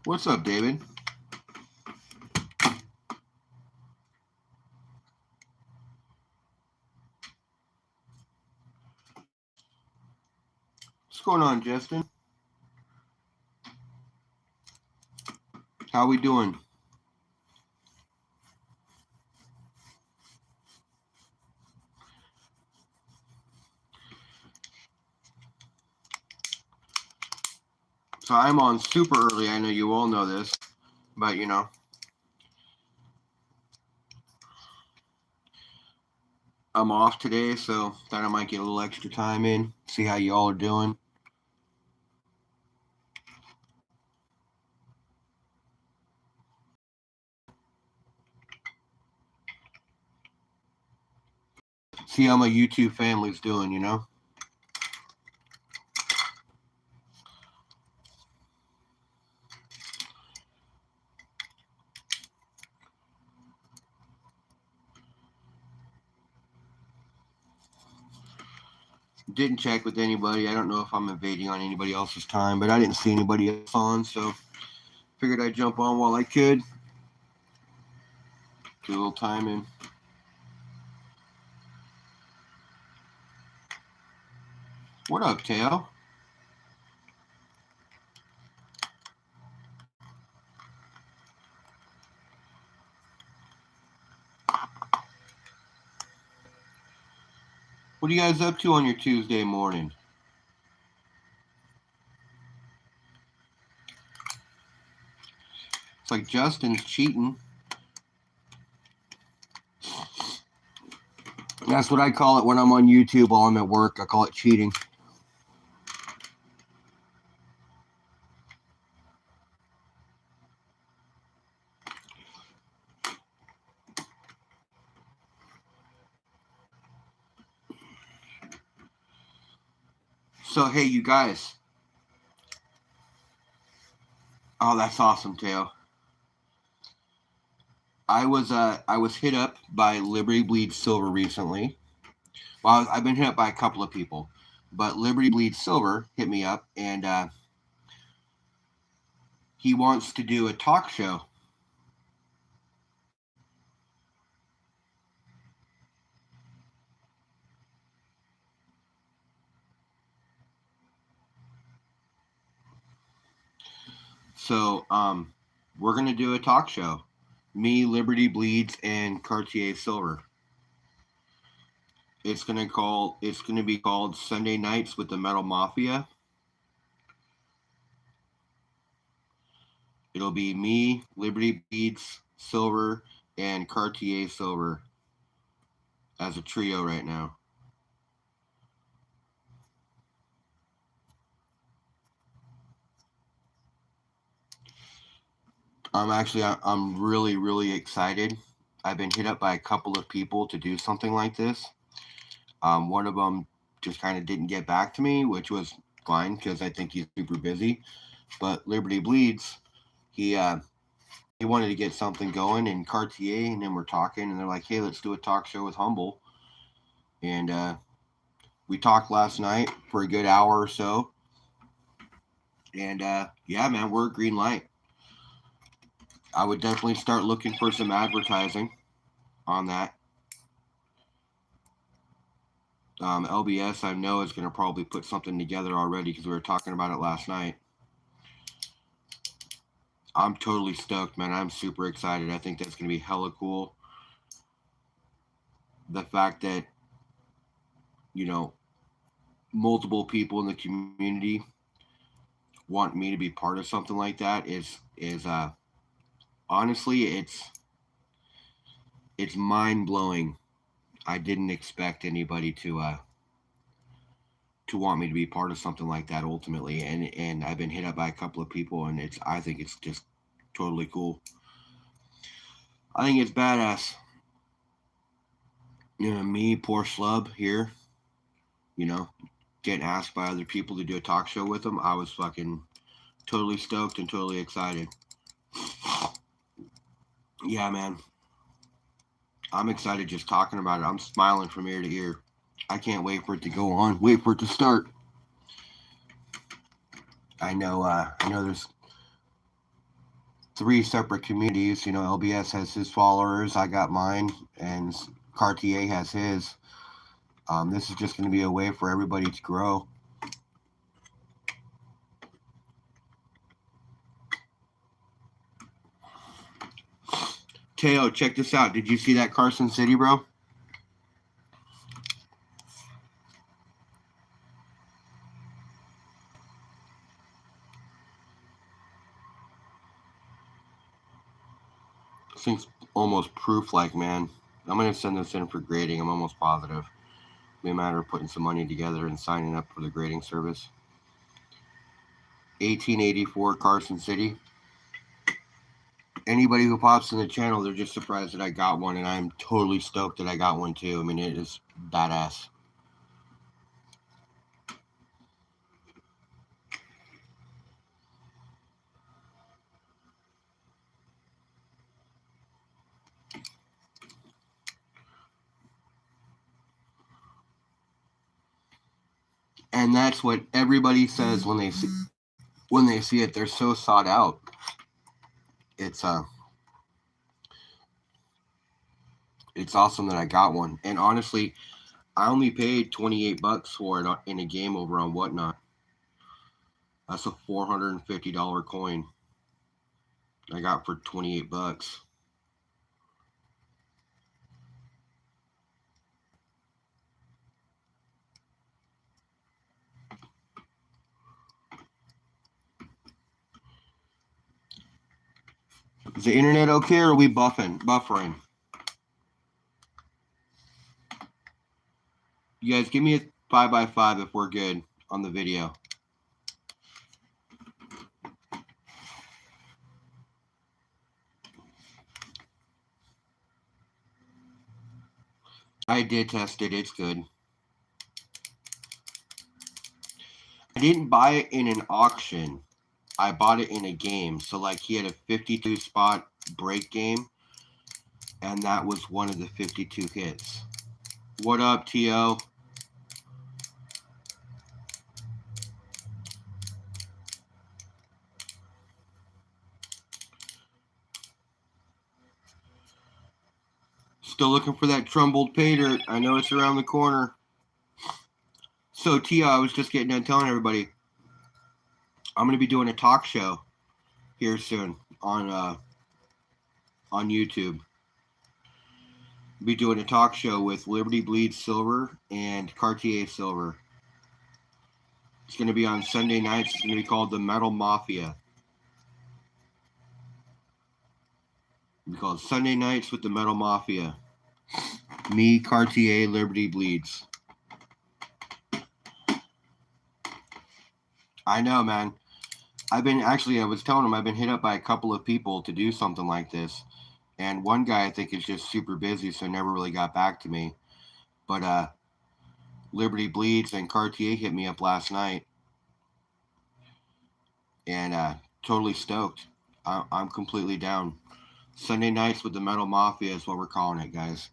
What's up, David? What's going on, Justin? How we doing? So I'm on super early. I know you all know this, but I'm off today, so thought I might get a little extra time in, see how you all are doing. See how my YouTube family's doing. Didn't check with anybody. I don't know if I'm invading on anybody else's time, but I didn't see anybody else on, so figured I'd jump on while I could. Do a little time in. What up, Teo? What are you guys up to on your Tuesday morning? It's like Justin's cheating. That's what I call it when I'm on YouTube while I'm at work. I call it cheating. So, hey, you guys. Oh, that's awesome, Teo. I was hit up by Liberty Bleeds Silver recently. Well, I've been hit up by a couple of people, but Liberty Bleeds Silver hit me up, and he wants to do a talk show. So, we're gonna do a talk show. Me, Liberty Bleeds, and Cartier Silver. It's gonna be called Sunday Nights with the Metal Mafia. It'll be me, Liberty Bleeds Silver, and Cartier Silver as a trio right now. I'm really, really excited. I've been hit up by a couple of people to do something like this. One of them just kind of didn't get back to me, which was fine because I think he's super busy. But Liberty Bleeds, he wanted to get something going, and Cartier and then we're talking, and they're like, "Hey, let's do a talk show with Humble." And we talked last night for a good hour or so. And yeah, man, we're a green light. I would definitely start looking for some advertising on that. LBS, I know, is going to probably put something together already because we were talking about it last night. I'm totally stoked, man. I'm super excited. I think that's going to be hella cool. The fact that, multiple people in the community want me to be part of something like that is honestly, it's mind blowing. I didn't expect anybody to want me to be part of something like that ultimately, and I've been hit up by a couple of people, and I think it's just totally cool. I think it's badass. Me, poor schlub here, getting asked by other people to do a talk show with them. I was fucking totally stoked and totally excited. Yeah, man. I'm excited just talking about it. I'm smiling from ear to ear. I can't wait for it to go on. Wait for it to start. I know there's three separate communities. You know, LBS has his followers, I got mine, and Cartier has his. This is just going to be a way for everybody to grow. Teo, check this out. Did you see that Carson City, bro? This thing's almost proof-like, man. I'm going to send this in for grading. I'm almost positive. It'll be a matter of putting some money together and signing up for the grading service. 1884 Carson City. Anybody who pops in the channel, they're just surprised that I got one, and I'm totally stoked that I got one too. I mean, it is badass. And that's what everybody says when they see it. They're so sought out. It's awesome that I got one. And honestly, I only paid $28 for it in a game over on Whatnot. That's a $450 coin I got for $28. Is the internet okay, or are we buffering? You guys, give me a 5x5 if we're good on the video. I did test it. It's good. I didn't buy it in an auction. I bought it in a game. So, like, he had a 52 spot break game, and that was one of the 52 hits. What up, T.O.? Still looking for that Trumbull pay dirt. I know it's around the corner. So, T.O., I was just getting done telling everybody, I'm going to be doing a talk show here soon on YouTube. Be doing a talk show with Liberty Bleeds Silver and Cartier Silver. It's going to be on Sunday nights. It's going to be called the Metal Mafia. It'll be called Sunday Nights with the Metal Mafia. Me, Cartier, Liberty Bleeds. I know, man. I was telling him I've been hit up by a couple of people to do something like this. And one guy I think is just super busy, so never really got back to me. But Liberty Bleeds and Cartier hit me up last night. And totally stoked. I'm completely down. Sunday Nights with the Metal Mafia is what we're calling it, guys.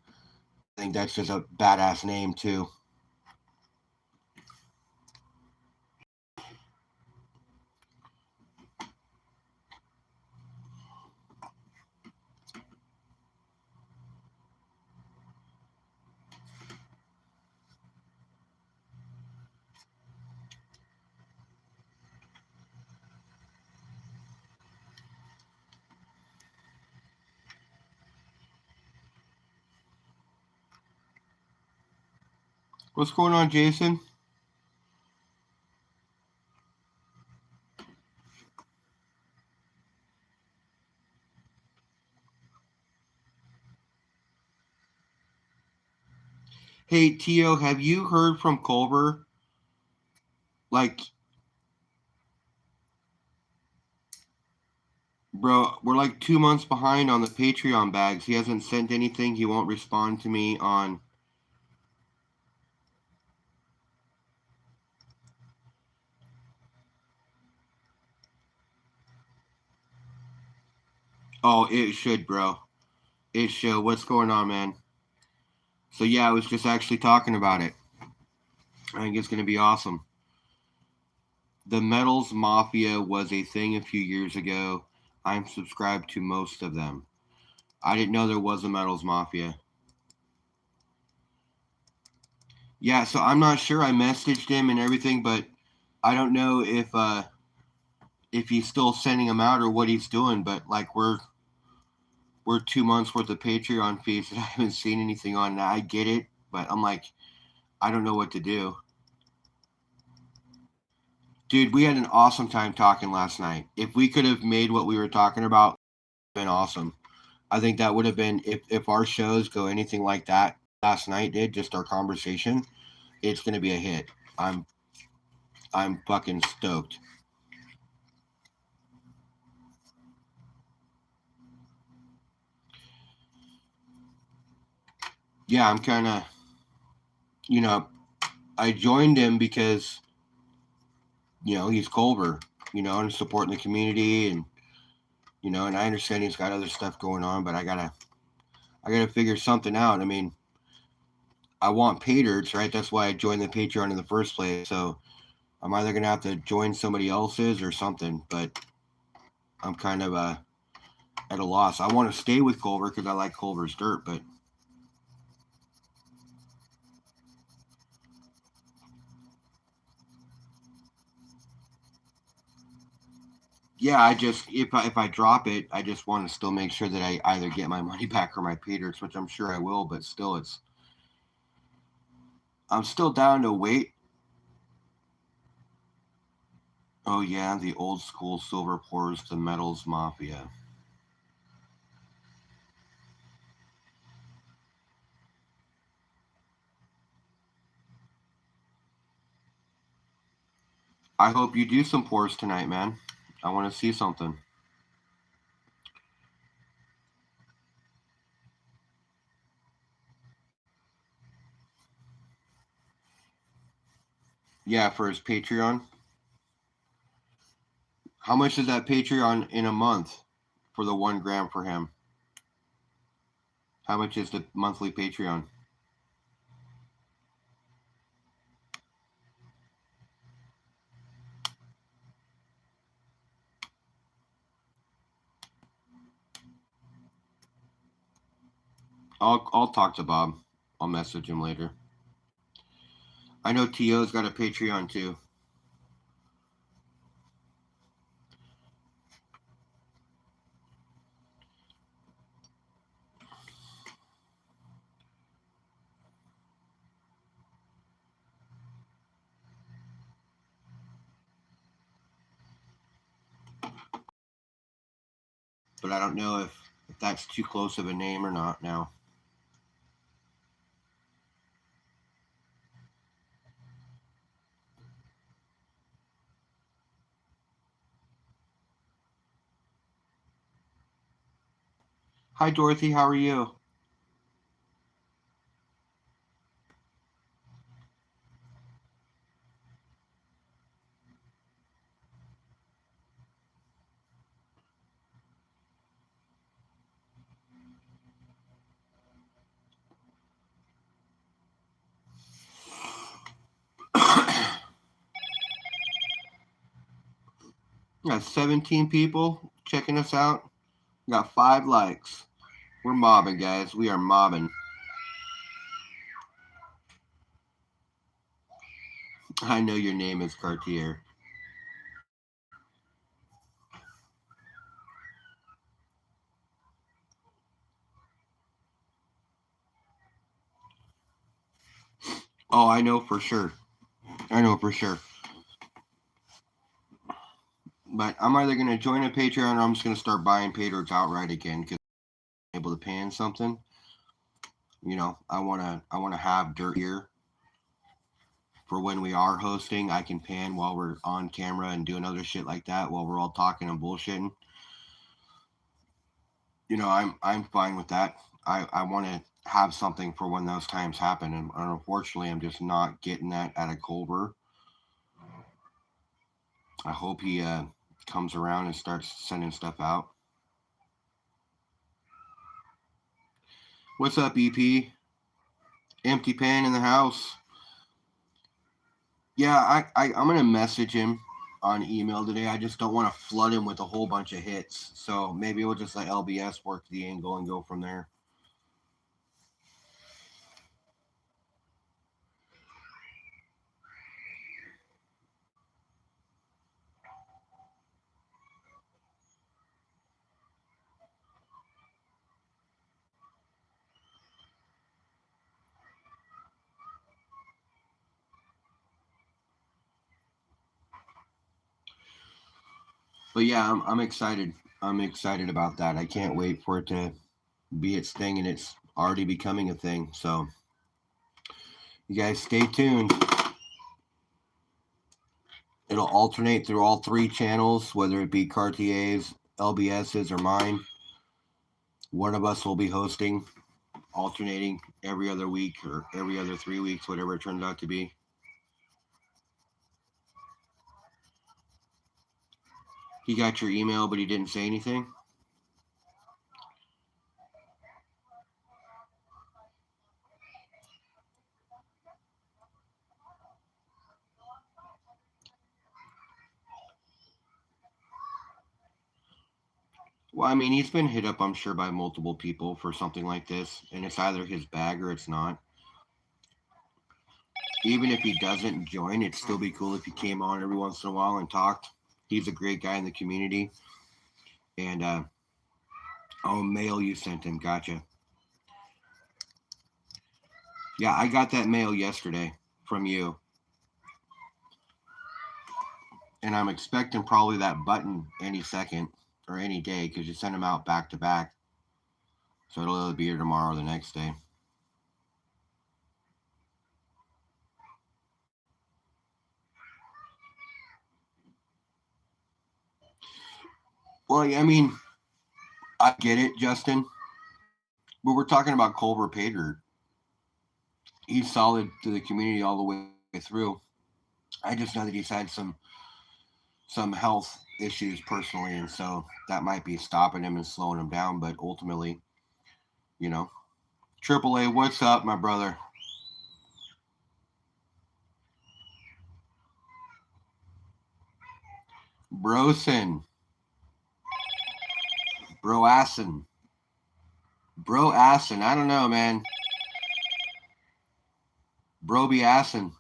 I think that's just a badass name, too. What's going on, Jason? Hey, Tio, have you heard from Culver? Like, bro, we're like 2 months behind on the Patreon bags. He hasn't sent anything. He won't respond to me on... Oh, it should, bro. It should. What's going on, man? So, yeah, I was just actually talking about it. I think it's going to be awesome. The Metals Mafia was a thing a few years ago. I'm subscribed to most of them. I didn't know there was a Metals Mafia. Yeah, so I'm not sure. I messaged him and everything, but I don't know if he's still sending them out or what he's doing. But like we're 2 months worth of Patreon fees that I haven't seen anything on. I get it, but I'm like, I don't know what to do. Dude, we had an awesome time talking last night. If we could have made what we were talking about, been awesome. I think that would have been if our shows go anything like that last night did, just our conversation, it's gonna be a hit. I'm I'm fucking stoked. Yeah, I'm kinda I joined him because, he's Culver, and supporting the community and I understand he's got other stuff going on, but I gotta figure something out. I mean, I want pay dirts, right? That's why I joined the Patreon in the first place. So I'm either gonna have to join somebody else's or something, but I'm kind of at a loss. I want to stay with Culver because I like Culver's dirt, but yeah, I just if I drop it, I just want to still make sure that I either get my money back or my pay dirts, which I'm sure I will, but still, I'm still down to wait. Oh yeah, the old school silver pours, the metals mafia. I hope you do some pours tonight, man. I want to see something. Yeah, for his Patreon. How much is that Patreon in a month for the 1 gram for him? How much is the monthly Patreon? I'll talk to Bob. I'll message him later. I know To's got a Patreon too. But I don't know if that's too close of a name or not now. Hi, Dorothy. How are you? We got 17 people checking us out. We got 5 likes. We're mobbing, guys. We are mobbing. I know your name is Cartier. Oh, I know for sure. I know for sure. But I'm either going to join a Patreon or I'm just going to start buying Patreons outright again because I'm able to pan something. I want to have dirt here for when we are hosting. I can pan while we're on camera and doing other shit like that while we're all talking and bullshitting. I'm fine with that. I want to have something for when those times happen, and unfortunately, I'm just not getting that out of Culver. I hope he comes around and starts sending stuff out. What's up, EP? Empty pan in the house. Yeah, I'm gonna message him. on email today. I just don't want to flood him with a whole bunch of hits. So maybe we'll just let LBS work the angle and go from there. But yeah, I'm excited. I'm excited about that. I can't wait for it to be its thing, and it's already becoming a thing. So you guys stay tuned. It'll alternate through all three channels, whether it be Cartier's, LBS's, or mine. One of us will be hosting, alternating every other week or every other 3 weeks, whatever it turns out to be. He got your email, but he didn't say anything. Well, I mean, he's been hit up, I'm sure, by multiple people for something like this, and it's either his bag or it's not. Even if he doesn't join, it'd still be cool if he came on every once in a while and talked. He's a great guy in the community. And, oh, mail you sent him. Gotcha. Yeah, I got that mail yesterday from you. And I'm expecting probably that button any second or any day because you send them out back to back. So it'll either be here tomorrow or the next day. Well, I mean, I get it, Justin. But we're talking about Culver Pater. He's solid to the community all the way through. I just know that he's had some health issues personally, and so that might be stopping him and slowing him down. But ultimately, you know, AAA, what's up, my brother? Brosen, Broassen, Broassen. I don't know, man. Brobiassen.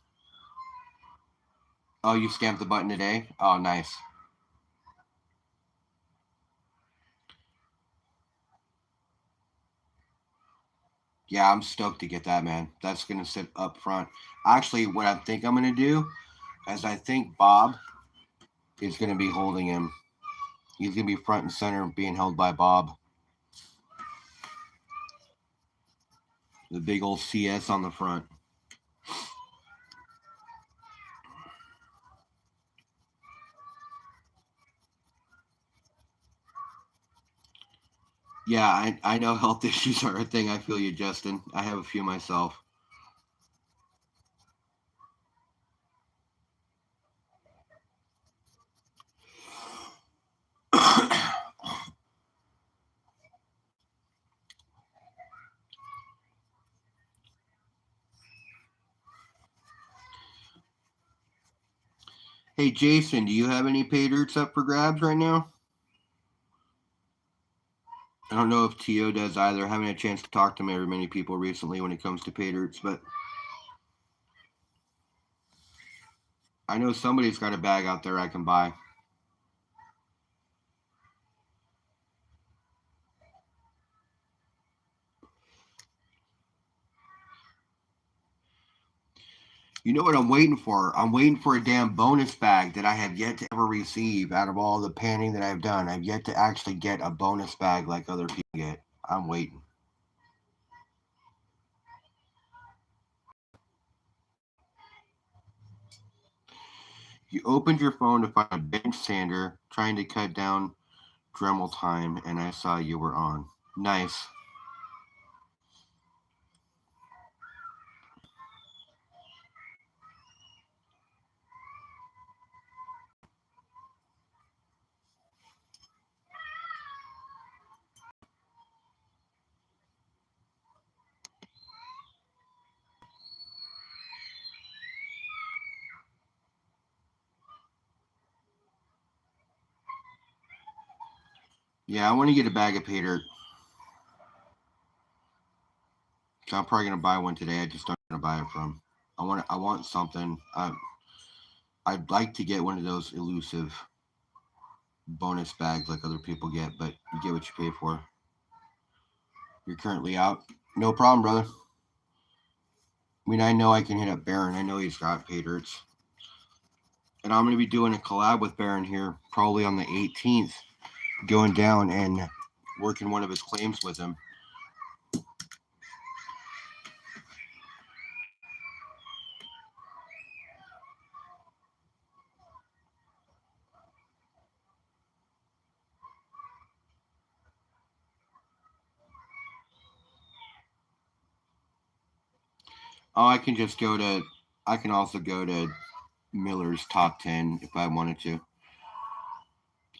Oh, you stamped the button today? Oh, nice. Yeah, I'm stoked to get that, man. That's going to sit up front. Actually, what I think I'm going to do is I think Bob is going to be holding him. He's going to be front and center being held by Bob. The big old CS on the front. Yeah, I know health issues are a thing. I feel you, Justin. I have a few myself. Hey, Jason, do you have any pay dirts up for grabs right now? I don't know if T.O. does either. I haven't had a chance to talk to very many people recently when it comes to pay dirts, but I know somebody's got a bag out there I can buy. You know what I'm waiting for? I'm waiting for a damn bonus bag that I have yet to ever receive out of all the panning that I've done. I've yet to actually get a bonus bag like other people get. I'm waiting. You opened your phone to find a bench sander trying to cut down Dremel time, and I saw you were on. Nice. Yeah, I want to get a bag of pay dirt. So I'm probably gonna buy one today. I just don't know where to buy it from. I want something. I'd like to get one of those elusive bonus bags like other people get, but you get what you pay for. You're currently out. No problem, brother. I mean, I know I can hit up Baron. I know he's got pay dirts. And I'm going to be doing a collab with Baron here probably on the 18th, going down and working one of his claims with him. Oh, I can just go to, I can also go to Miller's top 10 if I wanted to.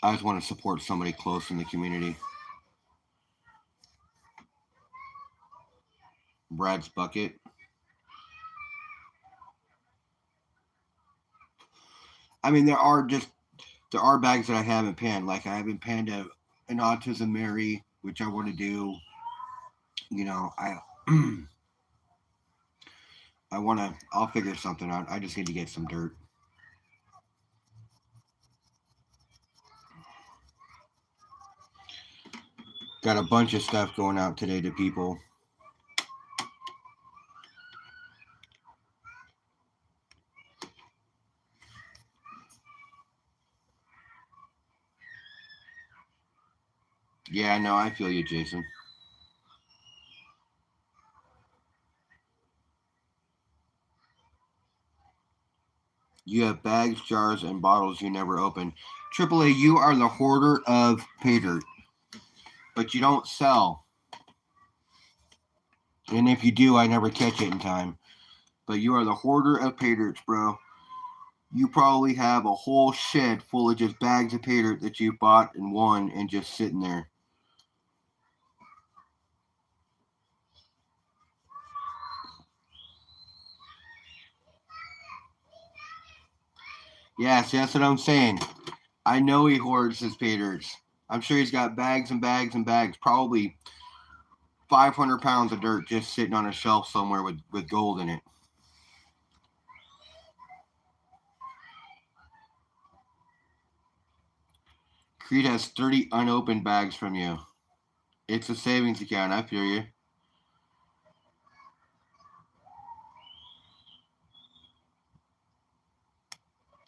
I just want to support somebody close in the community. Brad's Bucket. I mean, there are bags that I haven't panned. Like I haven't panned an Autism Mary, which I want to do. You know, I want to. I'll figure something out. I just need to get some dirt. Got a bunch of stuff going out today to people. Yeah, no, I feel you, Jason. You have bags, jars, and bottles you never open. AAA, you are the hoarder of pay dirt, but you don't sell. And if you do, I never catch it in time. But you are the hoarder of pay dirts, bro. You probably have a whole shed full of just bags of pay dirt that you bought and won and just sitting there. Yeah, see, that's what I'm saying. I know he hoards his pay dirts. I'm sure he's got bags and bags and bags, probably 500 pounds of dirt just sitting on a shelf somewhere with gold in it. Creed has 30 unopened bags from you. It's a savings account. I feel you.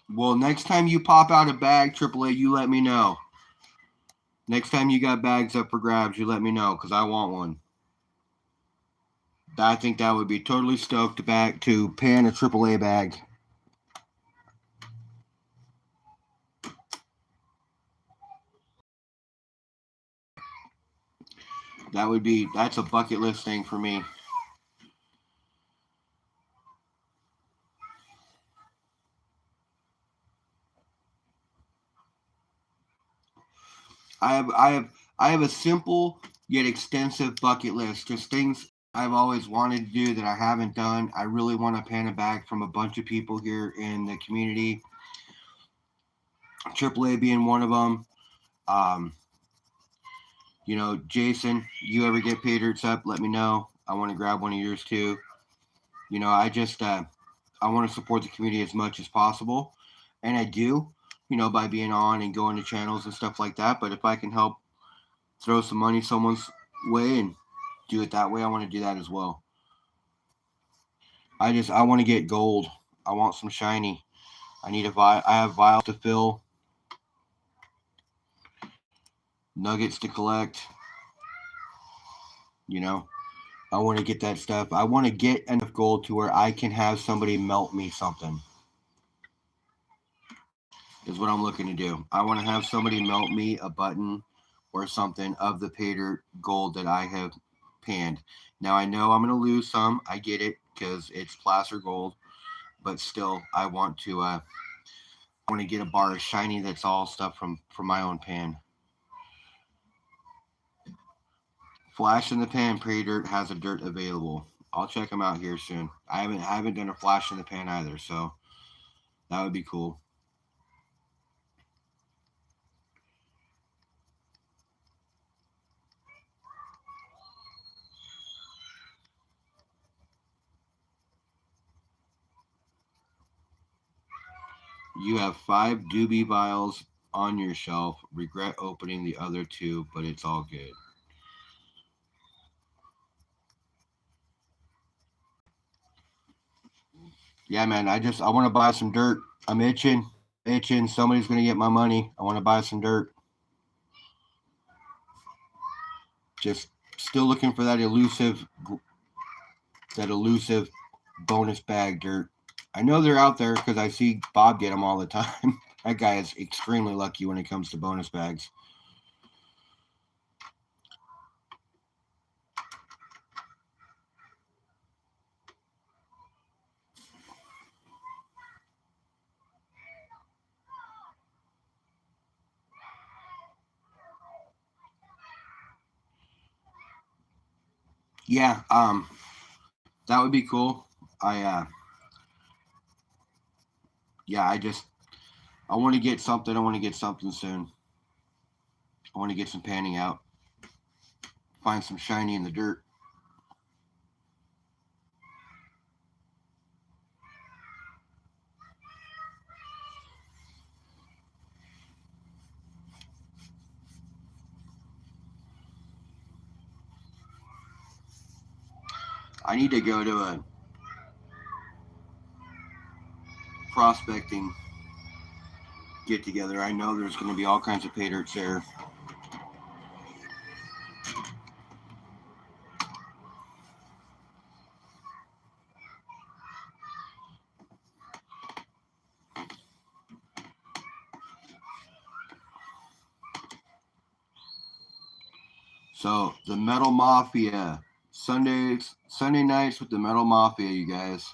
Well, next time you pop out a bag, AAA, you let me know. Next time you got bags up for grabs, you let me know because I want one. I think that would be totally stoked to pan a AAA bag. That's a bucket list thing for me. I have a simple yet extensive bucket list. Just things I've always wanted to do that I haven't done. I really want to pan a bag from a bunch of people here in the community. AAA being one of them. Um, you know, Jason, you ever get pay dirts up? Let me know. I want to grab one of yours too. You know, I want to support the community as much as possible, and I do. You know, by being on and going to channels and stuff like that. But if I can help throw some money someone's way and do it that way, I want to do that as well. I want to get gold. I want some shiny. I need a vial. I have vials to fill, nuggets to collect. You know, I want to get that stuff. I want to get enough gold to where I can have somebody melt me something. Is what I'm looking to do. I want to have somebody melt me a button or something of the pay dirt gold that I have panned. Now I know I'm going to lose some. I get it because it's placer gold, but still, I want to get a bar of shiny that's all stuff from my own pan. Flash in the Pan Pay Dirt has a dirt available. I'll check them out here soon. I haven't done a flash in the pan either, so that would be cool. You have 5 doobie vials on your shelf. Regret opening the other 2, but it's all good. Yeah, man. I want to buy some dirt. I'm itching. Itching. Somebody's gonna get my money. I want to buy some dirt. Just still looking for that elusive bonus bag dirt. I know they're out there because I see Bob get them all the time. That guy is extremely lucky when it comes to bonus bags. Yeah, that would be cool. I yeah, I want to get something. I want to get something soon. I want to get some panning out. Find some shiny in the dirt. I need to go to a prospecting get together. I know there's going to be all kinds of pay dirts there. So the Metal Mafia Sunday nights with the Metal Mafia, you guys.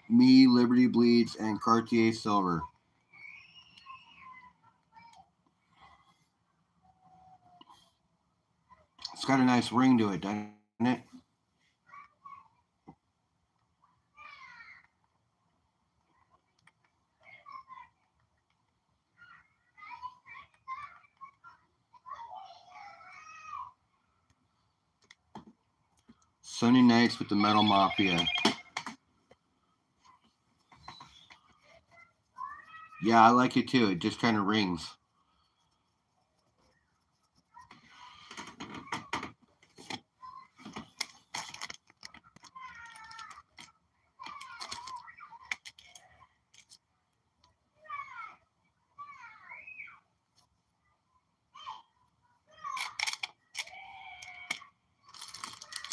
Me, Liberty Bleeds, and Cartier Silver. It's got a nice ring to it, doesn't it? Sunday nights with the Metal Mafia. Yeah, I like it too. It just kind of rings.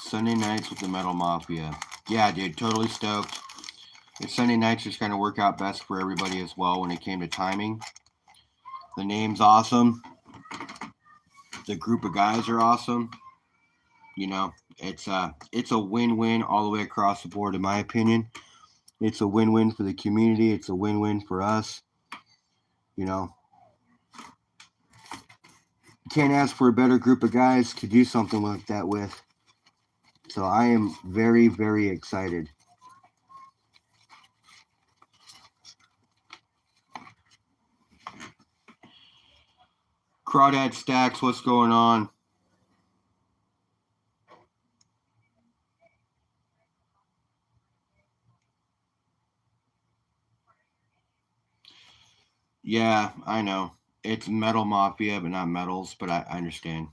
Sunday nights with the Metal Mafia. Yeah, dude, totally stoked. And Sunday nights just kind of work out best for everybody as well when it came to timing. The name's awesome. The group of guys are awesome. You know, it's a win-win all the way across the board, in my opinion. It's a win-win for the community. It's a win-win for us. You know, can't ask for a better group of guys to do something like that with. So I am very, very excited. Crawdad Stacks, what's going on? Yeah, I know. It's Metal Mafia, but not metals, but I understand.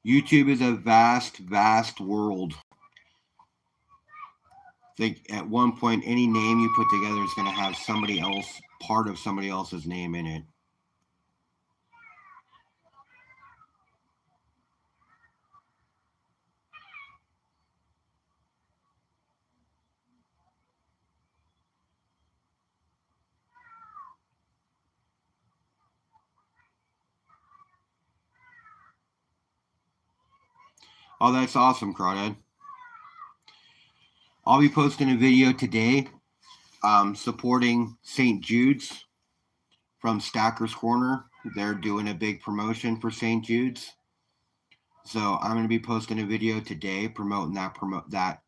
YouTube is a vast, vast world. I think at one point, any name you put together is going to have somebody else, part of somebody else's name in it. Oh, that's awesome, Crawdad. I'll be posting a video today supporting St. Jude's from Stacker's Corner. They're doing a big promotion for St. Jude's. So I'm going to be posting a video today promoting that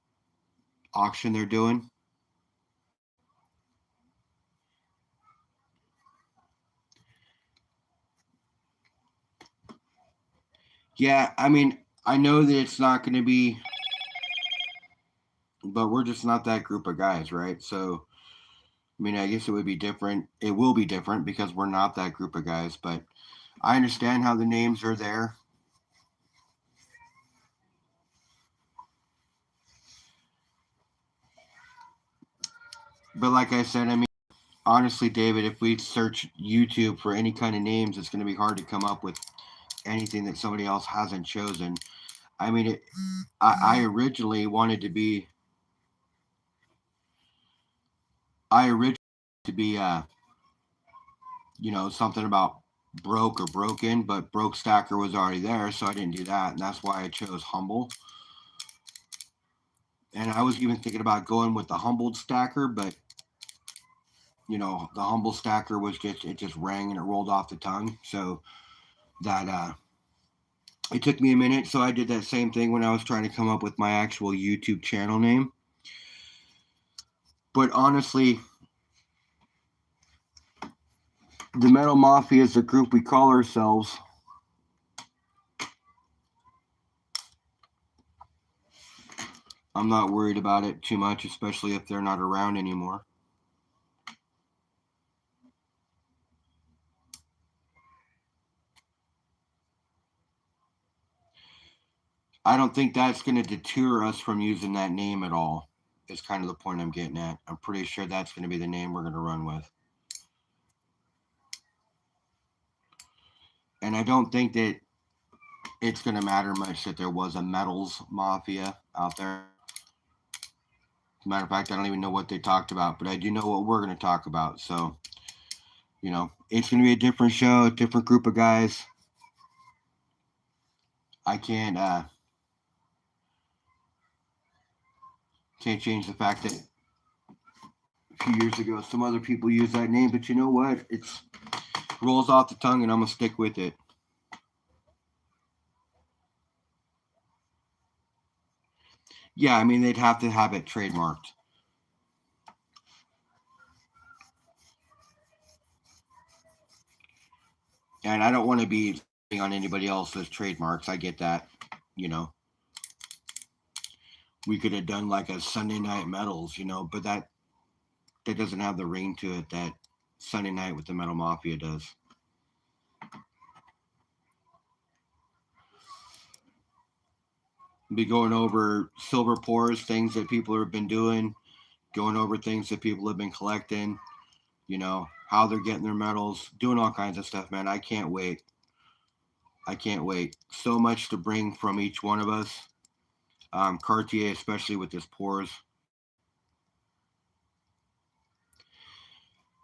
auction they're doing. Yeah, I mean, I know that it's not going to be but we're just not that group of guys, right? So, I mean, I guess it would be different. It will be different because we're not that group of guys, but I understand how the names are there. But like I said, I mean, honestly, David, if we search YouTube for any kind of names, it's going to be hard to come up with anything that somebody else hasn't chosen. I mean, I originally wanted to be, I originally to be, something about broke or broken, but broke stacker was already there, so I didn't do that, and that's why I chose humble. And I was even thinking about going with the humbled stacker, but the humble stacker was just rang and it rolled off the tongue. So that it took me a minute. So I did that same thing when I was trying to come up with my actual YouTube channel name. But honestly, the Metal Mafia is the group we call ourselves. I'm not worried about it too much, especially if they're not around anymore. I don't think that's going to deter us from using that name at all. Is kind of the point I'm getting at. I'm pretty sure that's going to be the name we're going to run with. And I don't think that it's going to matter much that there was a metals mafia out there. As a matter of fact, I don't even know what they talked about, but I do know what we're going to talk about. So, it's going to be a different show, a different group of guys. I can't change the fact that a few years ago some other people used that name, but you know what? It's rolls off the tongue, and I'm gonna stick with it. Yeah, I mean they'd have to have it trademarked, and I don't want to be on anybody else's trademarks. I get that, you know. We could have done like a Sunday Night Metals, but that doesn't have the ring to it that Sunday Night with the Metal Mafia does. Be going over silver pours, things that people have been doing, going over things that people have been collecting, how they're getting their medals, doing all kinds of stuff, man. I can't wait. I can't wait. So much to bring from each one of us. Cartier, especially with his pours.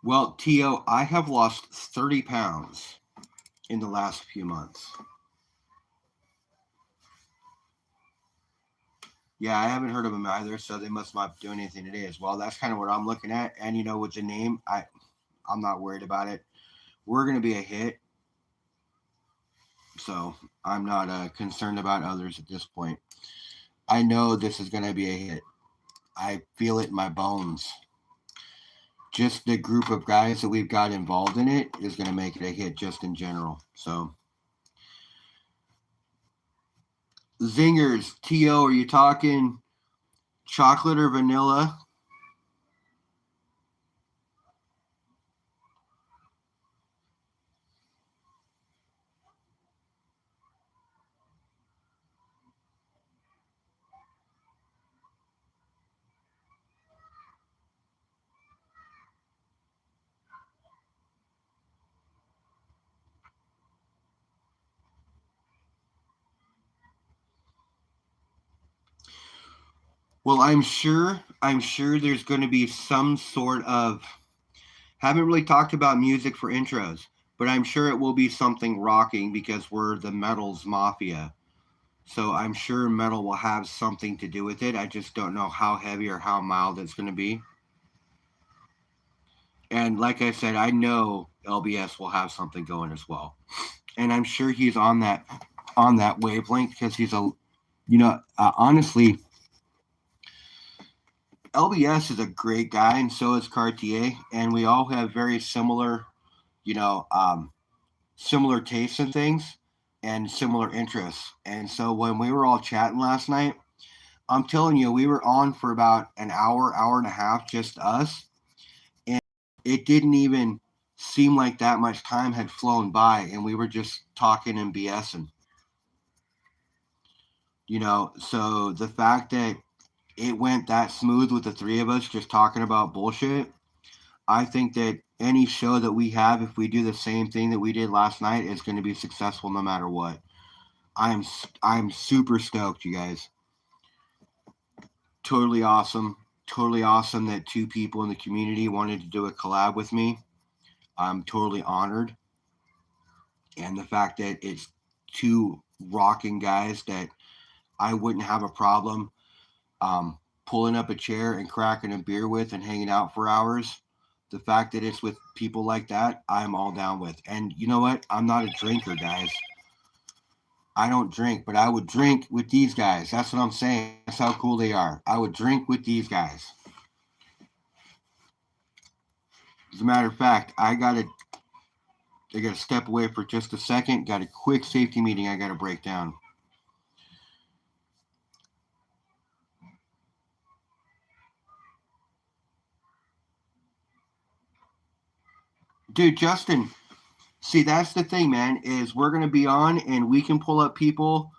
Well, Tio, I have lost 30 pounds in the last few months. Yeah, I haven't heard of them either, so they must not be doing anything today as well. That's kind of what I'm looking at. And with the name, I'm not worried about it. We're gonna be a hit, so I'm not concerned about others at this point. I know this is gonna be a hit. I feel it in my bones. Just the group of guys that we've got involved in it is gonna make it a hit just in general. So zingers, To, are you talking chocolate or vanilla? Well, I'm sure there's going to be some sort of haven't really talked about music for intros, but I'm sure it will be something rocking because we're the metals mafia. So I'm sure metal will have something to do with it. I just don't know how heavy or how mild it's going to be. And like I said, I know LBS will have something going as well. And I'm sure he's on that wavelength because he's honestly, LBS is a great guy, and so is Cartier, and we all have very similar, you know, um, similar tastes in things and similar interests. And so when we were all chatting last night, I'm telling you, we were on for about an hour, hour and a half, just us. And it didn't even seem like that much time had flown by. And we were just talking and BSing. So the fact that it went that smooth with the three of us just talking about bullshit, I think that any show that we have, if we do the same thing that we did last night, is going to be successful no matter what. I'm super stoked, you guys. Totally awesome. Totally awesome that two people in the community wanted to do a collab with me. I'm totally honored. And the fact that it's two rocking guys that I wouldn't have a problem pulling up a chair and cracking a beer with and hanging out for hours. The fact that it's with people like that, I'm all down with. And you know what? I'm not a drinker, guys. I don't drink, but I would drink with these guys. That's what I'm saying. That's how cool they are. I would drink with these guys. As a matter of fact, I gotta step away for just a second. Got a quick safety meeting I gotta break down. Dude, Justin, see, that's the thing, man, is we're gonna be on and we can pull up people.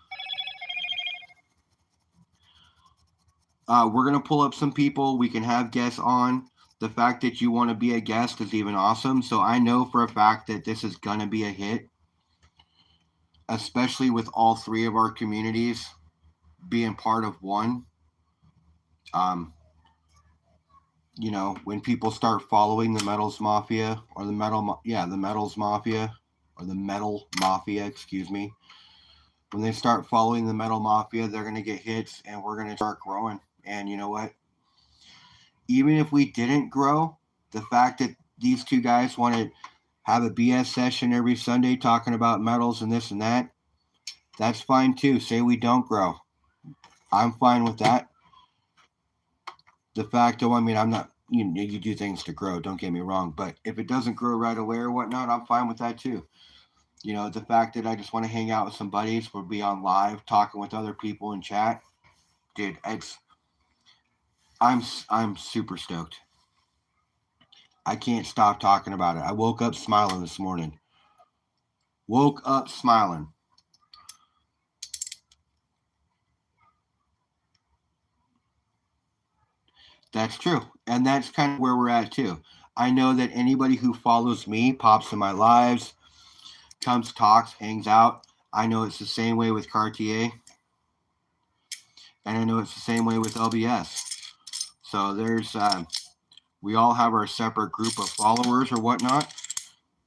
We're gonna pull up some people. We can have guests on. The fact that you want to be a guest is even awesome. So I know for a fact that this is gonna be a hit, especially with all three of our communities being part of one. Um, when people start following the Metals Mafia or the Metals Mafia or the Metal Mafia, excuse me. When they start following the Metal Mafia, they're going to get hits and we're going to start growing. And you know what? Even if we didn't grow, the fact that these two guys want to have a BS session every Sunday talking about metals and this and that, that's fine too. Say we don't grow. I'm fine with that. The fact, though, I mean, I'm not, you do things to grow, don't get me wrong, but if it doesn't grow right away or whatnot, I'm fine with that too. The fact that I just want to hang out with some buddies, we'll be on live talking with other people in chat, dude, I'm super stoked. I can't stop talking about it. I woke up smiling this morning. That's true. And that's kind of where we're at too. I know that anybody who follows me, pops in my lives, comes, talks, hangs out. I know it's the same way with Cartier. And I know it's the same way with LBS. So we all have our separate group of followers or whatnot.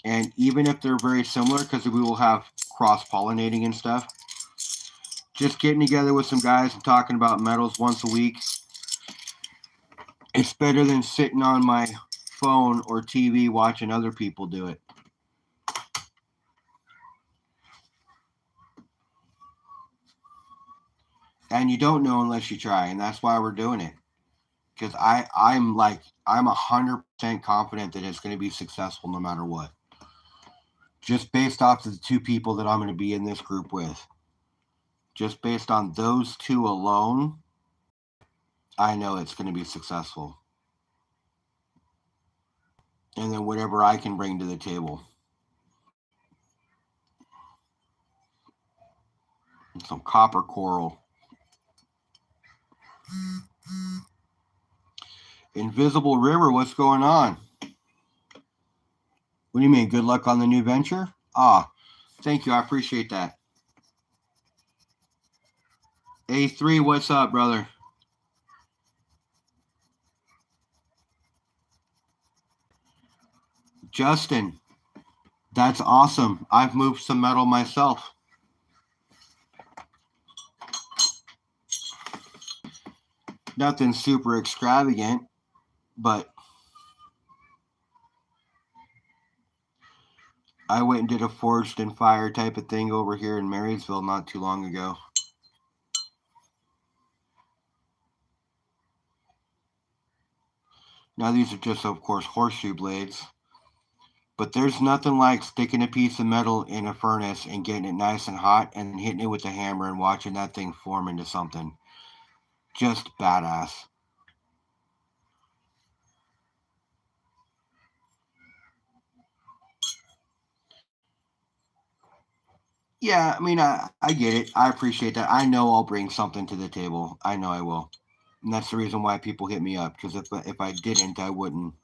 And even if they're very similar, because we will have cross-pollinating and stuff, just getting together with some guys and talking about metals once a week, it's better than sitting on my phone or TV watching other people do it. And you don't know unless you try, and that's why we're doing it. Because I'm 100% confident that it's going to be successful no matter what. Just based off of the two people that I'm going to be in this group with. Just based on those two alone, I know it's going to be successful. And then whatever I can bring to the table. Some copper coral. Invisible River, what's going on? What do you mean? Good luck on the new venture? Thank you. I appreciate that. A3, what's up, brother? Justin, that's awesome. I've moved some metal myself. Nothing super extravagant, but I went and did a forged and fire type of thing over here in Marysville not too long ago. Now these are just, of course, horseshoe blades. But there's nothing like sticking a piece of metal in a furnace and getting it nice and hot and hitting it with a hammer and watching that thing form into something. Just badass. Yeah, I mean, I get it. I appreciate that. I know I'll bring something to the table. I know I will. And that's the reason why people hit me up, because if I didn't, I wouldn't.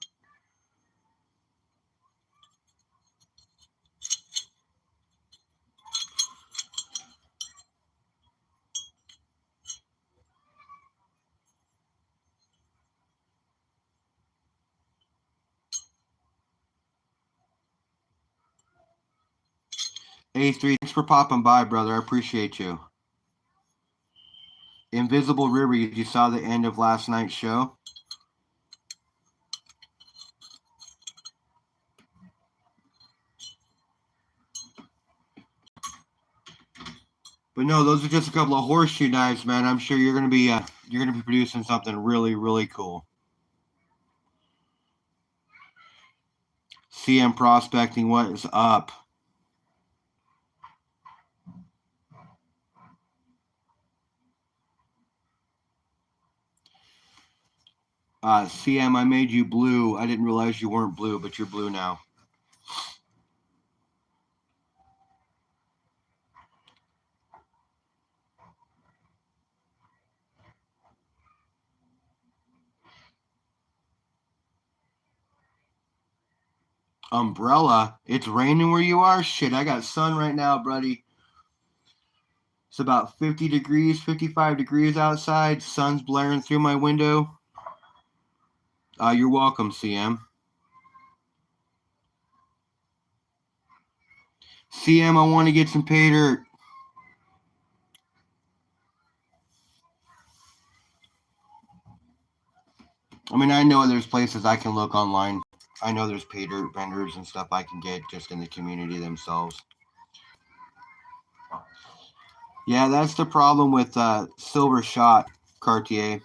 A3, thanks for popping by, brother. I appreciate you. Invisible River, you saw the end of last night's show? But no, those are just a couple of horseshoe knives, man. I'm sure you're gonna be producing something really, really cool. CM Prospecting, what is up? CM, I made you blue. I didn't realize you weren't blue, but you're blue now. Umbrella, it's raining where you are? Shit, I got sun right now, buddy. It's about 50 degrees, 55 degrees outside. Sun's blaring through my window. You're welcome, CM. CM, I want to get some pay dirt. I mean, I know there's places I can look online. I know there's pay dirt vendors and stuff I can get just in the community themselves. Yeah, that's the problem with Silver Shot, Cartier.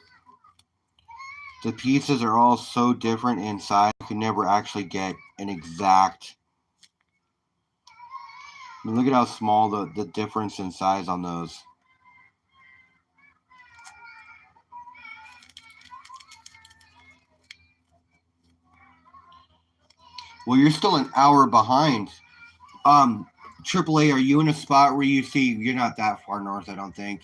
The pieces are all so different inside. You can never actually get an exact. I mean, look at how small the difference in size on those. Well, you're still an hour behind. AAA, are you in a spot where you see you're not that far north? I don't think.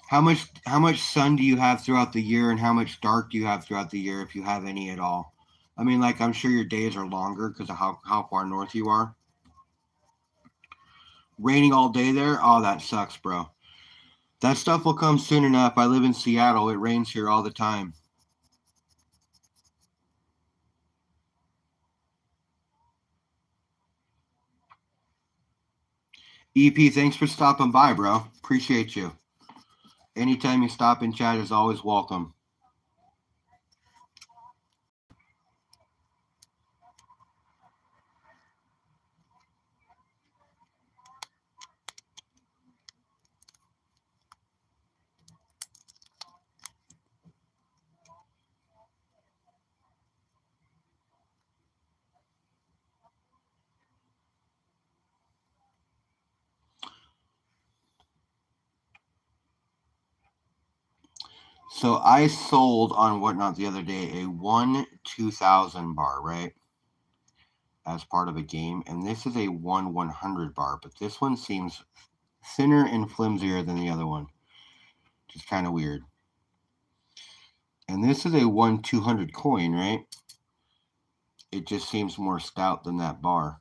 How much sun do you have throughout the year, and how much dark do you have throughout the year, if you have any at all? I mean, like, I'm sure your days are longer because of how far north you are. Raining all day there? Oh, that sucks, bro. That stuff will come soon enough. I live in Seattle. It rains here all the time. EP, thanks for stopping by, bro. Appreciate you. Anytime you stop in chat is always welcome. So I sold on Whatnot the other day a 1-2000 bar, right? As part of a game. And this is a 1-100 bar, but this one seems thinner and flimsier than the other one, which is kind of weird. And this is a 1-200 coin, right? It just seems more stout than that bar.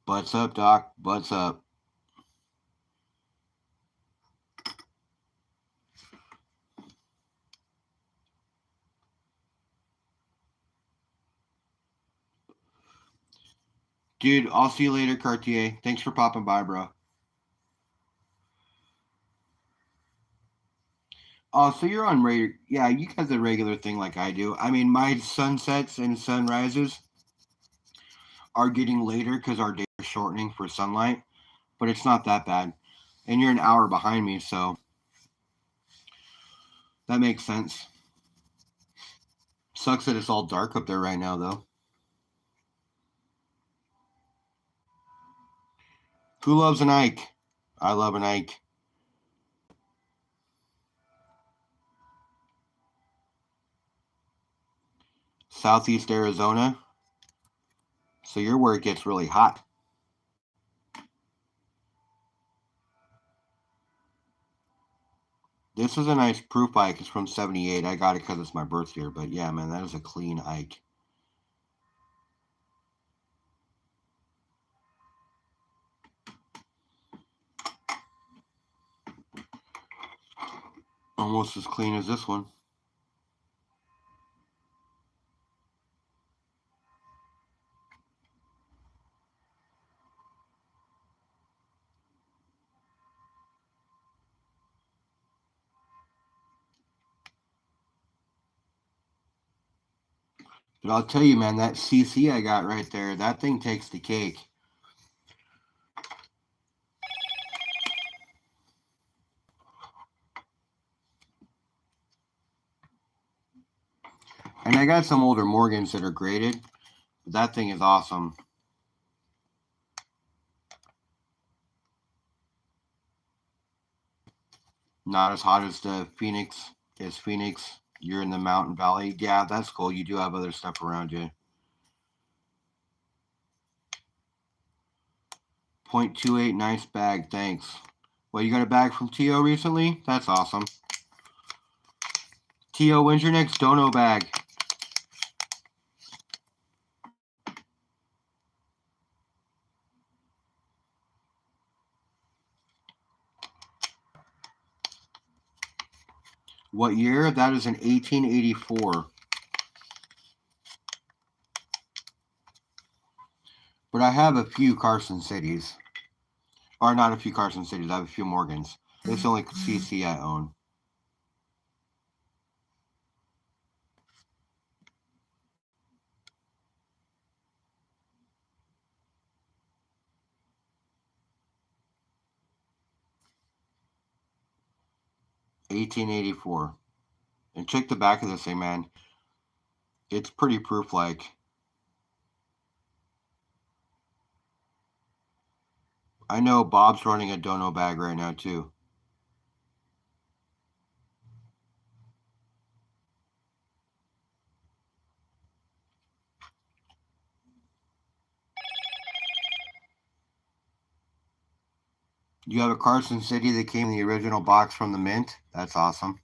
Butts up, Doc. Butts up. Dude, I'll see you later, Cartier. Thanks for popping by, bro. Oh, so you're on regular. Yeah, you got the regular thing like I do. I mean, my sunsets and sunrises are getting later because our days are shortening for sunlight, but it's not that bad. And you're an hour behind me, so that makes sense. Sucks that it's all dark up there right now, though. Who loves an Ike? I love an Ike. Southeast Arizona. So you're where it gets really hot. This is a nice proof Ike. It's from 78. I got it because it's my birth year. But yeah, man, that is a clean Ike. Almost as clean as this one. But I'll tell you, man, that CC I got right there, that thing takes the cake. And I got some older Morgans that are graded. But that thing is awesome. Not as hot as the Phoenix. Is Phoenix? You're in the Mountain Valley. Yeah, that's cool. You do have other stuff around you. 0.28, nice bag. Thanks. Well, you got a bag from T.O. recently? That's awesome. T.O., when's your next dono bag? What year? That is in 1884. But I have a few Carson Cities. Or not a few Carson Cities. I have a few Morgans. This only CC I own. $18.84. And check the back of this thing, man. It's pretty proof like. I know Bob's running a dono bag right now too. You have a Carson City that came in the original box from the mint. That's awesome.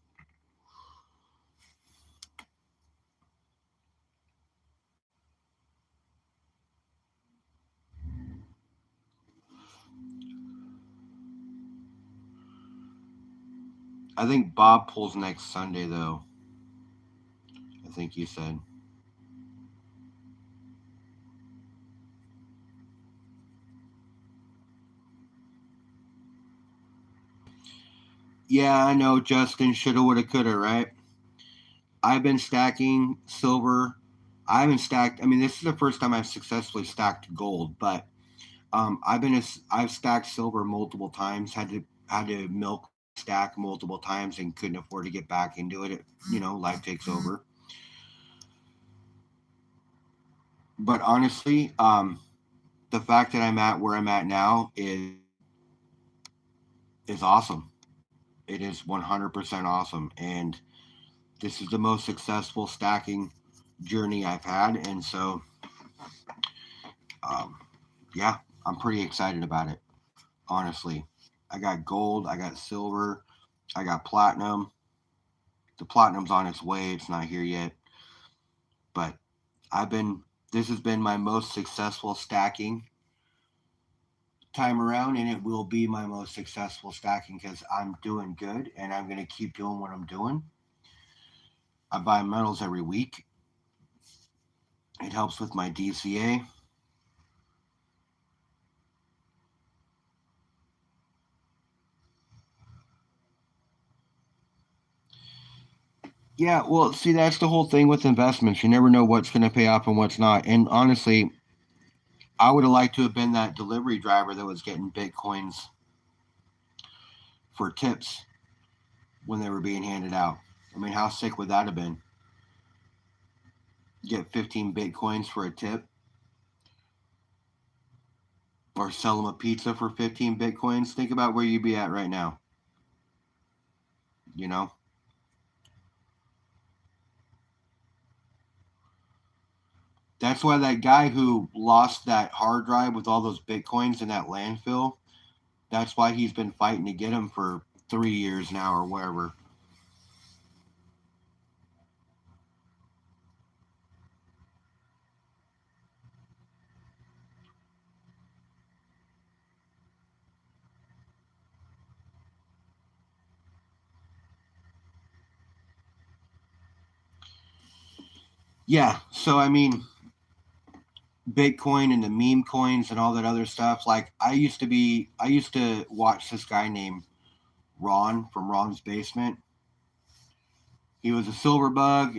I think Bob pulls next Sunday, though. I think you said. Yeah, I know, Justin. Shoulda, woulda, coulda, right? I've been stacking silver. I haven't stacked. I mean, this is the first time I've successfully stacked gold, but I've stacked silver multiple times. Had to milk stack multiple times and couldn't afford to get back into it. Life takes over. But honestly, the fact that I'm at where I'm at now is awesome. It is 100% awesome, and this is the most successful stacking journey I've had, and so um, yeah, I'm pretty excited about it. Honestly, I got gold, I got silver, I got platinum. The platinum's on its way; it's not here yet, but I've been. This has been my most successful stacking time around, and it will be my most successful stacking because I'm doing good and I'm going to keep doing what I'm doing. I buy metals every week. It helps with my DCA. Yeah, well, see, that's the whole thing with investments. You never know what's going to pay off and what's not. And honestly, I would have liked to have been that delivery driver that was getting Bitcoins for tips when they were being handed out. I mean, how sick would that have been? Get 15 Bitcoins for a tip. or sell them a pizza for 15 Bitcoins, think about where you'd be at right now. You know? That's why that guy who lost that hard drive with all those Bitcoins in that landfill, that's why he's been fighting to get them for 3 years now or wherever. Yeah, so I mean, Bitcoin and the meme coins and all that other stuff. Like I used to watch this guy named Ron from Ron's Basement. He was a silver bug.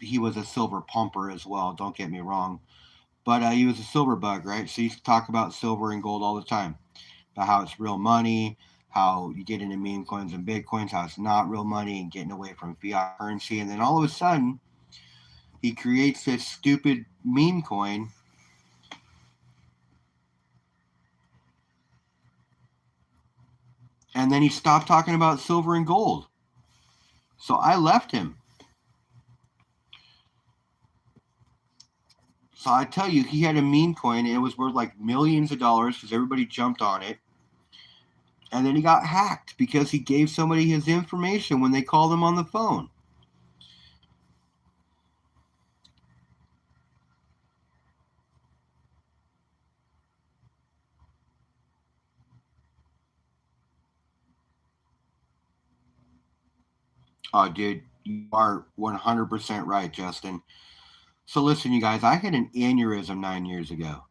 He was a silver pumper as well. Don't get me wrong, but he was a silver bug, right? So he used to talk about silver and gold all the time, about how it's real money, how you get into meme coins and bitcoins, how it's not real money, and getting away from fiat currency. And then all of a sudden, he creates this stupid meme coin. And then he stopped talking about silver and gold. So I left him. So I tell you, he had a meme coin and it was worth like millions of dollars because everybody jumped on it. And then he got hacked because he gave somebody his information when they called him on the phone. Oh, dude, you are 100% right, Justin. So listen, you guys, I had an aneurysm 9 years ago.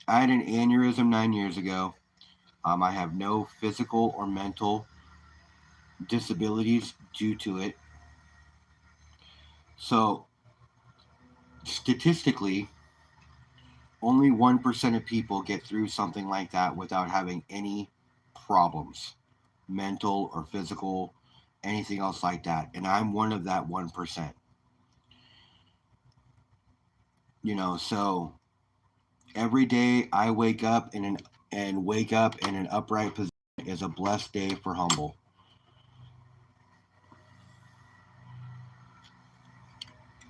I had an aneurysm 9 years ago. I have no physical or mental disabilities due to it. So statistically, only 1% of people get through something like that without having any problems, mental or physical, anything else like that. And I'm one of that 1%. So every day I wake up in an upright position is a blessed day for Humble.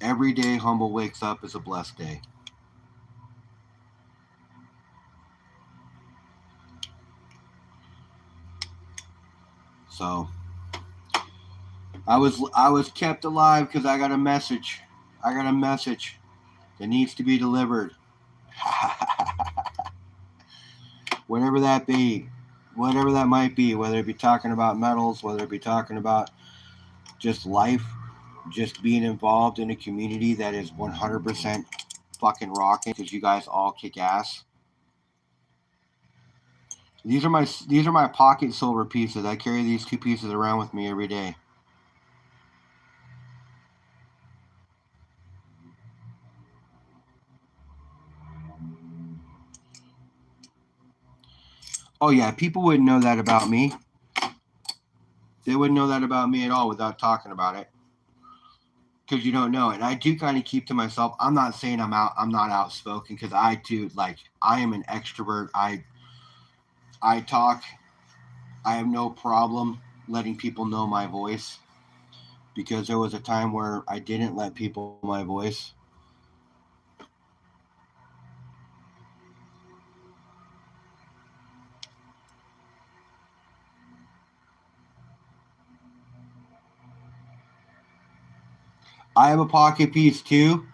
Every day Humble wakes up is a blessed day. So I was kept alive because I got a message. I got a message that needs to be delivered. Whatever that be, whatever that might be, whether it be talking about metals, whether it be talking about just life, just being involved in a community that is 100% fucking rocking because you guys all kick ass. These are my pocket silver pieces. I carry these 2 pieces around with me every day. Oh yeah, people wouldn't know that about me. They wouldn't know that about me at all without talking about it. Because you don't know. And I do kind of keep to myself. I'm not saying I'm not outspoken because I do, like, I am an extrovert. I talk. I have no problem letting people know my voice because there was a time where I didn't let people know my voice. I have a pocket piece too.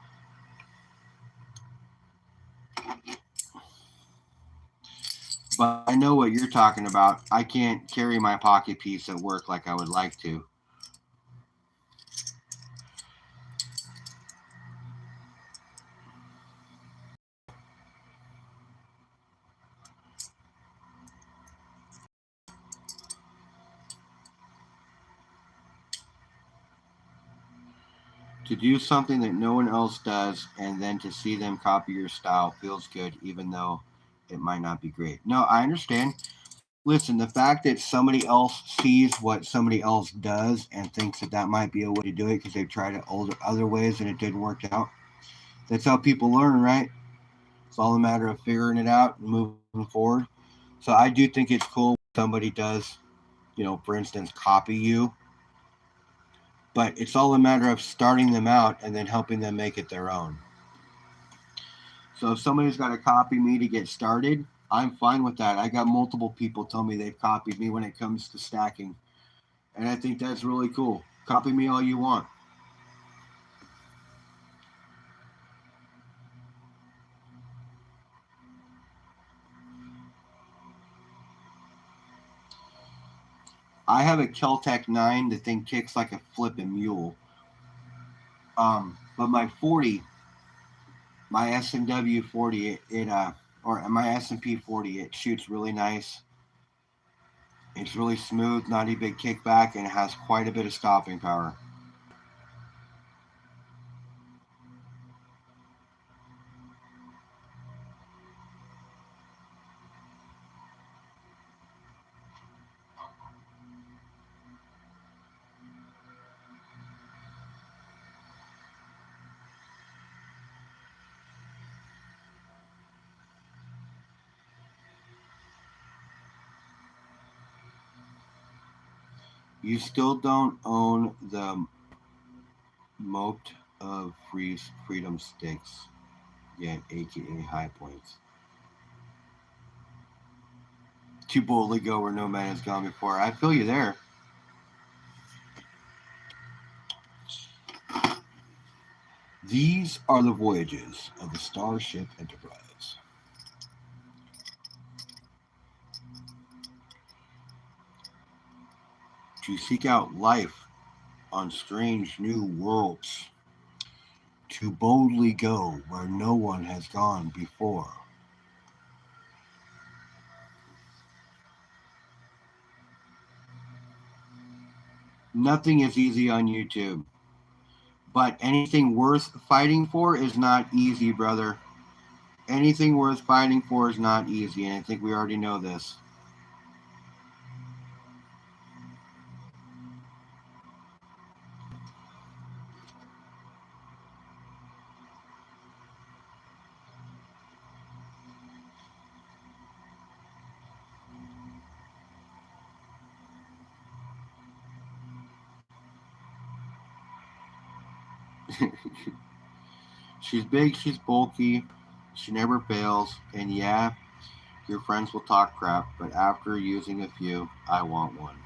But I know what you're talking about. I can't carry my pocket piece at work like I would like to. To do something that no one else does and then to see them copy your style feels good, even though it might not be great. No, I understand. Listen, the fact that somebody else sees what somebody else does and thinks that that might be a way to do it because they've tried it other ways and it didn't work out. That's how people learn, right? It's all a matter of figuring it out and moving forward. So I do think it's cool when somebody does, for instance, copy you. But it's all a matter of starting them out and then helping them make it their own. So if somebody's got to copy me to get started, I'm fine with that. I got multiple people tell me they've copied me when it comes to stacking. And I think that's really cool. Copy me all you want. I have a Keltec 9. The thing kicks like a flipping mule. But my 40, my S&W 40, or my S&P 40, it shoots really nice. It's really smooth, not a big kickback, and it has quite a bit of stopping power. You still don't own the Moat of Freedom Sticks yet, aka High Points. Too boldly go where no man has gone before. I feel you there. These are the voyages of the Starship Enterprise. To seek out life on strange new worlds. To boldly go where no one has gone before. Nothing is easy on YouTube. But anything worth fighting for is not easy, brother. Anything worth fighting for is not easy, and I think we already know this. She's big, she's bulky, she never fails, and yeah, your friends will talk crap, but after using a few, I want one.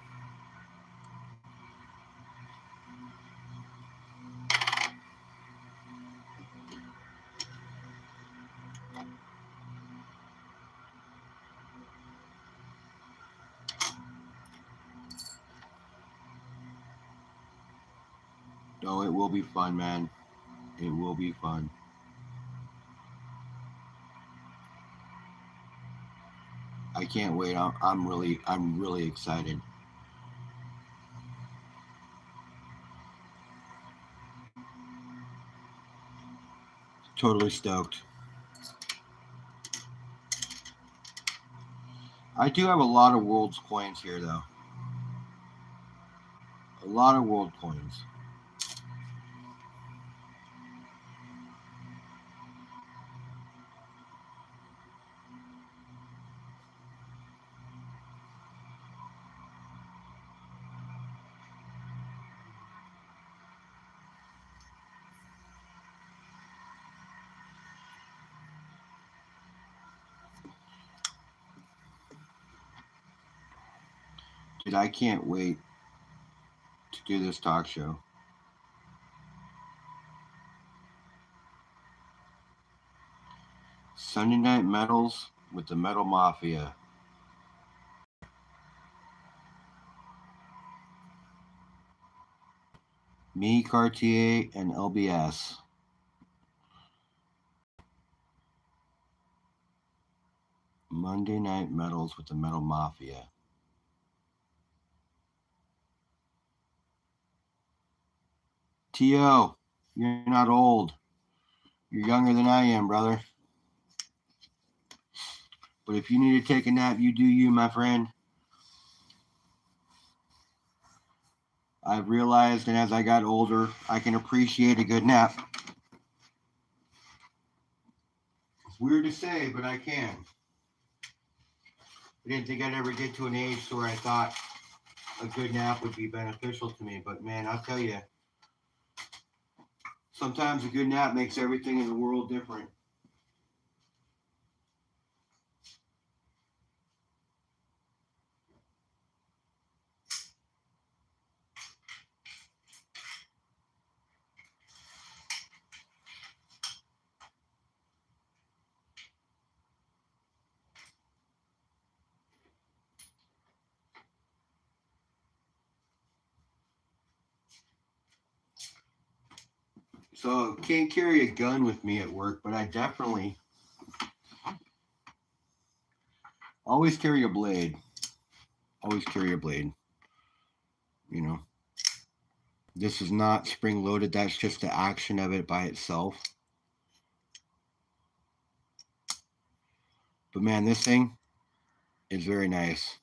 Oh, it will be fun, man. It will be fun. I can't wait. I'm really excited. Totally stoked. I do have a lot of world's coins here, though. A lot of world coins. Dude, I can't wait to do this talk show. Sunday Night Metals with the Metal Mafia. Me, Cartier, and LBS. Monday Night Metals with the Metal Mafia. T.O., you're not old. You're younger than I am, brother. But if you need to take a nap, you do you, my friend. I've realized, and as I got older, I can appreciate a good nap. Weird to say, but I can. I didn't think I'd ever get to an age where I thought a good nap would be beneficial to me. But man, I'll tell you, sometimes a good nap makes everything in the world different. So can't carry a gun with me at work, but I definitely always carry a blade. Always carry a blade. You know, this is not spring loaded. That's just the action of it by itself. But man, this thing is very nice.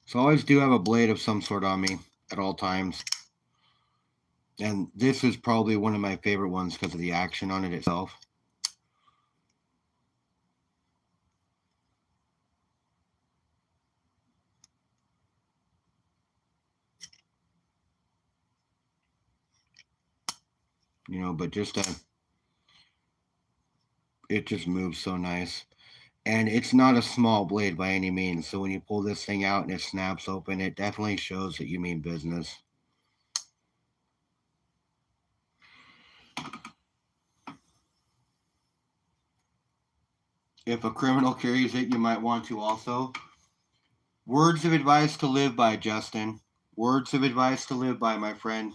So I always do have a blade of some sort on me at all times. And this is probably one of my favorite ones because of the action on it itself. You know, but just it just moves so nice. And it's not a small blade by any means. So when you pull this thing out and it snaps open, it definitely shows that you mean business. If a criminal carries it, you might want to also. Words of advice to live by, Justin. Words of advice to live by, my friend.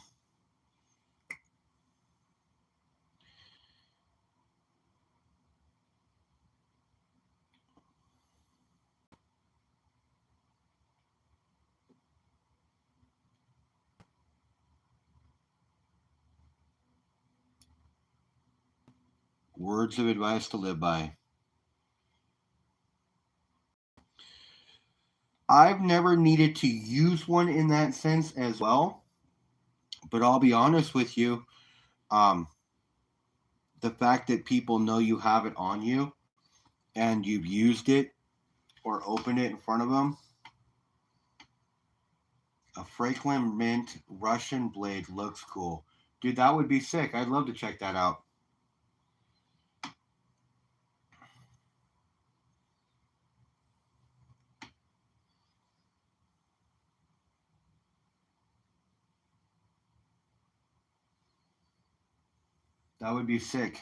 Words of advice to live by. I've never needed to use one in that sense as well, but I'll be honest with you. Um, the fact that people know you have it on you and you've used it or opened it in front of them. A Franklin Mint Russian blade looks cool. Dude, that would be sick. I'd love to check that out. That would be sick.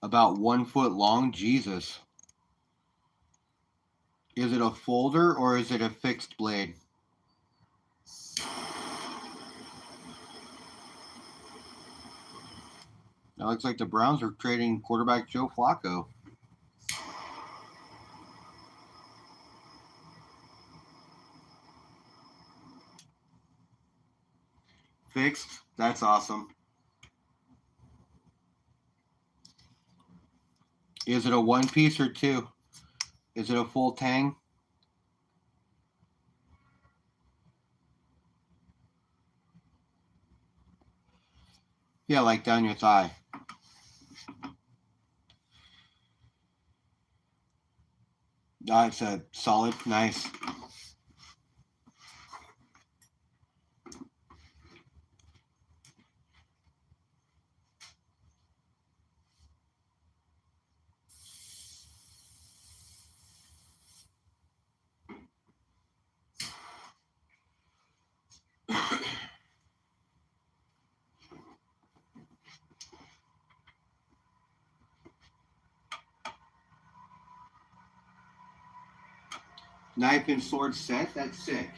About 1 foot long? Jesus. Is it a folder or is it a fixed blade? Now looks like the Browns are trading quarterback Joe Flacco. Fixed? That's awesome. Is it a one piece or two? Is it a full tang? Yeah, like down your thigh. That's a solid, nice. Knife and sword set? That's sick.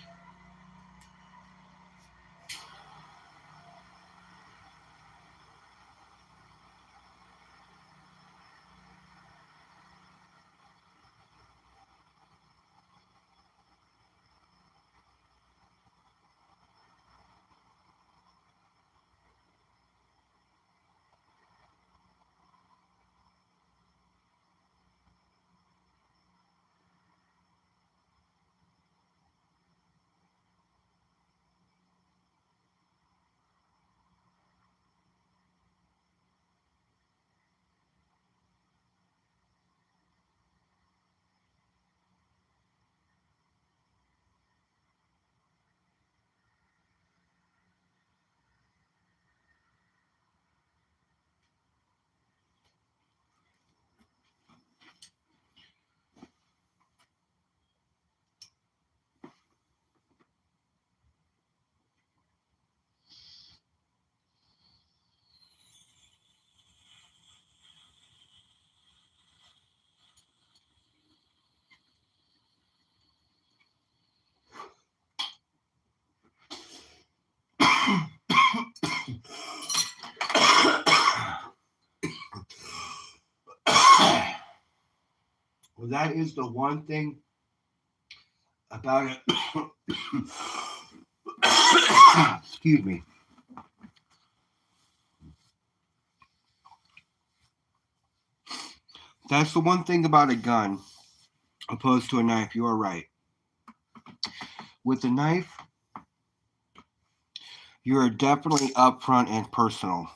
That is the one thing about it. Excuse me. That's the one thing about a gun opposed to a knife. You are right. With a knife, you are definitely upfront and personal.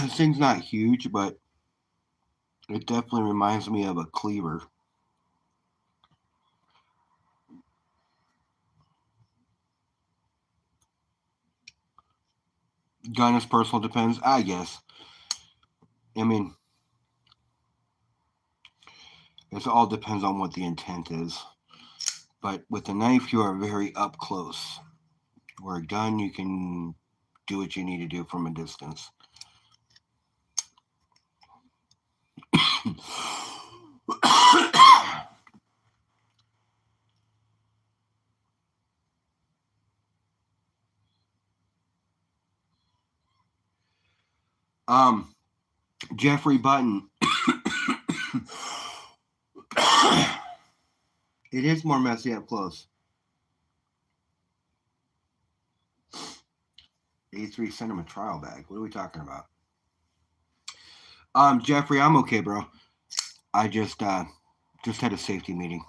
This thing's not huge, but it definitely reminds me of a cleaver. Gun is personal, depends, I guess. I mean, it all depends on what the intent is. But with a knife, you are very up close. Where a gun, you can do what you need to do from a distance. Jeffrey Button. It is more messy up close. A3 sent him a trial bag. What are we talking about? Jeffrey, I'm okay, bro. I just had a safety meeting.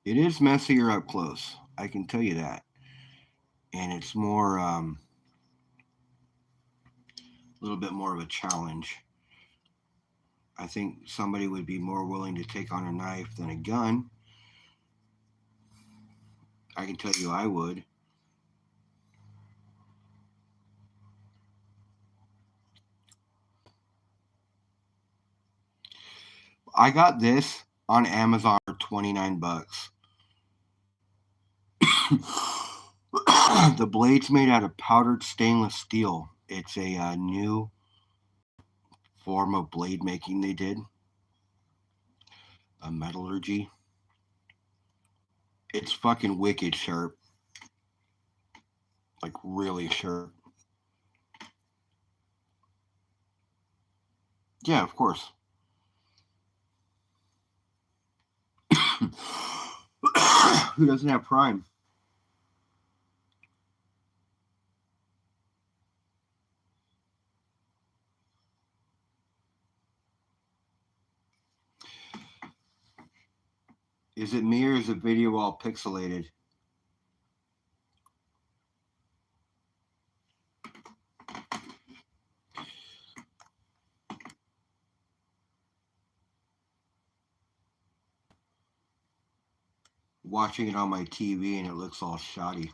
It is messier up close. I can tell you that. And it's more, a little bit more of a challenge. I think somebody would be more willing to take on a knife than a gun. I can tell you I would. I got this on Amazon for $29. The blade's made out of powdered stainless steel. It's a new form of blade making they did. A metallurgy. It's fucking wicked sharp. Like really sharp. Yeah, of course. Who doesn't have Prime? Is it me or is the video all pixelated? Watching it on my TV and it looks all shoddy.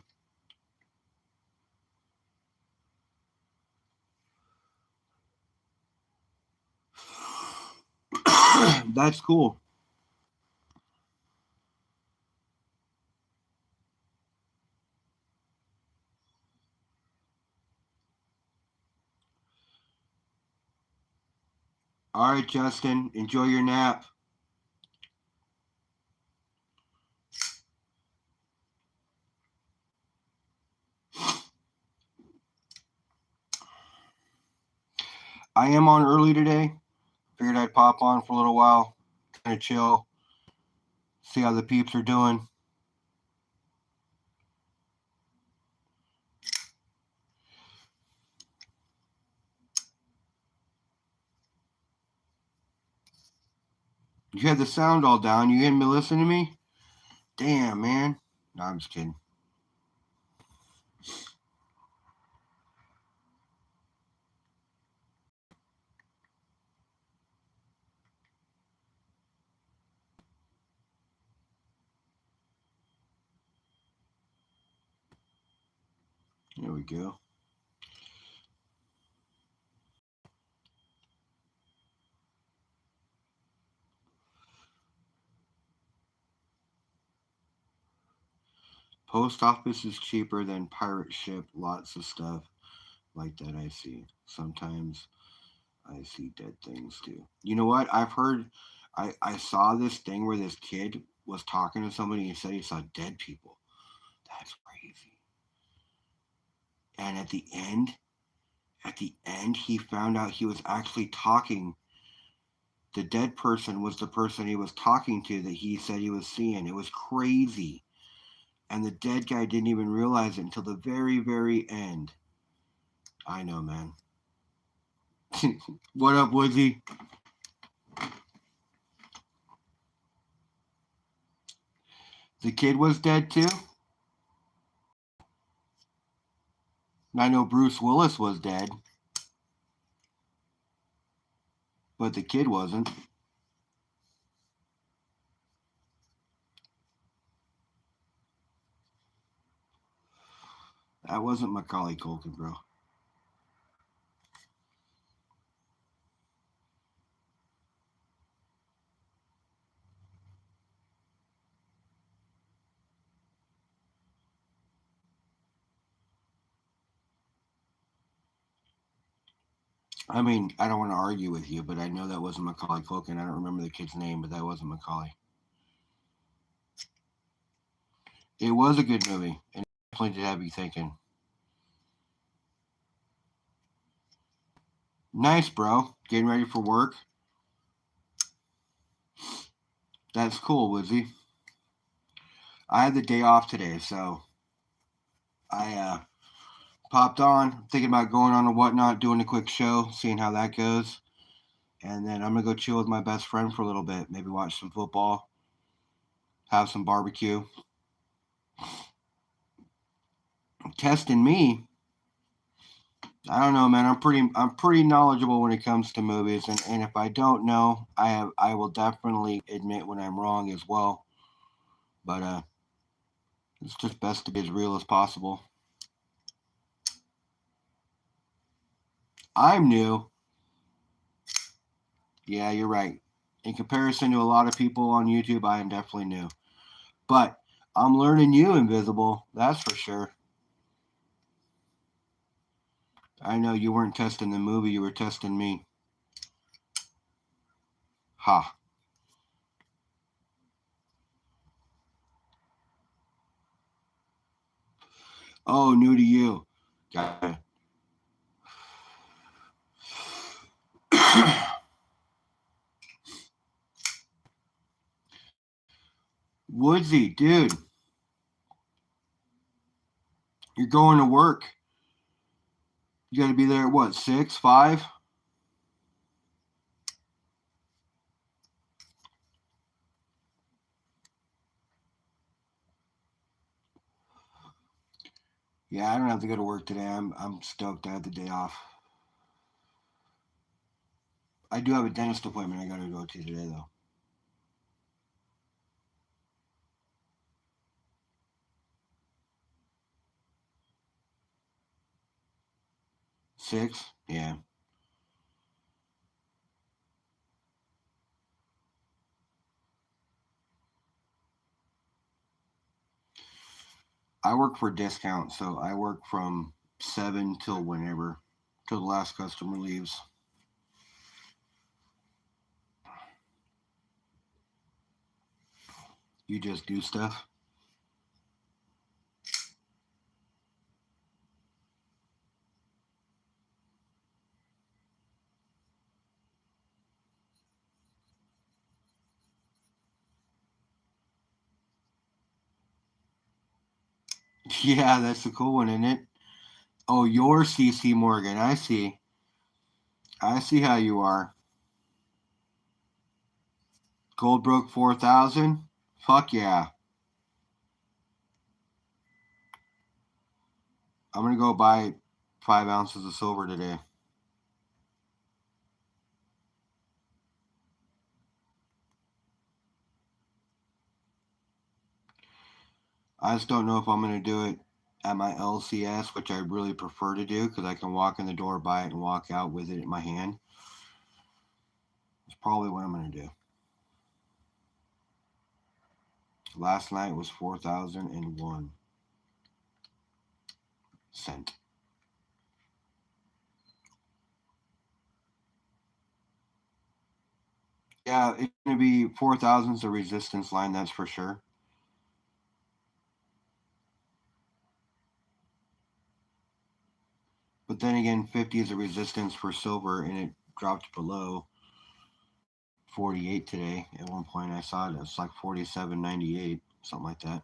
That's cool. All right, Justin, enjoy your nap. I am on early today. Figured I'd pop on for a little while, kind of chill, see how the peeps are doing. You had the sound all down. You didn't listen to me? Damn, man. No, I'm just kidding. There we go. Post office is cheaper than pirate ship. Lots of stuff like that I see. Sometimes I see dead things too. You know what? I've heard, I saw this thing where this kid was talking to somebody and said he saw dead people. That's crazy. And at the end, he found out he was actually talking. The dead person was the person he was talking to that he said he was seeing. It was crazy. And the dead guy didn't even realize it until the very, very end. I know, man. What up, Woodsy? The kid was dead too? I know Bruce Willis was dead, but the kid wasn't. That wasn't Macaulay Culkin, bro. I mean, I don't want to argue with you, but I know that wasn't Macaulay Culkin. I don't remember the kid's name, but that wasn't Macaulay. It was a good movie, and it definitely did have you thinking. Nice, bro. Getting ready for work. That's cool, Woodsy. I had the day off today, so I popped on, thinking about going on and whatnot, doing a quick show, seeing how that goes. And then I'm going to go chill with my best friend for a little bit, maybe watch some football, have some barbecue. Testing me, I don't know, man. I'm pretty knowledgeable when it comes to movies, and if I don't know, I will definitely admit when I'm wrong as well. But it's just best to be as real as possible. I'm new. Yeah, you're right. In comparison to a lot of people on YouTube, I am definitely new. But I'm learning you, Invisible. That's for sure. I know you weren't testing the movie, you were testing me. Ha. Oh, new to you. Got it. Woodsy, dude, you're going to work. You got to be there at what, 6, 5? Yeah, I don't have to go to work today. I'm stoked I have the day off. I do have a dentist appointment I got to go to today, though. 6? Yeah. I work for discount, so I work from 7 till whenever, till the last customer leaves. You just do stuff. Yeah, that's the cool one, isn't it? Oh, you're CC Morgan. I see. I see how you are. Goldbrook 4000? Fuck yeah. I'm going to go buy 5 ounces of silver today. I just don't know if I'm going to do it at my LCS, which I really prefer to do because I can walk in the door, buy it, and walk out with it in my hand. It's probably what I'm going to do. Last night was 4001. 1%. Yeah, it's going to be 4,000 is the resistance line, that's for sure. But then again, 50 is a resistance for silver, and it dropped below 48 today. At one point, I saw it. It's like 47.98, something like that.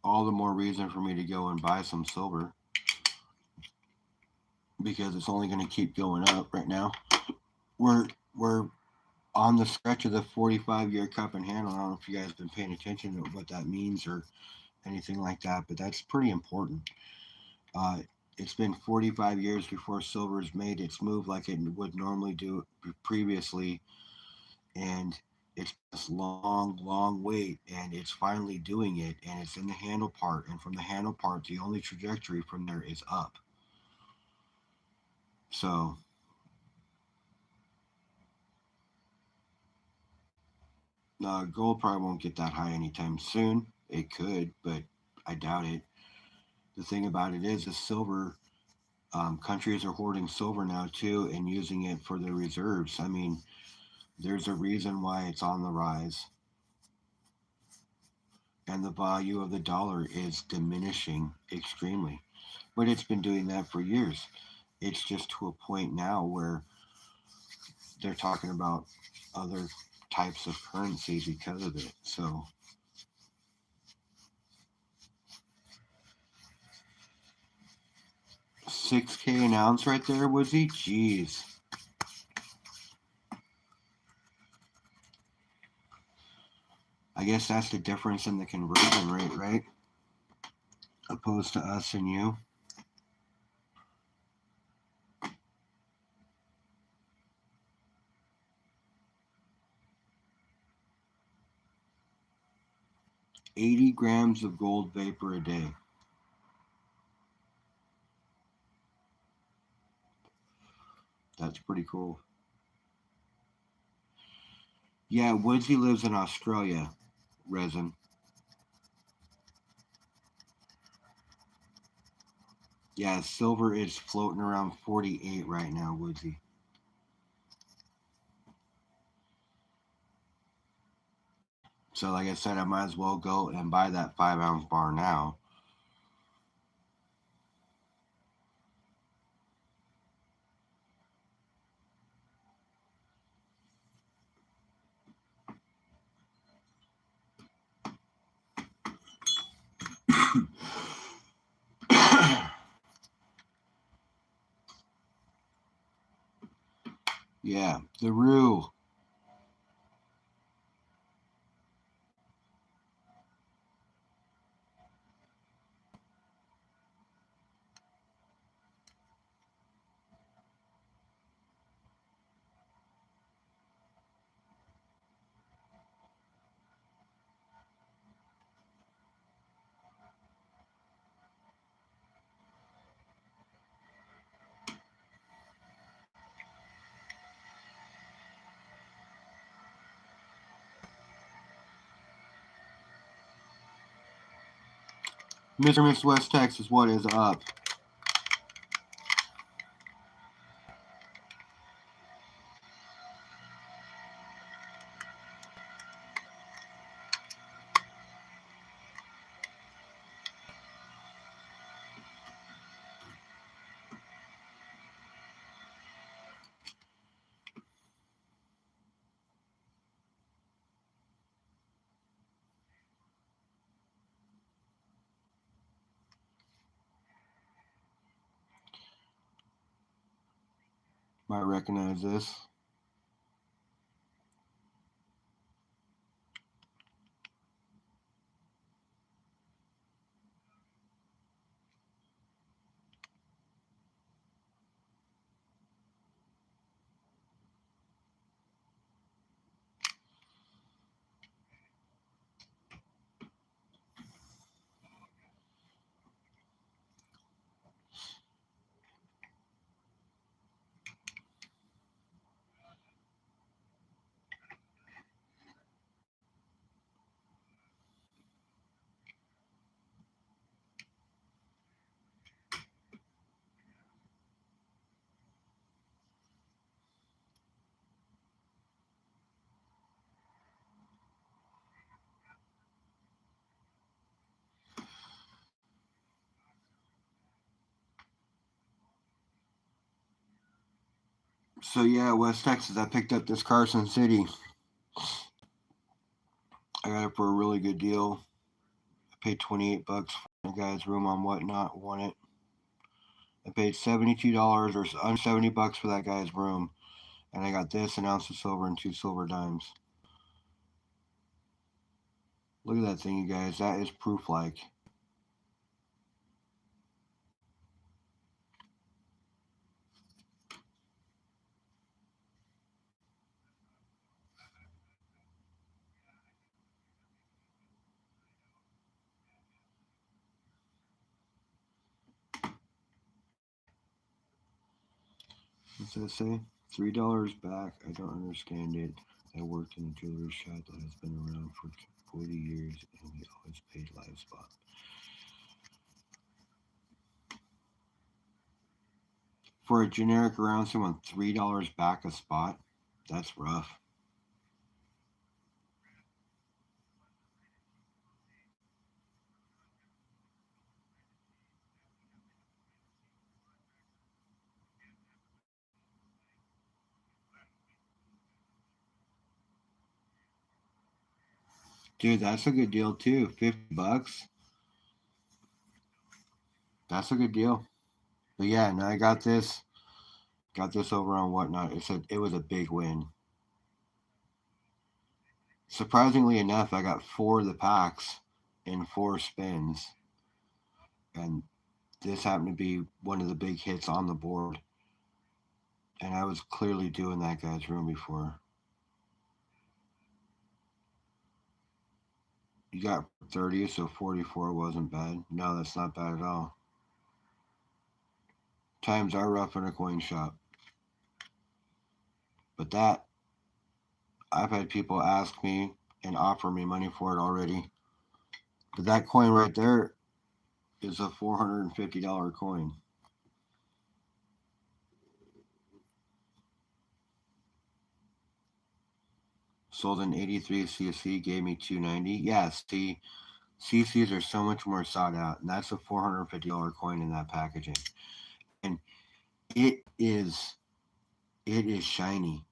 All the more reason for me to go and buy some silver because it's only going to keep going up right now. We're on the stretch of the 45-year cup and handle. I don't know if you guys have been paying attention to what that means or anything like that, but that's pretty important. Uh, it's been 45 years before silver's made its move like it would normally do previously, and it's this long, long wait, and it's finally doing it, and it's in the handle part, and from the handle part, the only trajectory from there is up. So, gold probably won't get that high anytime soon. It could, but I doubt it. The thing about it is, silver. Countries are hoarding silver now too and using it for their reserves. I mean, there's a reason why it's on the rise, and the value of the dollar is diminishing extremely. But it's been doing that for years. It's just to a point now where they're talking about other types of currencies because of it. So 6K an ounce right there, Woodsy? Jeez. I guess that's the difference in the conversion rate, right? Opposed to us and you. $80 grams of gold vapor a day. That's pretty cool. Yeah, Woodsy lives in Australia, Resin. Yeah, silver is floating around 48 right now, Woodsy. So, like I said, I might as well go and buy that 5-ounce bar now. Yeah, the Rue. Mr. Miss West Texas, what is up? Might recognize this. So yeah, West Texas, I picked up this Carson City. I got it for a really good deal. I paid $28 for the guy's room on Whatnot. Won it. I paid $72 or under $70 for that guy's room, and I got this, an ounce of silver and 2 silver dimes. Look at that thing, you guys. That is proof like. What's that say? $3 back. I don't understand it. I worked in a jewelry shop that has been around for 40 years, and we always paid live spot. For a generic around someone, $3 back a spot. That's rough. Dude, that's a good deal too. $50. That's a good deal. But yeah, and I got this. Got this over on Whatnot. It was a big win. Surprisingly enough, I got 4 of the packs in 4 spins, and this happened to be one of the big hits on the board. And I was clearly doing that guy's room before. You got 30, so 44 wasn't bad. No, that's not bad at all. Times are rough in a coin shop. But that, I've had people ask me and offer me money for it already. But that coin right there is a $450 coin. Sold in 83 CC, gave me 290. Yeah, see, CCs are so much more sought out, and that's a $450 coin in that packaging. And it is shiny.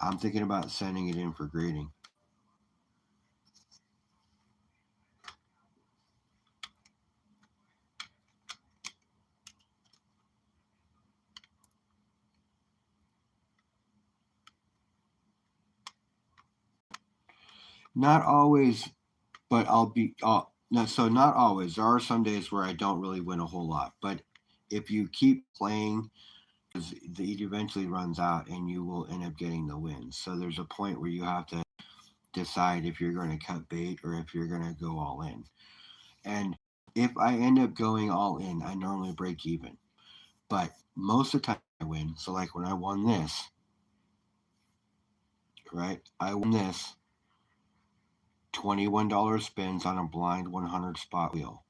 I'm thinking about sending it in for grading. Not always, but I'll be. No, so not always. There are some days where I don't really win a whole lot, but if you keep playing, it eventually runs out, and you will end up getting the win. So there's a point where you have to decide if you're going to cut bait or if you're going to go all in. And if I end up going all in, I normally break even. But most of the time I win. So like when I won this, right? I won this $21 spins on a blind 100 spot wheel.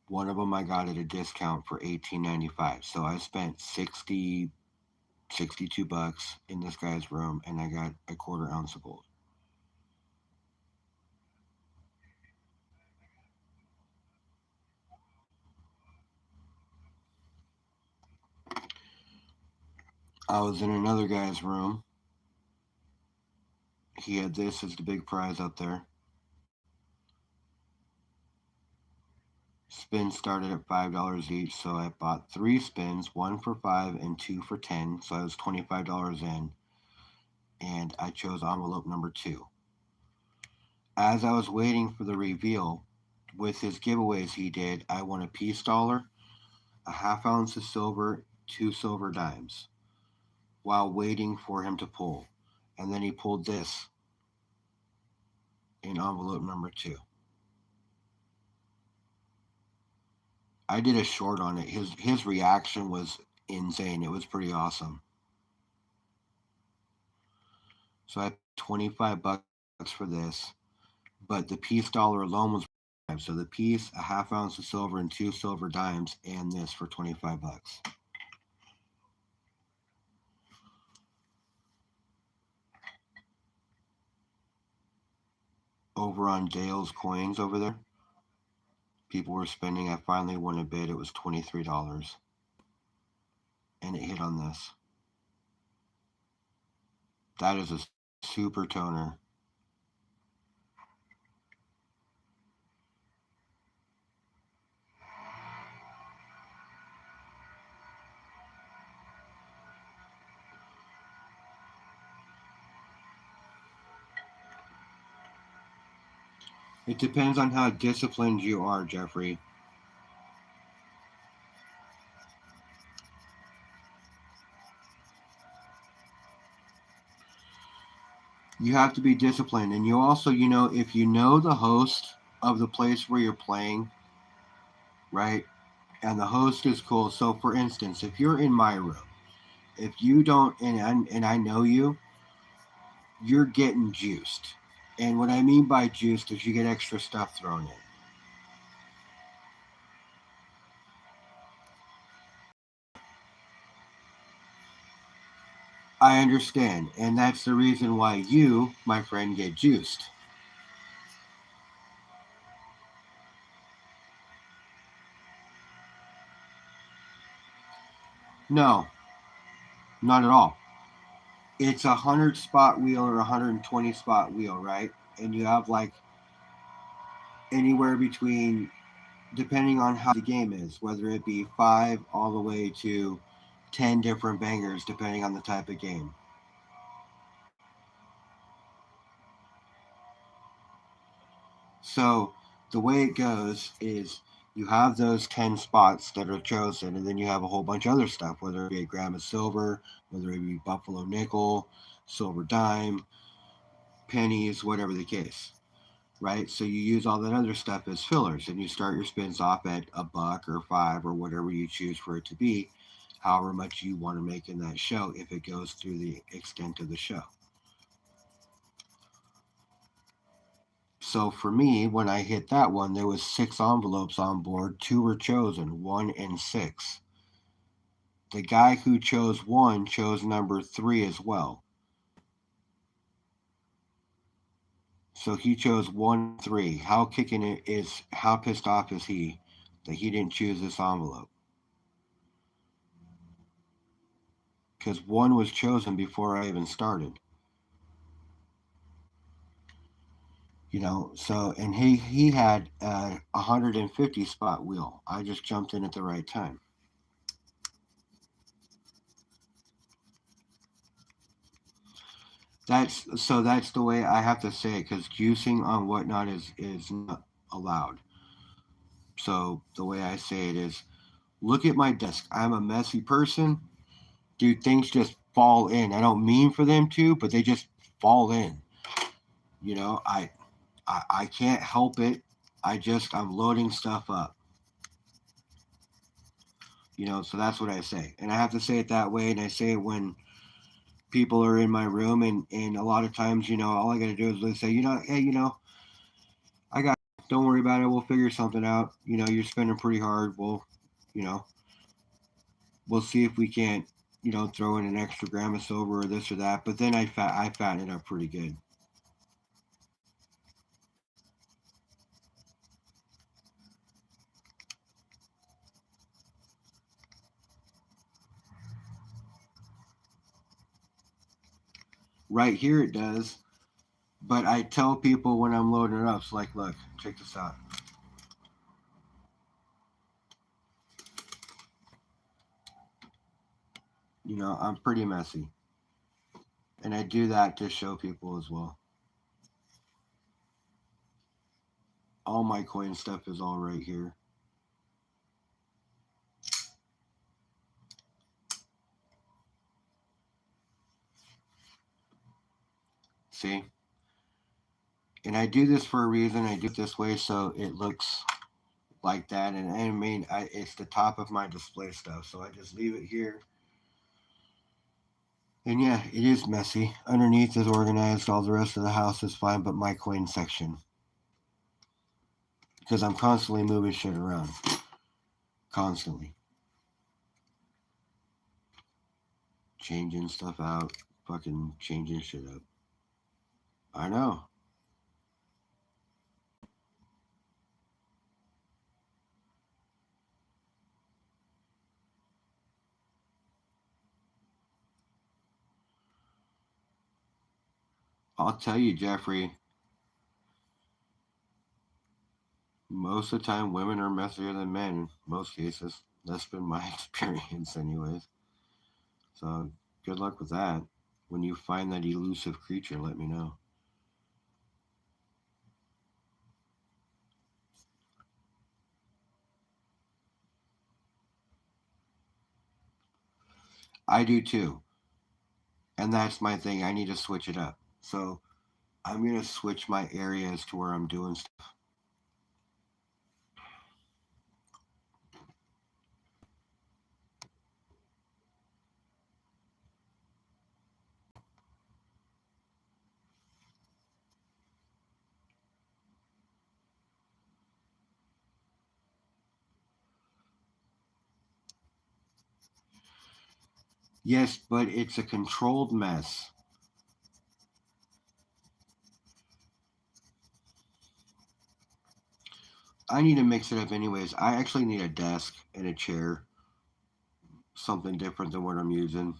One of them I got at a discount for $18.95. So I spent 62 bucks in this guy's room, and I got a quarter ounce of gold. I was in another guy's room. He had this as the big prize up there. Spins started at $5 each, so I bought 3 spins, 1 for 5 and 2 for 10. So I was $25 in, and I chose envelope number 2. As I was waiting for the reveal, with his giveaways he did, I won a peace dollar, a half ounce of silver, 2 silver dimes, while waiting for him to pull. And then he pulled this in envelope number 2. I did a short on it. His reaction was insane. It was pretty awesome. So I had $25 for this, but the peace dollar alone was $5. So the piece, a half ounce of silver, and 2 silver dimes, and this for $25. Over on Dale's Coins over there, people were spending. I finally won a bid. It was $23, and it hit on this. That is a super toner. It depends on how disciplined you are, Jeffrey. You have to be disciplined. And you also, if you know the host of the place where you're playing, right? And the host is cool. So, for instance, if you're in my room, if you don't, and I know you, you're getting juiced. And what I mean by juiced is you get extra stuff thrown in. I understand. And that's the reason why you, my friend, get juiced. No, not at all. It's a 100 spot wheel or a 120 spot wheel, right? And you have like anywhere between, depending on how the game is, whether it be five all the way to 10 different bangers, depending on the type of game. So the way it goes is you have those 10 spots that are chosen, and then you have a whole bunch of other stuff, whether it be a gram of silver, whether it be buffalo nickel, silver dime, pennies, whatever the case, right? So you use all that other stuff as fillers, and you start your spins off at a buck or five or whatever you choose for it to be, however much you want to make in that show if it goes through the extent of the show. So for me, when I hit that one, there was six envelopes on board. Two were chosen, one and six. The guy who chose one chose number three as well. So he chose one three. How kicking it is? How pissed off is he that he didn't choose this envelope? Because one was chosen before I even started. So and he had a 150 spot wheel. I just jumped in at the right time. That's the way I have to say it because juicing on whatnot is not allowed. So the way I say it is, look at my desk. I'm a messy person, dude. Things just fall in. I don't mean for them to, but they just fall in. I can't help it. I'm loading stuff up. So that's what I say, and I have to say it that way, and I say it when people are in my room, and a lot of times, all I got to do is say, hey, I got. Don't worry about it. We'll figure something out. You're spending pretty hard. You know, we'll see if we can't, throw in an extra gram of silver or this or that. But then I fatten it up pretty good. Right here it does, but I tell people when I'm loading it up, it's like, look, check this out. I'm pretty messy, and I do that to show people as well. All my coin stuff is all right here. See? And I do this for a reason. I do it this way so it looks like that. And I mean, it's the top of my display stuff. So I just leave it here. And yeah, it is messy. Underneath is organized. All the rest of the house is fine, but my coin section. Because I'm constantly moving shit around. Constantly. Changing stuff out. Fucking changing shit up. I know. I'll tell you, Jeffrey, most of the time women are messier than men in most cases. That's been my experience, anyways. So good luck with that. When you find that elusive creature, let me know. I do too. And that's my thing. I need to switch it up. So I'm going to switch my areas to where I'm doing stuff. Yes, but it's a controlled mess. I need to mix it up anyways. I actually need a desk and a chair, something different than what I'm using.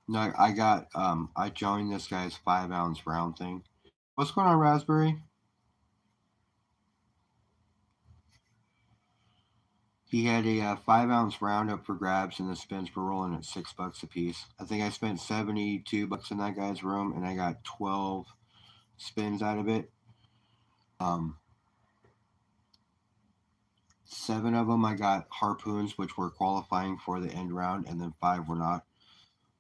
No, I joined this guy's 5 ounce round thing. What's going on, Raspberry? He had a 5 ounce round up for grabs, and the spins were rolling at $6 a piece. I think I spent $72 in that guy's room, and I got 12 spins out of it. Um, 7 of them I got harpoons, which were qualifying for the end round, and then 5 were not.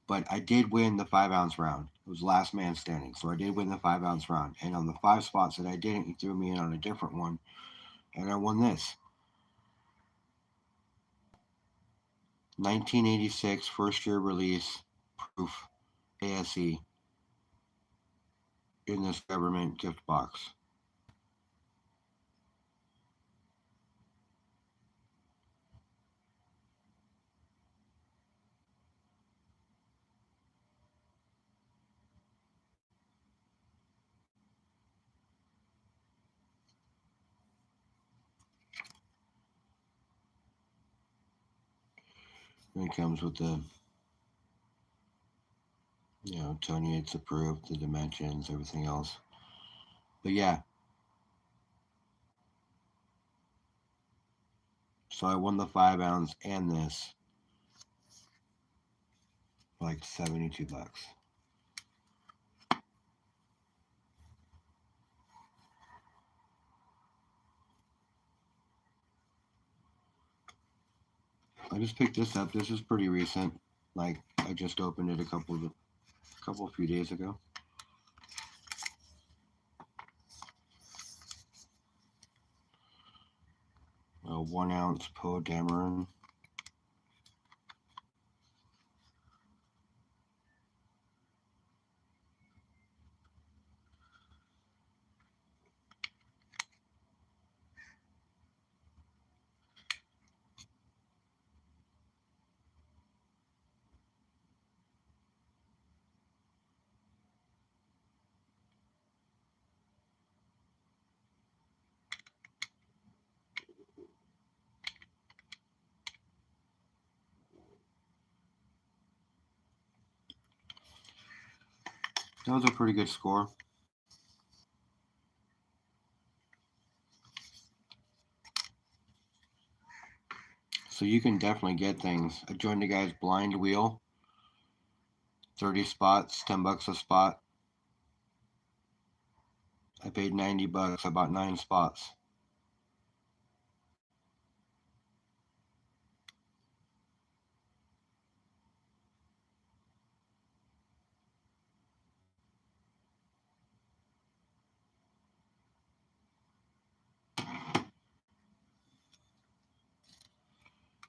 But I did win the 5 ounce round. It was last man standing, so I did win the 5 ounce round. And on the 5 spots that I didn't, he threw me in on a different one, and I won this. 1986 first year release proof ASE in this government gift box. And it comes with the, Tony, it's approved, the dimensions, everything else. But yeah, so I won the 5 ounce and this for like $72. I just picked this up. This is pretty recent. Like I just opened it a few days ago. A 1 ounce Poe Dameron. That was a pretty good score. So you can definitely get things. I joined the guy's blind wheel. 30 spots, $10 a spot. I paid $90. I bought 9 spots.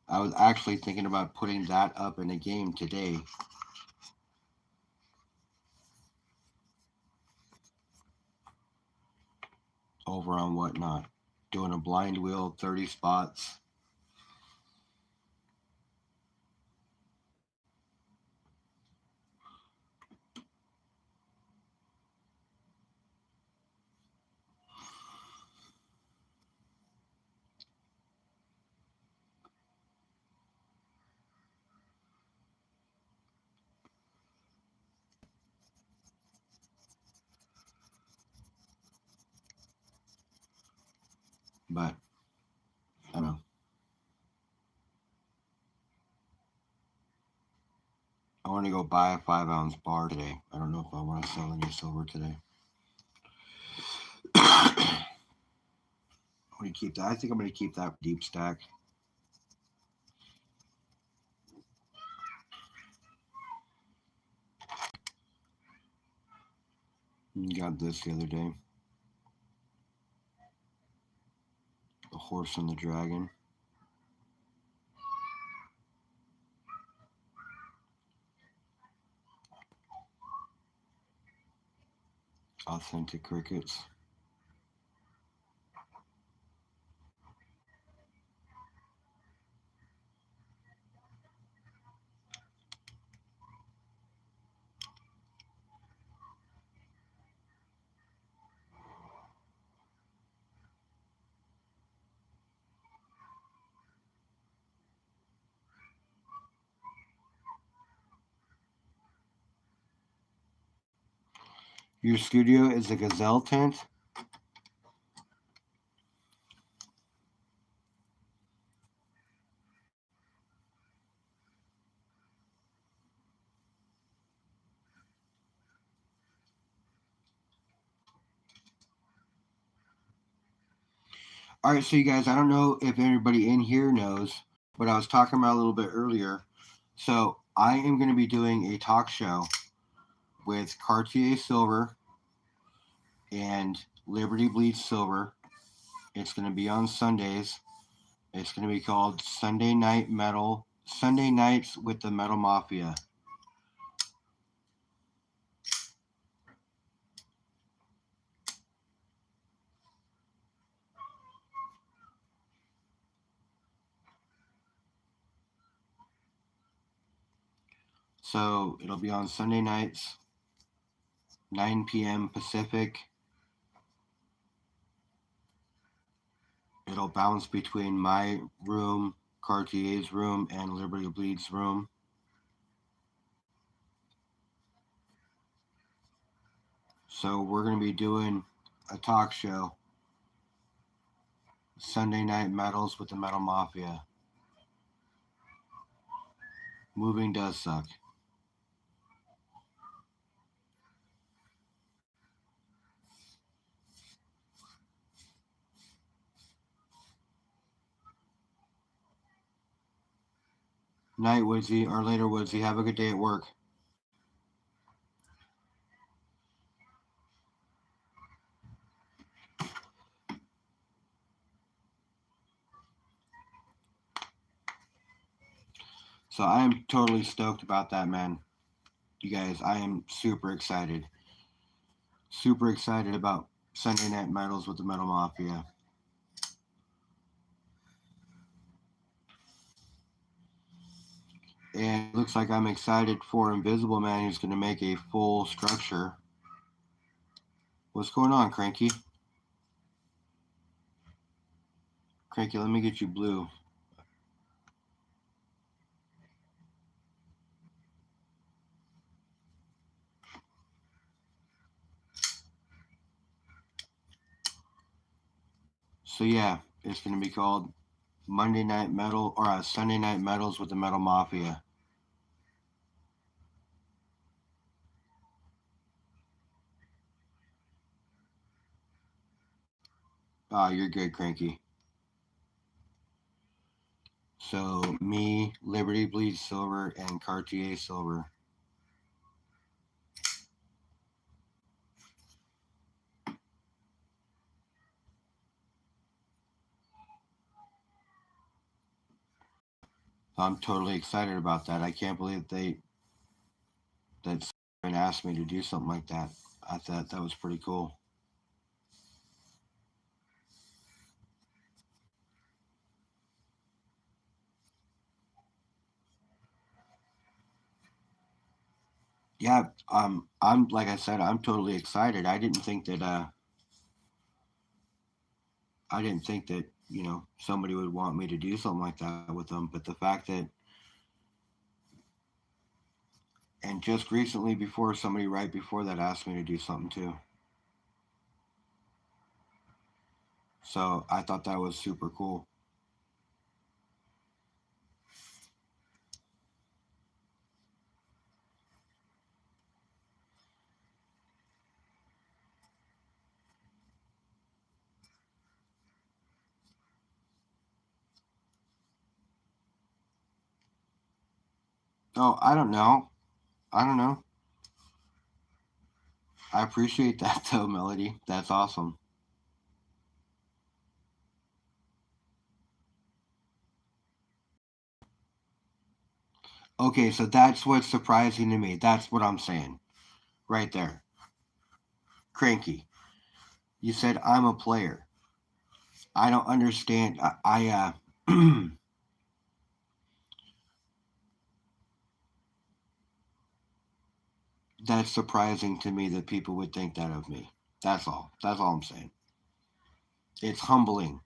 I was actually thinking about putting that up in a game today. Over on Whatnot. Doing a blind wheel, 30 spots. But I don't know. I want to go buy a 5-ounce bar today. I don't know if I want to sell any silver today. I'm going to keep that. I think I'm going to keep that deep stack. Got this the other day. The horse and the dragon. Authentic crickets. Your studio is a gazelle tent? All right, so you guys, I don't know if anybody in here knows, but I was talking about a little bit earlier. So I am going to be doing a talk show with Cartier Silver and Liberty Bleeds Silver. It's going to be on Sundays. It's going to be called Sunday Night Metal, Sunday Nights with the Metal Mafia. So it'll be on Sunday nights, 9 p.m. Pacific. It'll bounce between my room, Cartier's room, and Liberty Bleed's room. So we're going to be doing a talk show, Sunday Night Metals with the Metal Mafia. Moving does suck. Night, Woodsy, or later, Woodsy. Have a good day at work. So I am totally stoked about that, man. You guys, I am super excited. Super excited about Sunday Night Metals with the Metal Mafia. And it looks like I'm excited for Invisible Man, who's going to make a full structure. What's going on, Cranky? Cranky, let me get you blue. So yeah, it's going to be called Monday Night Metal, or Sunday Night Metals with the Metal Mafia. Ah, you're good, Cranky. So me, Liberty Bleeds Silver, and Cartier Silver. I'm totally excited about that. I can't believe that someone asked me to do something like that. I thought that was pretty cool. Yeah, I'm like I said, I'm totally excited. I didn't think that somebody would want me to do something like that with them. But the fact that, and just recently before, somebody right before that asked me to do something too. So I thought that was super cool. Oh, I don't know. I don't know. I appreciate that though, Melody. That's awesome. Okay, so that's what's surprising to me. That's what I'm saying right there. Cranky. You said I'm a player. I don't understand. That's surprising to me that people would think that of me. That's all. That's all I'm saying. It's humbling.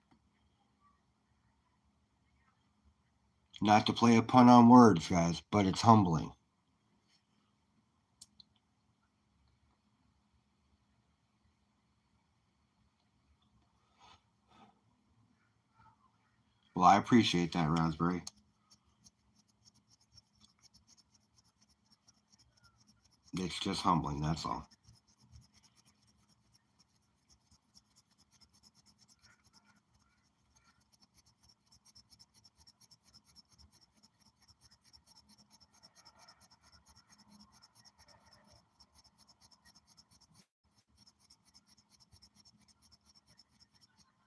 Not to play a pun on words, guys, but it's humbling. Well, I appreciate that, Raspberry. It's just humbling, that's all.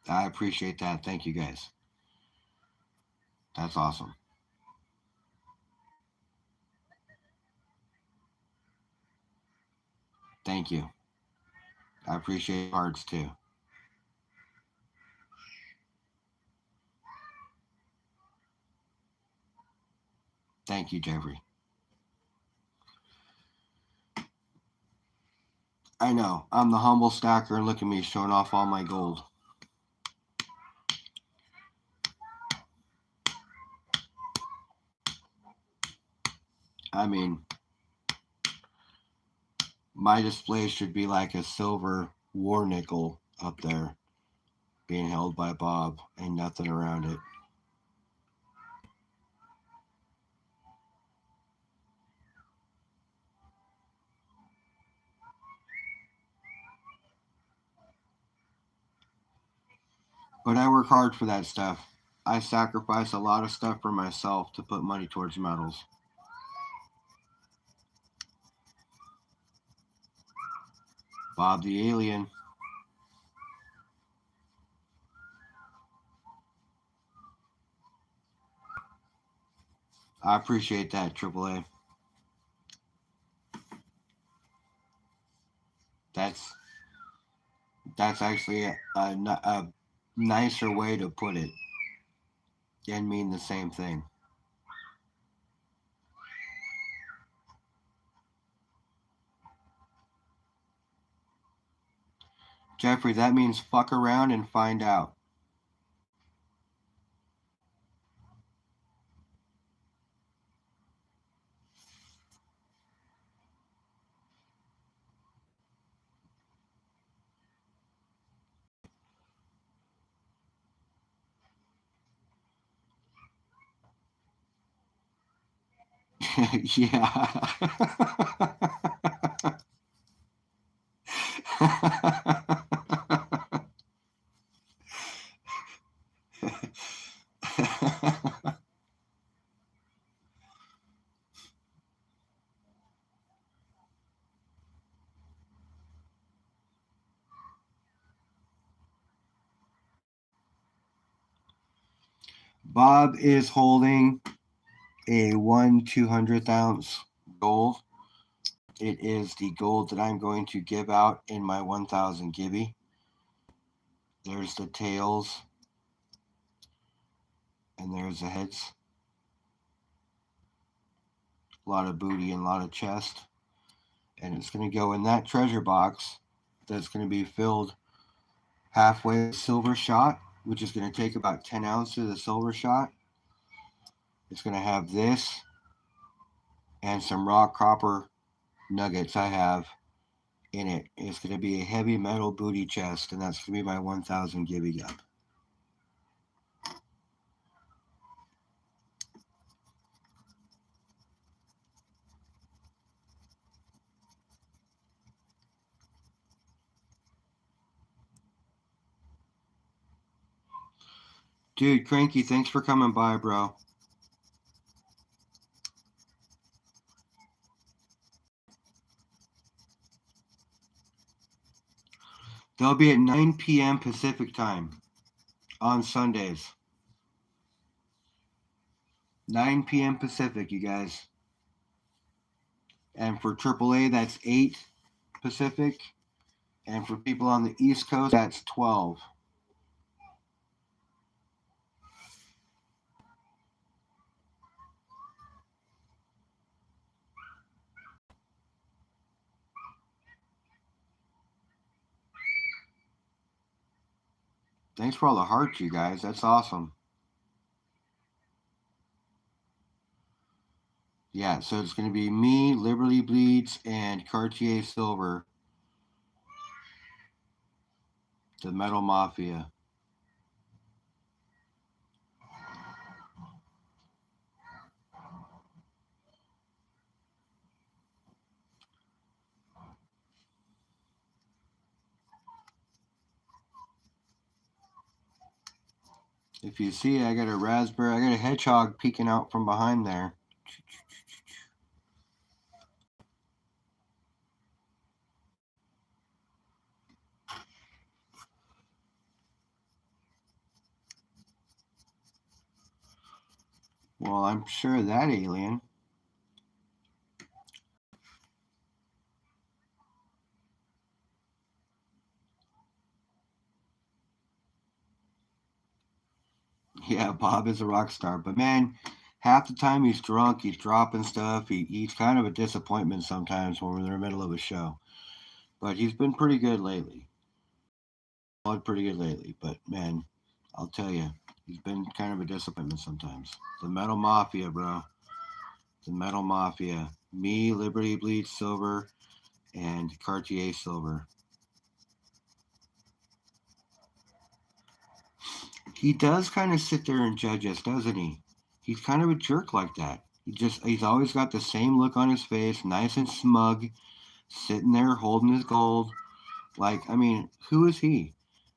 I appreciate that. Thank you, guys. That's awesome. Thank you. I appreciate cards too. Thank you, Jeffrey. I know. I'm the humble stacker, and look at me showing off all my gold. I mean, my display should be like a silver war nickel up there being held by Bob and nothing around it. But I work hard for that stuff. I sacrifice a lot of stuff for myself to put money towards medals. Bob the Alien. I appreciate that, AAA. That's that's actually a nicer way to put it and mean the same thing. Jeffrey, that means fuck around and find out. Yeah. Bob is holding a 1/200th gold. It is the gold that I'm going to give out in my 1000 Gibby. There's the tails, and there's the heads. A lot of booty and a lot of chest. And it's going to go in that treasure box that's going to be filled halfway with silver shot, which is going to take about 10 ounces of silver shot. It's going to have this and some raw copper nuggets I have in it. It's going to be a heavy metal booty chest, and that's going to be my 1000 Gibby Gub. Dude, Cranky, thanks for coming by, bro. They'll be at 9 p.m. Pacific time on Sundays. 9 p.m. Pacific, you guys. And for AAA, that's 8 Pacific. And for people on the East Coast, that's 12. Thanks for all the hearts, you guys. That's awesome. Yeah, so it's going to be me, Liberty Bleeds, and Cartier Silver, the Metal Mafia. If you see, I got a raspberry, I got a hedgehog peeking out from behind there. Well, I'm sure that alien. Yeah, Bob is a rock star, but man, half the time he's drunk, he's dropping stuff. He's kind of a disappointment sometimes when we're in the middle of a show. But he's been pretty good lately. Pretty good lately, but man, I'll tell you, he's been kind of a disappointment sometimes. The Metal Mafia, bro. The Metal Mafia. Me, Liberty Bleeds Silver, and Cartier Silver. He does kind of sit there and judge us, doesn't he? He's kind of a jerk like that. He's always got the same look on his face, nice and smug, sitting there holding his gold. Like, I mean, who is he?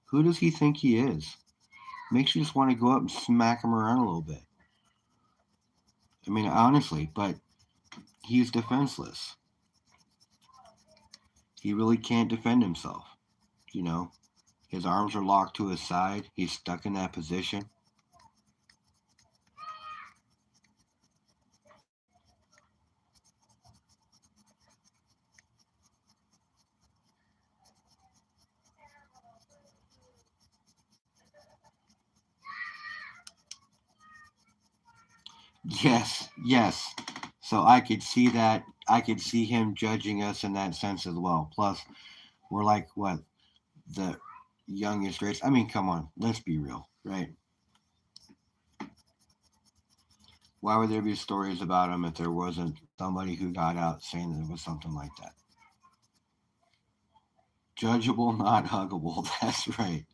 Who does he think he is? Makes you just want to go up and smack him around a little bit. I mean, honestly, but he's defenseless. He really can't defend himself. You know, his arms are locked to his side. He's stuck in that position. Yes, yes. So I could see that. I could see him judging us in that sense as well. Plus, we're like, what, the youngest race? I mean, come on. Let's be real, right? Why would there be stories about him if there wasn't somebody who got out saying that it was something like that? Judgeable, not huggable. That's right.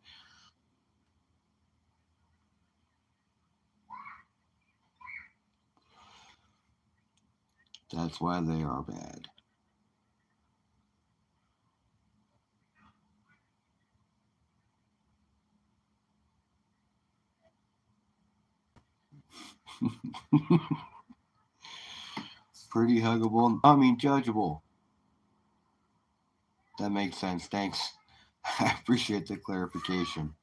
That's why they are bad. Pretty huggable. I mean, judgeable. That makes sense. Thanks. I appreciate the clarification.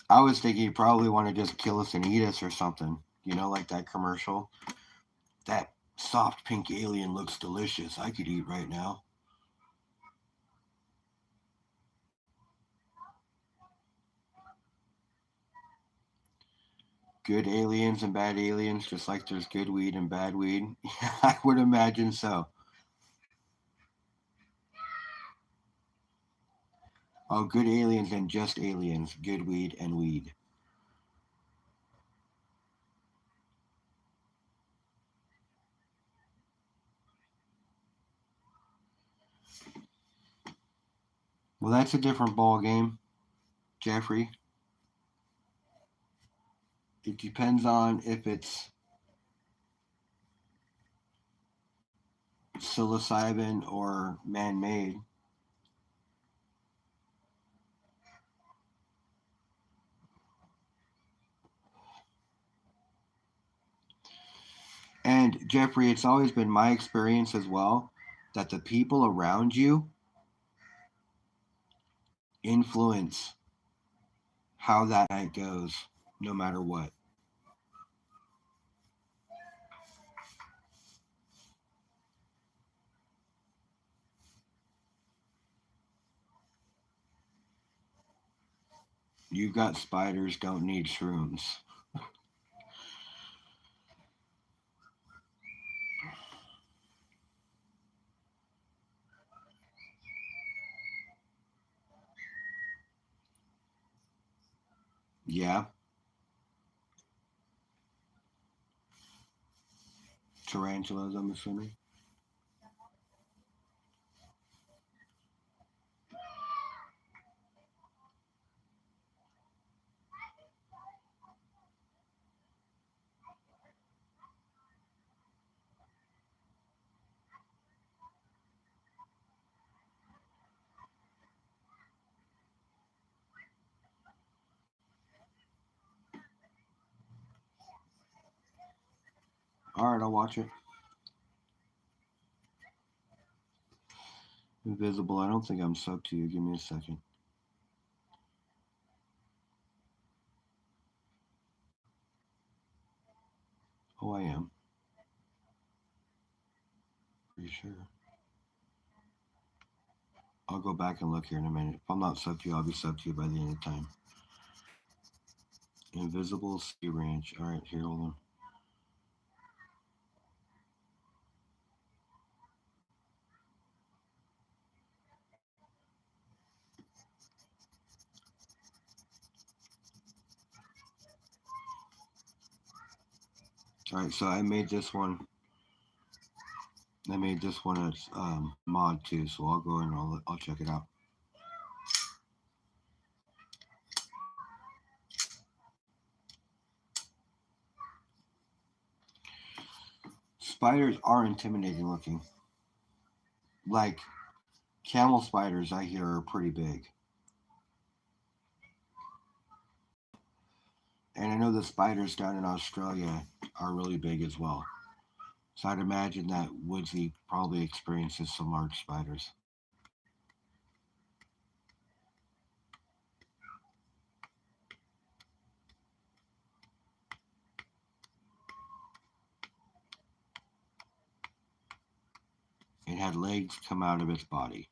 I was thinking you probably want to just kill us and eat us or something. Like that commercial. That soft pink alien looks delicious. I could eat right now. Good aliens and bad aliens, just like there's good weed and bad weed. Yeah, I would imagine so. Oh, good aliens and just aliens. Good weed and weed. Well, that's a different ball game, Jeffrey. It depends on if it's psilocybin or man-made. And Jeffrey, it's always been my experience as well that the people around you influence how that night goes, no matter what. You've got spiders, don't need shrooms. Yeah, tarantulas, I'm assuming. All right, I'll watch it. Invisible, I don't think I'm sub to you. Give me a second. Oh, I am. Pretty sure. I'll go back and look here in a minute. If I'm not sub to you, I'll be sub to you by the end of the time. Invisible Sea Ranch. All right, here, hold on. All right, so I made this one. I made this one as mod too, so I'll go and I'll check it out. Spiders are intimidating looking. Like camel spiders, I hear are pretty big, and I know the spiders down in Australia are really big as well. So I'd imagine that Woodsy probably experiences some large spiders. It had legs come out of its body.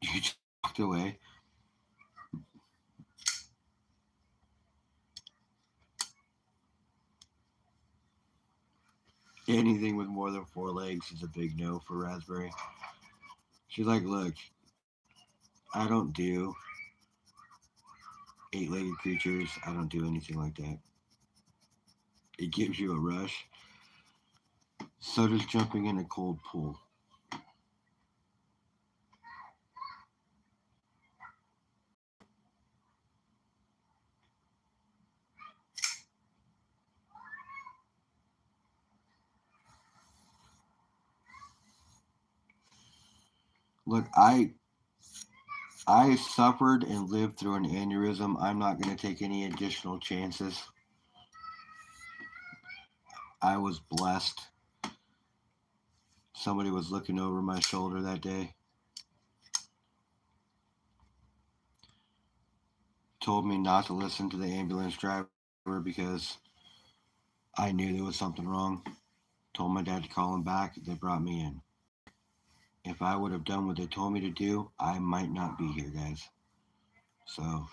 You just walked away. Anything with more than four legs is a big no for Raspberry. She's like, look, I don't do eight-legged creatures. I don't do anything like that. It gives you a rush. So does jumping in a cold pool. Look, I suffered and lived through an aneurysm. I'm not going to take any additional chances. I was blessed. Somebody was looking over my shoulder that day. Told me not to listen to the ambulance driver because I knew there was something wrong. Told my dad to call him back. They brought me in. If I would have done what they told me to do, I might not be here, guys. So,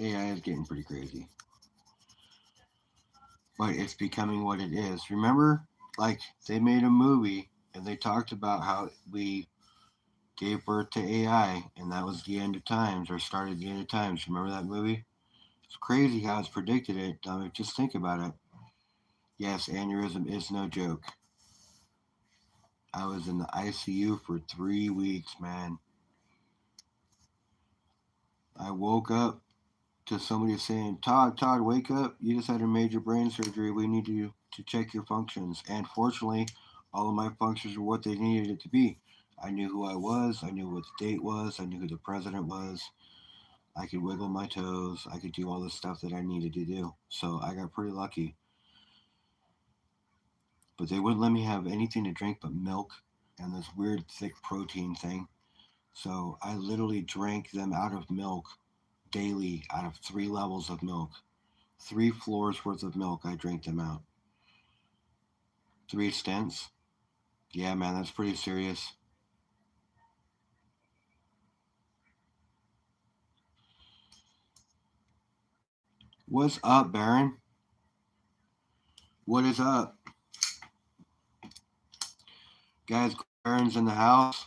AI is getting pretty crazy. But it's becoming what it is. Remember, like, they made a movie and they talked about how we gave birth to AI and that was the end of times or started the end of times. Remember that movie? It's crazy how it's predicted it. I mean, just think about it. Yes, aneurysm is no joke. I was in the ICU for 3 weeks, man. I woke up to somebody saying, Todd, wake up. You just had a major brain surgery. We need you to check your functions. And fortunately, all of my functions were what they needed it to be. I knew who I was. I knew what the date was. I knew who the president was. I could wiggle my toes. I could do all the stuff that I needed to do. So I got pretty lucky. But they wouldn't let me have anything to drink but milk and this weird thick protein thing. So I literally drank them out of milk daily, out of 3 levels of milk. 3 floors worth of milk, I drank them out. 3 stents? Yeah, man, that's pretty serious. What's up, Baron? What is up? Guys, Baron's in the house.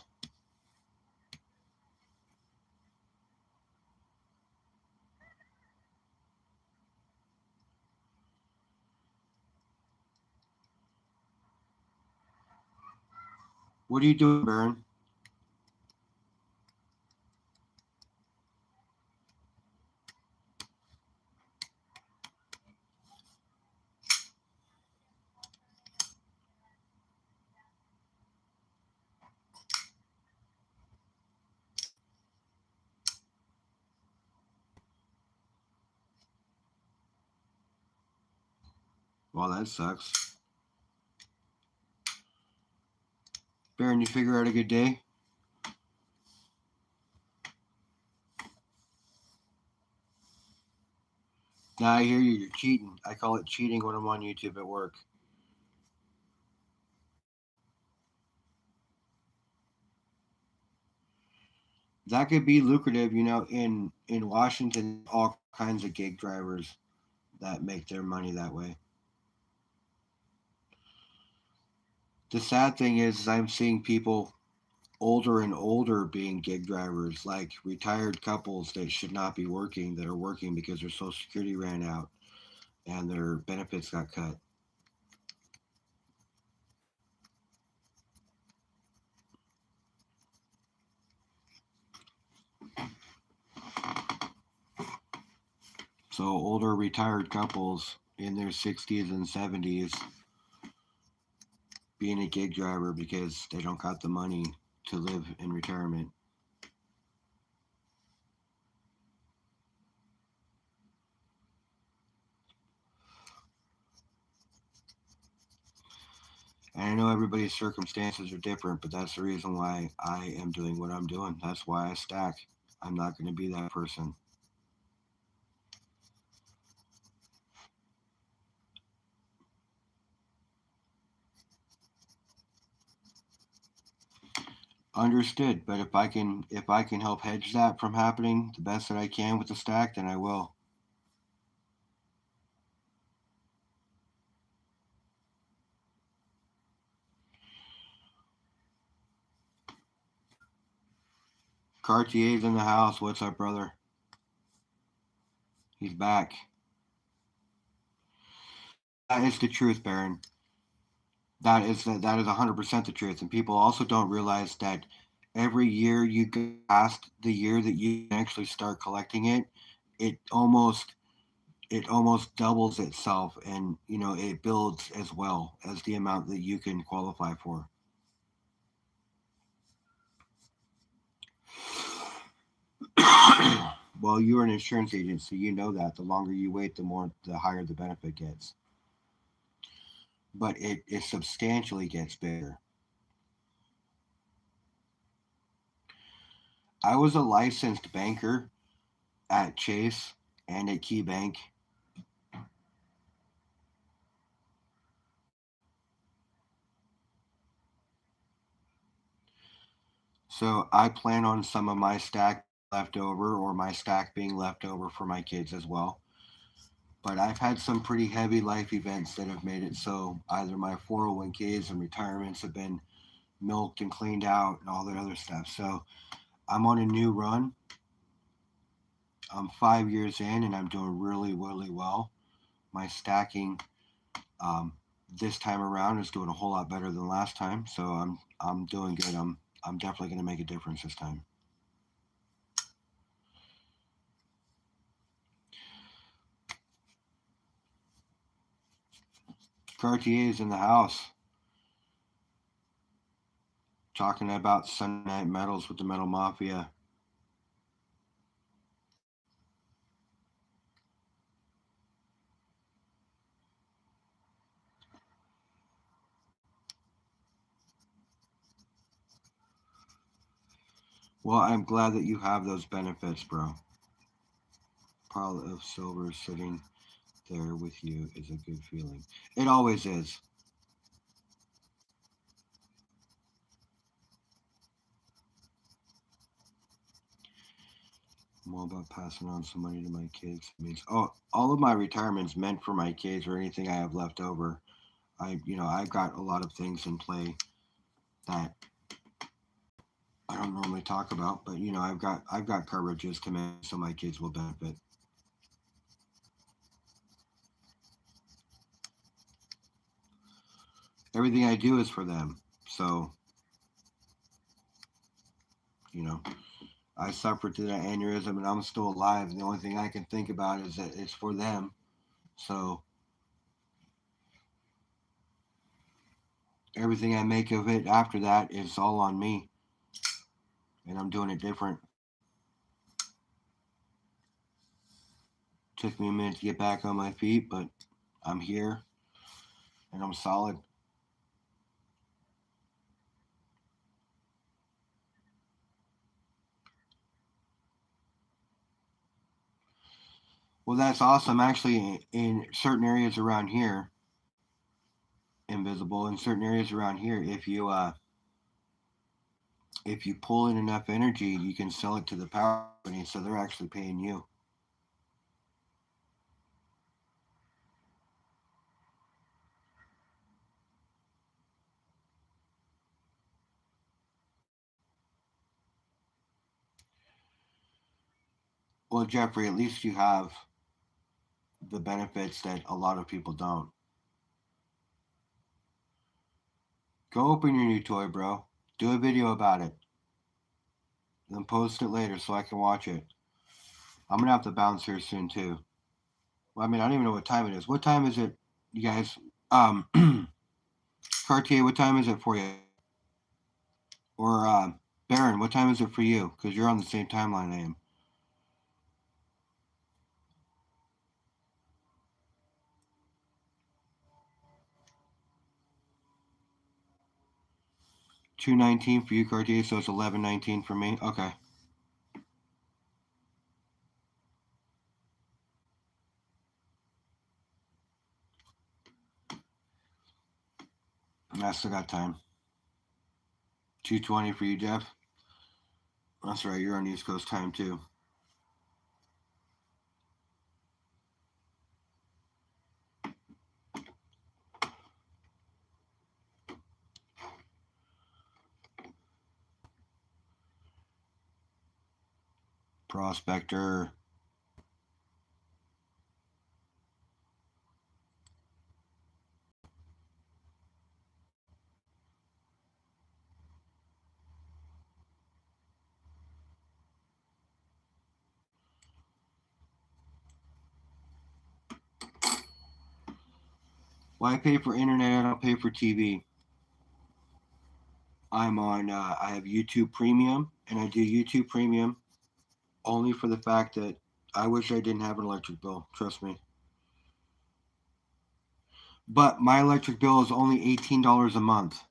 What are you doing, Baron? Well, that sucks. Baron, you figure out a good day? Nah, I hear you. You're cheating. I call it cheating when I'm on YouTube at work. That could be lucrative, in Washington, all kinds of gig drivers that make their money that way. The sad thing is I'm seeing people older and older being gig drivers, like retired couples that should not be working that are working because their Social Security ran out and their benefits got cut. So older retired couples in their 60s and 70s being a gig driver because they don't got the money to live in retirement. And I know everybody's circumstances are different, but that's the reason why I am doing what I'm doing. That's why I stack. I'm not going to be that person. Understood, but if I can help hedge that from happening the best that I can with the stack, then I will. Cartier's in the house. What's up, brother? He's back. That is the truth, Baron. That is 100% the truth, and people also don't realize that every year you go past the year that you actually start collecting it, it almost it almost doubles itself, and it builds as well as the amount that you can qualify for. Well, you're an insurance agent, so you know that the longer you wait, the higher the benefit gets. But it substantially gets bigger. I was a licensed banker at Chase and at Key Bank. So I plan on some of my stack left over, or my stack being left over for my kids as well. But I've had some pretty heavy life events that have made it so either my 401ks and retirements have been milked and cleaned out and all that other stuff. So I'm on a new run. I'm 5 years in and I'm doing really, really well. My stacking this time around is doing a whole lot better than last time. So I'm doing good. I'm definitely going to make a difference this time. Cartier is in the house talking about Sunday Night Metals with the Metal Mafia. Well, I'm glad that you have those benefits, bro. Pile of silver sitting there with you is a good feeling. It always is. I'm all about passing on some money to my kids. It means, all of my retirement's meant for my kids or anything I have left over. I've got a lot of things in play that I don't normally talk about, but I've got coverages to make so my kids will benefit. Everything I do is for them. So, you know, I suffered through that aneurysm and I'm still alive. And the only thing I can think about is that it's for them. So everything I make of it after that is all on me. And I'm doing it different. Took me a minute to get back on my feet, but I'm here and I'm solid. Well, that's awesome. Actually, in certain areas around here, invisible, in certain areas around here, if you pull in enough energy, you can sell it to the power company, so they're actually paying you. Well, Jeffrey, at least you have the benefits that a lot of people don't. Go open your new toy, bro. Do a video about it. Then post it later so I can watch it. I'm gonna have to bounce here soon too. Well, I mean, I don't even know what time it is. What time is it, you guys? Cartier, what time is it for you? Or Baron, what time is it for you? Because you're on the same timeline I am. $2:19 for you, Cartier, so it's 11:19 for me. Okay. I still got time. 2:20 for you, Jeff. That's right. You're on East Coast time too. Prospector. Well, I pay for internet. I don't pay for TV. I'm on. I have YouTube Premium, and I do YouTube Premium only for the fact that I wish I didn't have an electric bill. Trust me. But my electric bill is only $18 a month.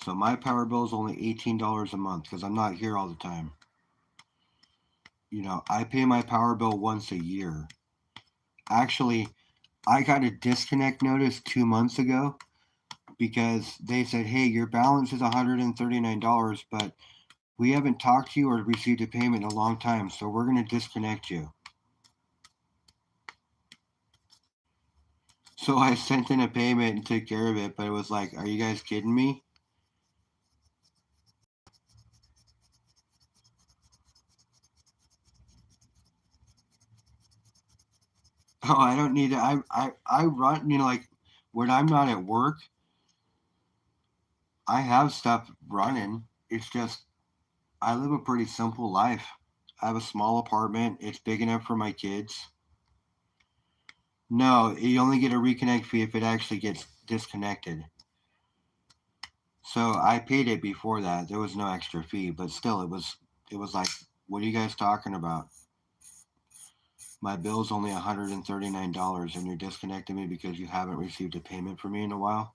So my power bill is only $18 a month because I'm not here all the time. I pay my power bill once a year. Actually, I got a disconnect notice 2 months ago because they said, hey, your balance is $139, but we haven't talked to you or received a payment in a long time, so we're going to disconnect you. So I sent in a payment and took care of it, but it was like, are you guys kidding me? Oh, I don't need it. I run, like when I'm not at work, I have stuff running. It's just I live a pretty simple life. I have a small apartment. It's big enough for my kids. No, you only get a reconnect fee if it actually gets disconnected. So I paid it before that. There was no extra fee, but still it was like, what are you guys talking about? My bill's only $139 and you're disconnecting me because you haven't received a payment from me in a while.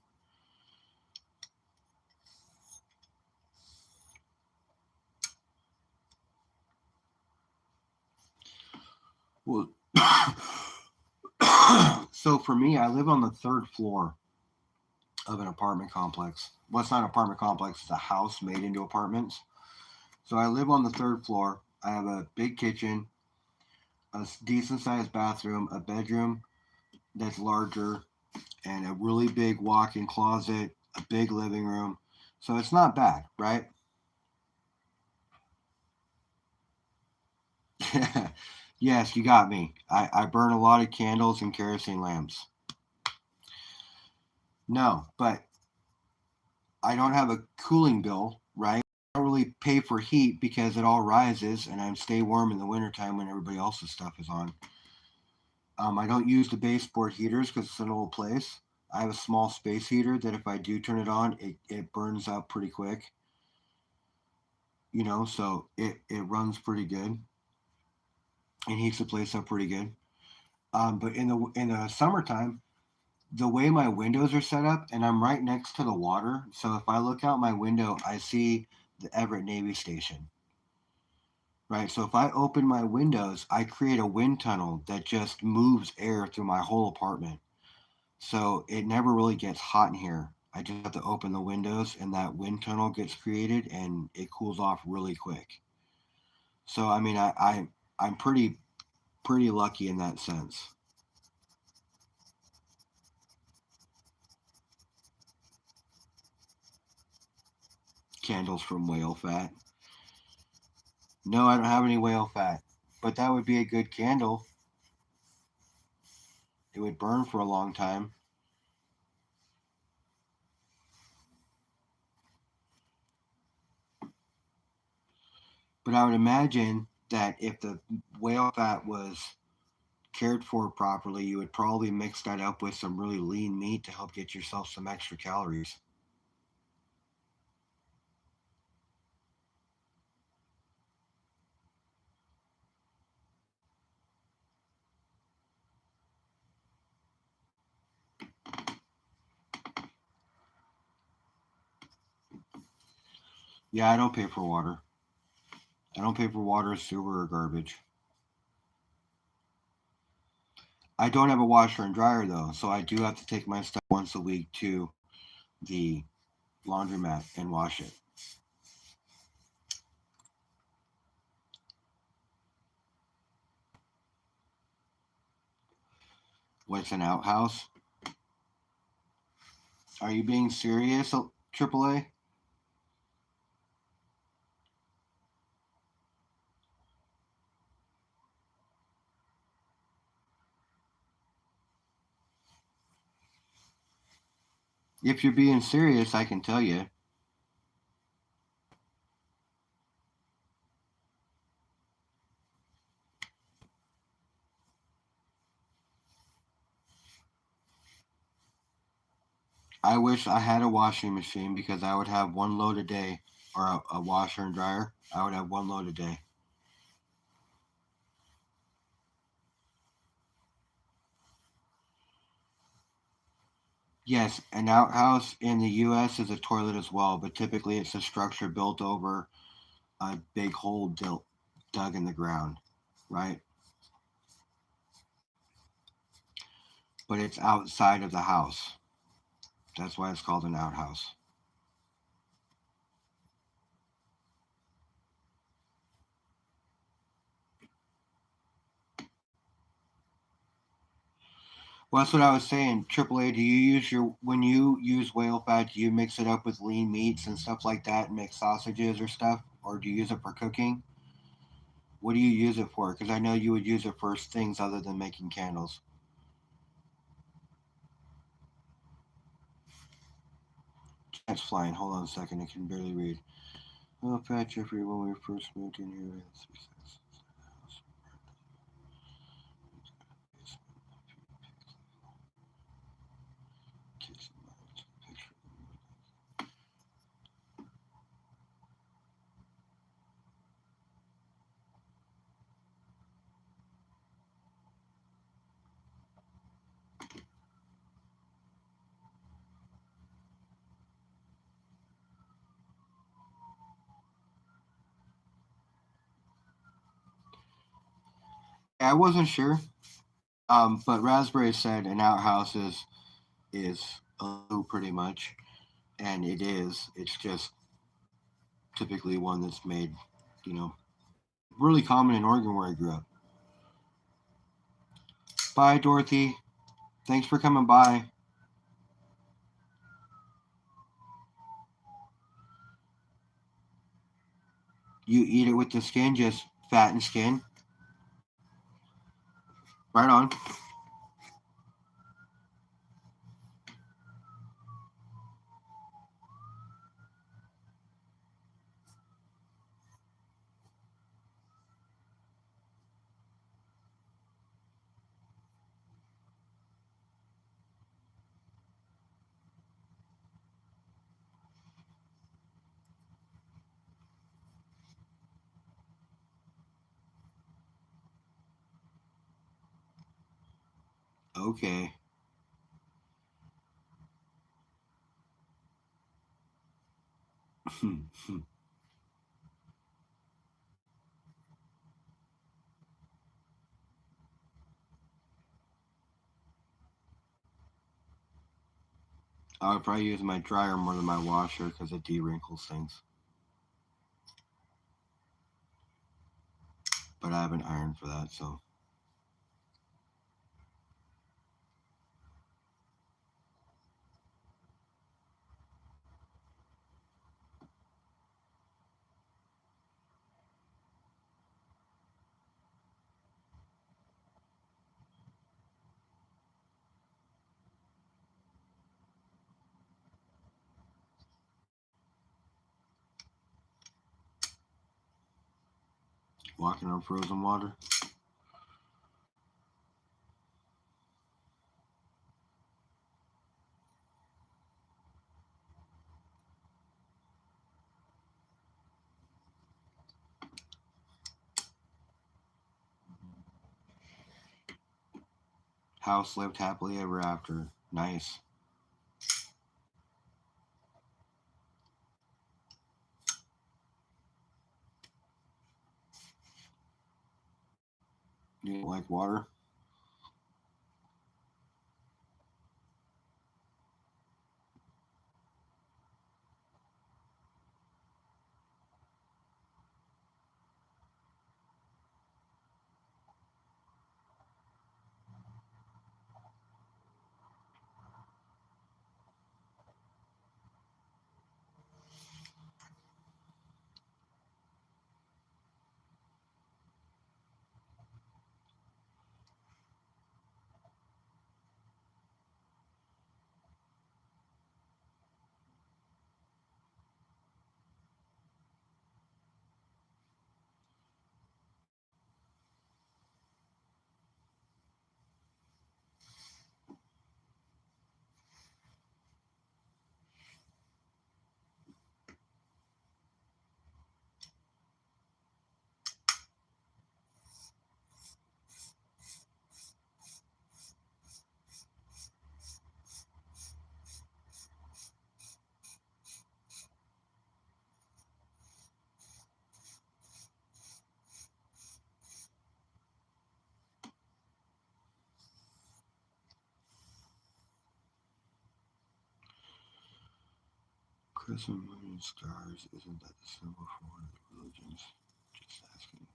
Well, so for me, I live on the third floor of an apartment complex. Well, it's not an apartment complex, it's a house made into apartments. So I live on the third floor. I have a big kitchen, a decent sized bathroom, a bedroom that's larger, and a really big walk in closet, a big living room. So it's not bad, right? Yes, you got me. I burn a lot of candles and kerosene lamps. No, but I don't have a cooling bill, right? I don't really pay for heat because it all rises and I stay warm in the wintertime when everybody else's stuff is on. I don't use the baseboard heaters because it's an old place. I have a small space heater that if I do turn it on, it burns out pretty quick. So it runs pretty good and heats the place up pretty good. But in the summertime, the way my windows are set up, and I'm right next to the water, so if I look out my window, I see the Everett Navy Station. Right, so if I open my windows, I create a wind tunnel that just moves air through my whole apartment. So it never really gets hot in here. I just have to open the windows and that wind tunnel gets created and it cools off really quick. So I mean I'm pretty lucky in that sense. Candles from whale fat. No, I don't have any whale fat. But that would be a good candle. It would burn for a long time. But I would imagine that if the whale fat was cared for properly, you would probably mix that up with some really lean meat to help get yourself some extra calories. Yeah, I don't pay for water. I don't pay for water, sewer, or garbage. I don't have a washer and dryer though, so I do have to take my stuff once a week to the laundromat and wash it. What's an outhouse? Are you being serious, AAA? If you're being serious, I can tell you. I wish I had a washing machine because I would have one load a day, or a washer and dryer. I would have one load a day. Yes, an outhouse in the U.S. is a toilet as well, but typically it's a structure built over a big hole dug in the ground, right? But it's outside of the house. That's why it's called an outhouse. Well, that's what I was saying. AAA, do you use your when you use whale fat? Do you mix it up with lean meats and stuff like that, and make sausages or stuff, or do you use it for cooking? What do you use it for? Because I know you would use it for things other than making candles. Cat's flying. Hold on a second. I can barely read. Oh, Pat Jeffrey, when we first moved in here, I wasn't sure. But Raspberry said an outhouse is a loo pretty much, and it is. It's just typically one that's made, you know, really common in Oregon where I grew up. Bye, Dorothy. Thanks for coming by. You eat it with the skin, just fat and skin. Right on. Okay. I would probably use my dryer more than my washer because it de-wrinkles things. But I have an iron for that, so. Walking on frozen water. House lived happily ever after. Nice. You don't like water? Crescent moon and stars, isn't that the symbol for one of the religions? Just asking.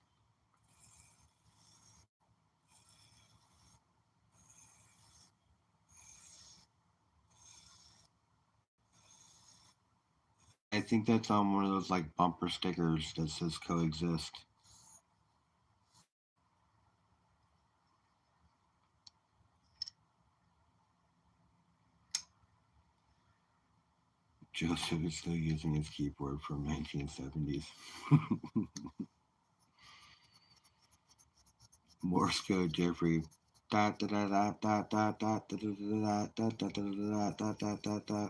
I think that's on one of those like bumper stickers that says coexist. Joseph is still using his keyboard from 1970s. Morse code, Jeffrey. Da da da da da da da da da da da da da da da da da.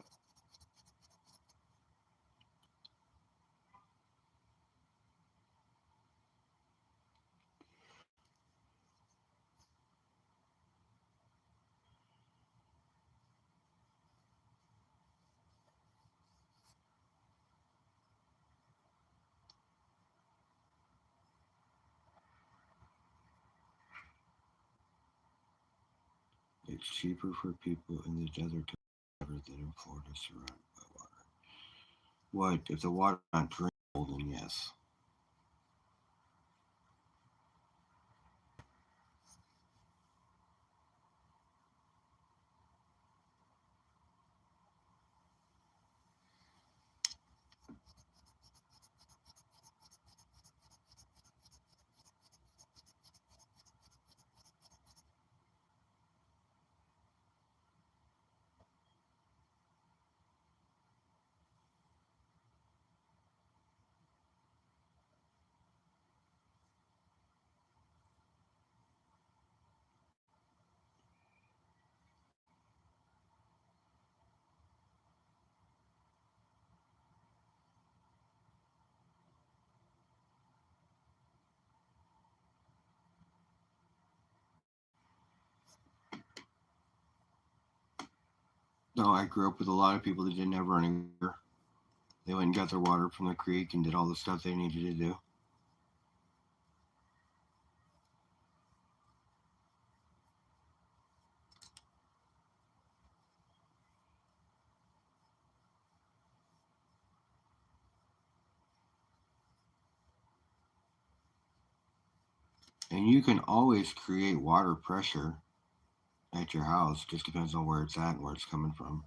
It's cheaper for people in the desert to water than in Florida surrounded by water. What? If the water's not drinkable, then yes. No, I grew up with a lot of people that didn't have running water. They went and got their water from the creek and did all the stuff they needed to do. And you can always create water pressure at your house. Just depends on where it's at and where it's coming from.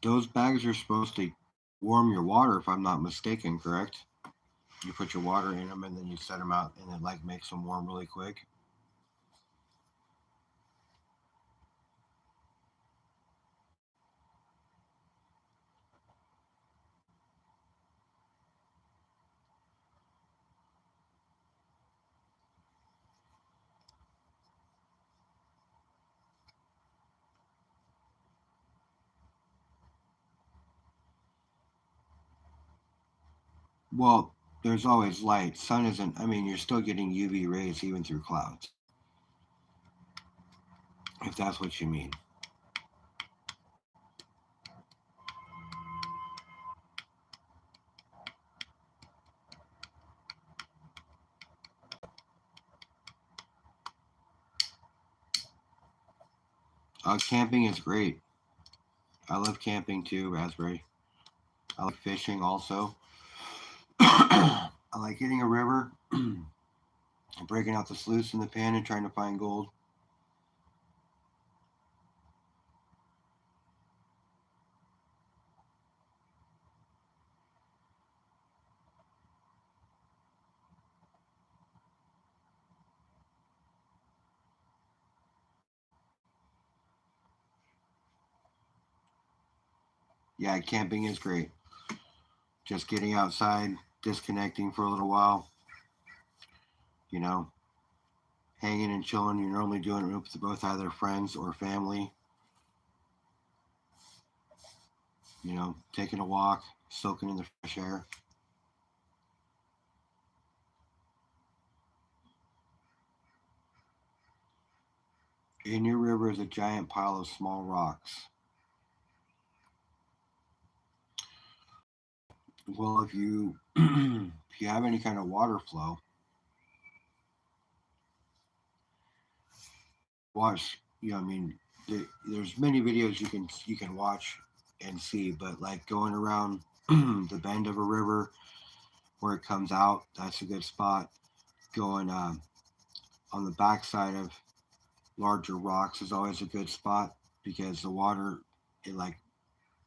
Those bags are supposed to warm your water, if I'm not mistaken, correct? You put your water in them and then you set them out and it like makes them warm really quick. Well, there's always light. Sun isn't, I mean, you're still getting UV rays even through clouds, if that's what you mean. Camping is great. I love camping too, Raspberry. I like fishing also. I like hitting a river, breaking out the sluice in the pan and trying to find gold. Yeah, camping is great. Just getting outside, disconnecting for a little while, you know, hanging and chilling. You're normally doing it with both either friends or family. taking a walk, soaking in the fresh air. In your river is a giant pile of small rocks. Well, if you if you have any kind of water flow, watch. I mean, there's many videos you can watch and see, but like going around the bend of a river where it comes out, that's a good spot. Going on the backside of larger rocks is always a good spot because the water, like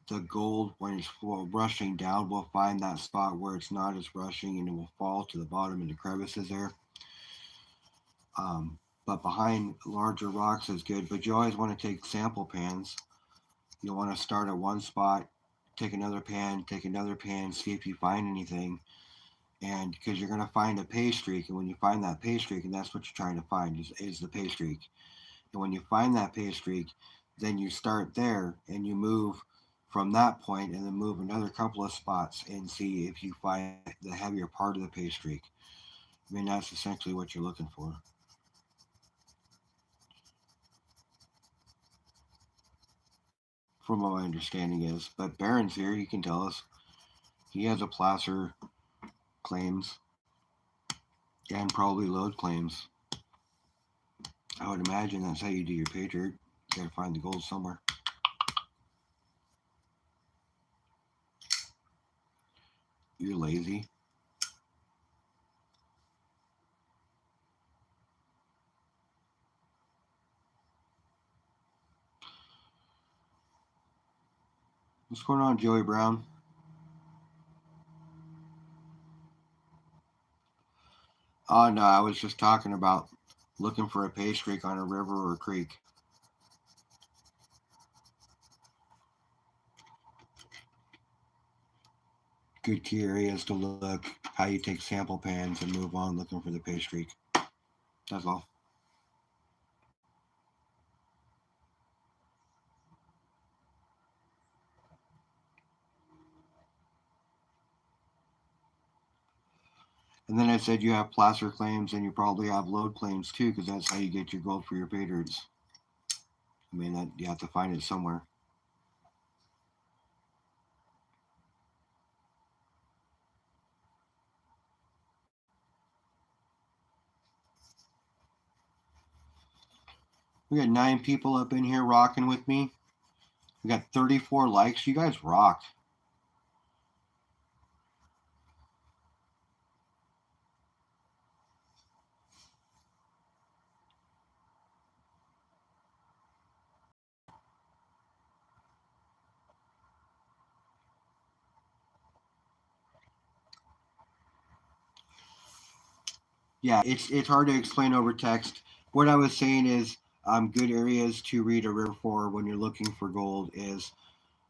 the gold, when it's rushing down, will find that spot where it's not as rushing and it will fall to the bottom in the crevices there. But behind larger rocks is good, but you always want to take sample pans. You'll want to start at one spot, take another pan, see if you find anything. And because you're going to find a pay streak, and when you find that pay streak, and that's what you're trying to find is the pay streak. And when you find that pay streak, then you start there and you move from that point and then move another couple of spots and see if you find the heavier part of the pay streak. I mean, that's essentially what you're looking for. From what my understanding is. But Barron's here, he can tell us. He has a placer claims and probably load claims. I would imagine that's how you do your pay dirt. You gotta find the gold somewhere. You're lazy. What's going on, Joey Brown? Oh no, I was just talking about looking for a pay streak on a river or a creek. Good key areas to look, how you take sample pans and move on looking for the pay streak. That's all. And then I said you have placer claims and you probably have load claims too, because that's how you get your gold for your pay dirts. I mean, that you have to find it somewhere. We got 9 people up in here rocking with me. We got 34 likes. You guys rock. Yeah, it's hard to explain over text. What I was saying is, good areas to read a river for when you're looking for gold is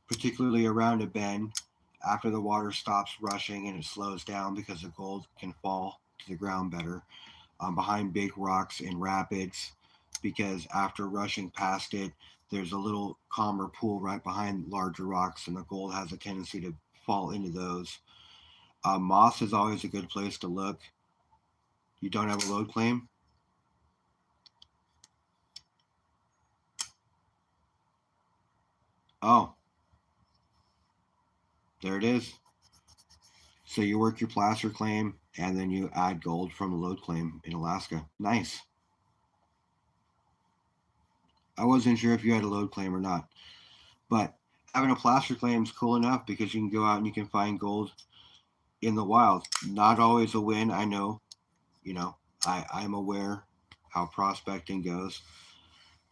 particularly around a bend after the water stops rushing and it slows down because the gold can fall to the ground better. Behind big rocks and rapids, because after rushing past it, there's a little calmer pool right behind larger rocks, and the gold has a tendency to fall into those. Moss is always a good place to look. You don't have a load claim? Oh, there it is. So you work your placer claim and then you add gold from a load claim in Alaska. Nice. I wasn't sure if you had a load claim or not, but having a placer claim is cool enough because you can go out and you can find gold in the wild. Not always a win, I know. You know, I'm aware how prospecting goes.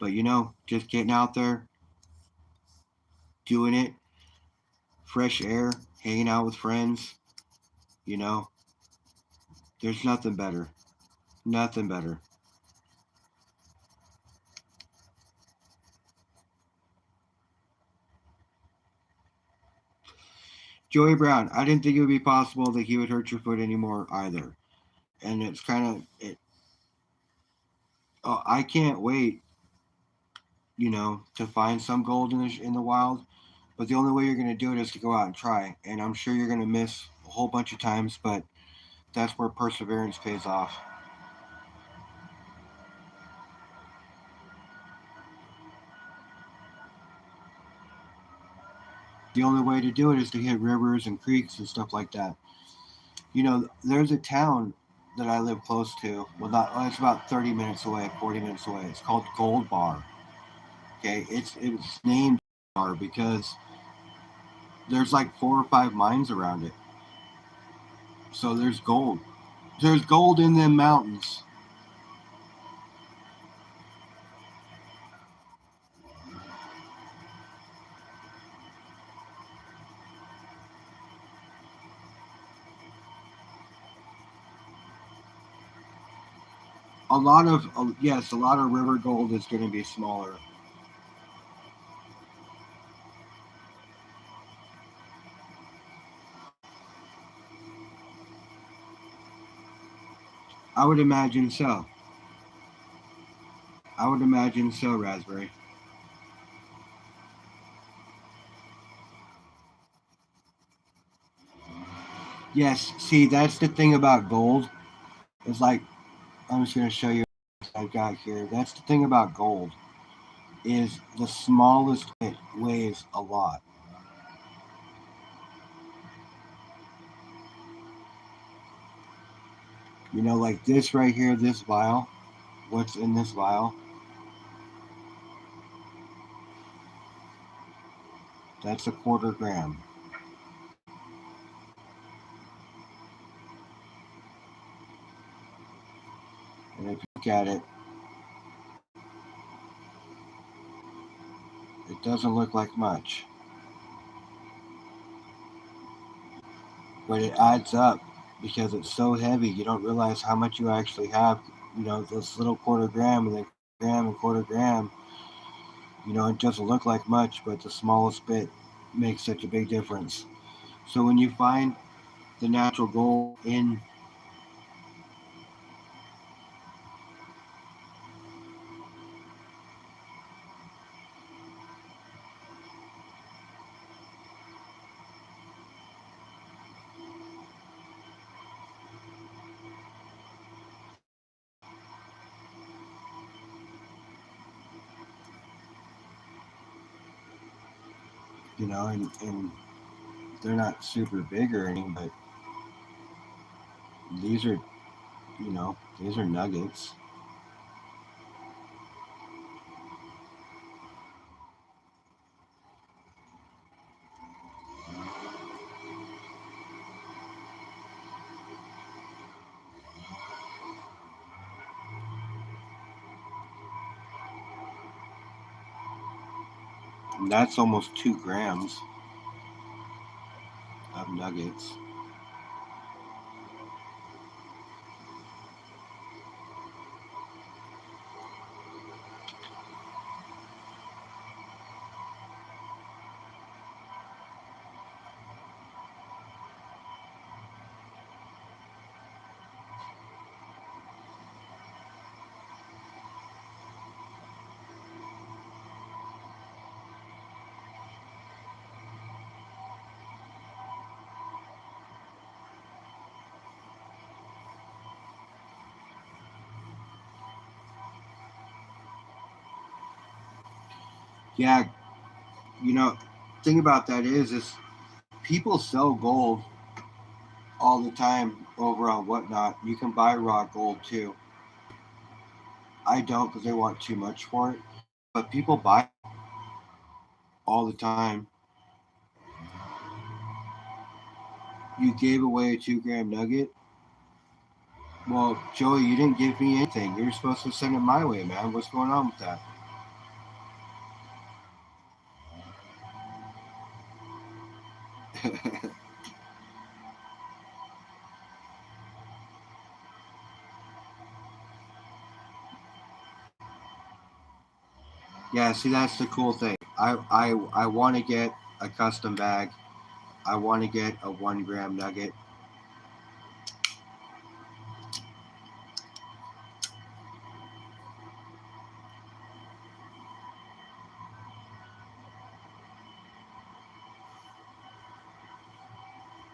But just getting out there, doing it, fresh air, hanging out with friends, you know, there's nothing better. Nothing better. Joey Brown, I didn't think it would be possible that he would hurt your foot anymore either. And it's kind of it. Oh, I can't wait, to find some gold in the wild. But the only way you're going to do it is to go out and try. And I'm sure you're going to miss a whole bunch of times, but that's where perseverance pays off. The only way to do it is to hit rivers and creeks and stuff like that. You know, there's a town that I live close to. Well, not it's about 30 minutes away, 40 minutes away. It's called Gold Bar. Okay, it's named Bar because there's like 4 or 5 mines around it. So there's gold. There's gold in them mountains. A lot of yes, a lot of river gold is going to be smaller. I would imagine so. I would imagine so, Raspberry. Yes, see, that's the thing about gold. It's like I'm just going to show you what I've got here. That's the thing about gold is the smallest bit weighs a lot. You know, like this right here, this vial. What's in this vial? That's a 1/4 gram. And if you look at it, it doesn't look like much, but it adds up because it's so heavy. You don't realize how much you actually have. You know, this little 1/4 gram and then gram and 1/4 gram. You know, it doesn't look like much, but the smallest bit makes such a big difference. So when you find the natural gold in, you know, and they're not super big or anything, but these are, you know, these are nuggets. And that's almost 2 grams of nuggets. Yeah, you know, thing about that is people sell gold all the time over on Whatnot. You can buy raw gold too. I don't because they want too much for it, but people buy all the time. You gave away a 2 gram nugget. Well, Joey, you didn't give me anything. You're supposed to send it my way, man. What's going on with that? Yeah, see, that's the cool thing. I want to get a custom bag. I want to get a 1 gram nugget.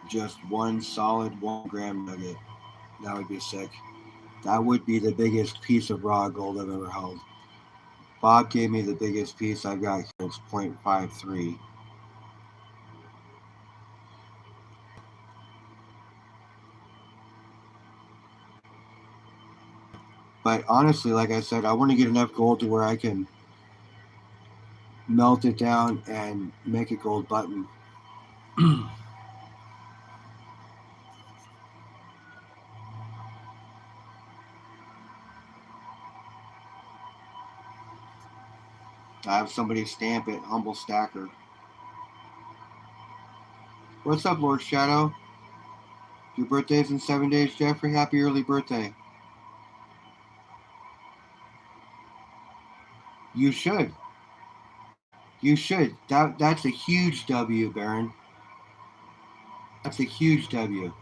Just one solid 1 gram nugget. That would be sick. That would be the biggest piece of raw gold I've ever held. Bob gave me the biggest piece I've got here. It's 0.53. But honestly, like I said, I want to get enough gold to where I can melt it down and make a gold button. I have somebody stamp it, Humble Stacker. What's up, Lord Shadow? Your birthday's in 7 days, Jeffrey. Happy early birthday. You should. You should. That's a huge W, Baron. That's a huge W.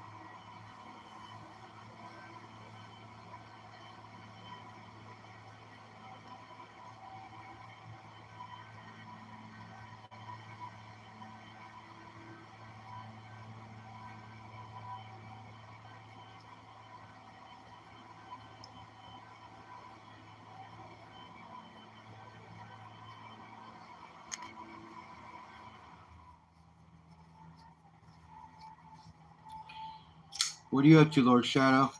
What are you up to, Lord Shadow?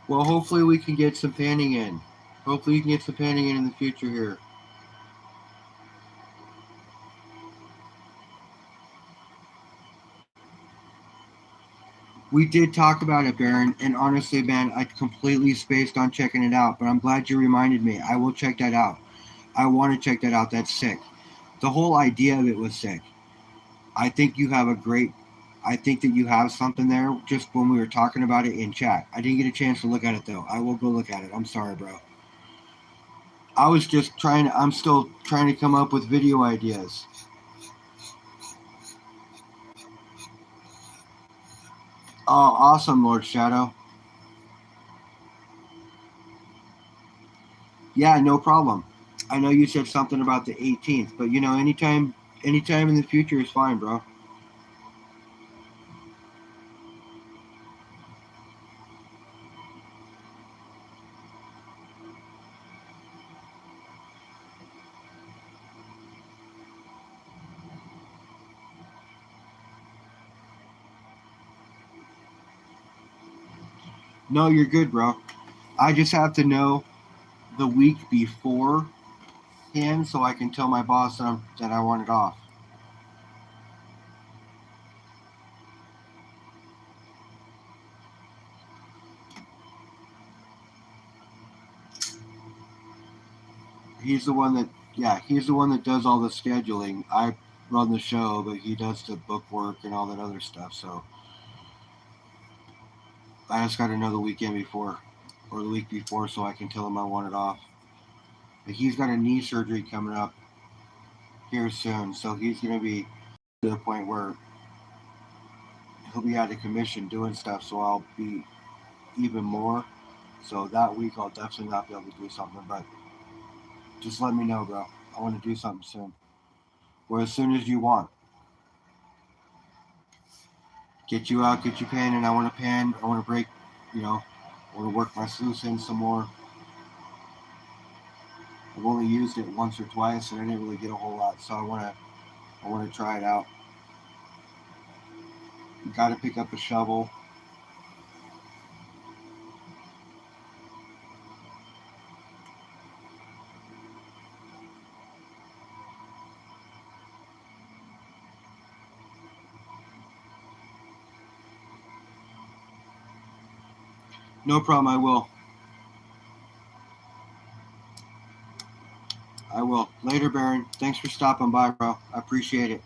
Well, hopefully we can get some panning in. Hopefully you can get some panning in the future here. We did talk about it, Baron, and honestly, man, I completely spaced on checking it out, but I'm glad you reminded me. I will check that out. I want to check that out. That's sick. The whole idea of it was sick. I think you have a great. I think that you have something there. Just when we were talking about it in chat, I didn't get a chance to look at it though. I will go look at it. I'm sorry, bro. I was just trying. I'm still trying to come up with video ideas. Oh, awesome, Lord Shadow. Yeah, no problem. I know you said something about the 18th, but anytime in the future is fine, bro. No, you're good, bro. I just have to know the week beforehand so I can tell my boss that I want it off. He's the one that, yeah, he's the one that does all the scheduling. I run the show, but he does the book work and all that other stuff. So I just got to know the weekend before or the week before so I can tell him I want it off. But he's got a knee surgery coming up here soon, so he's going to be to the point where he'll be out of commission doing stuff. So I'll be even more. So that week I'll definitely not be able to do something. But just let me know, bro. I want to do something soon, or as soon as you want. Get you out, get you panning. I want to pan. I want to break. You know, I want to work my sluice in some more. I've only used it once or twice, and I didn't really get a whole lot. So I want to try it out. You got to pick up a shovel. No problem. I will. I will. Later, Baron. Thanks for stopping by, bro. I appreciate it.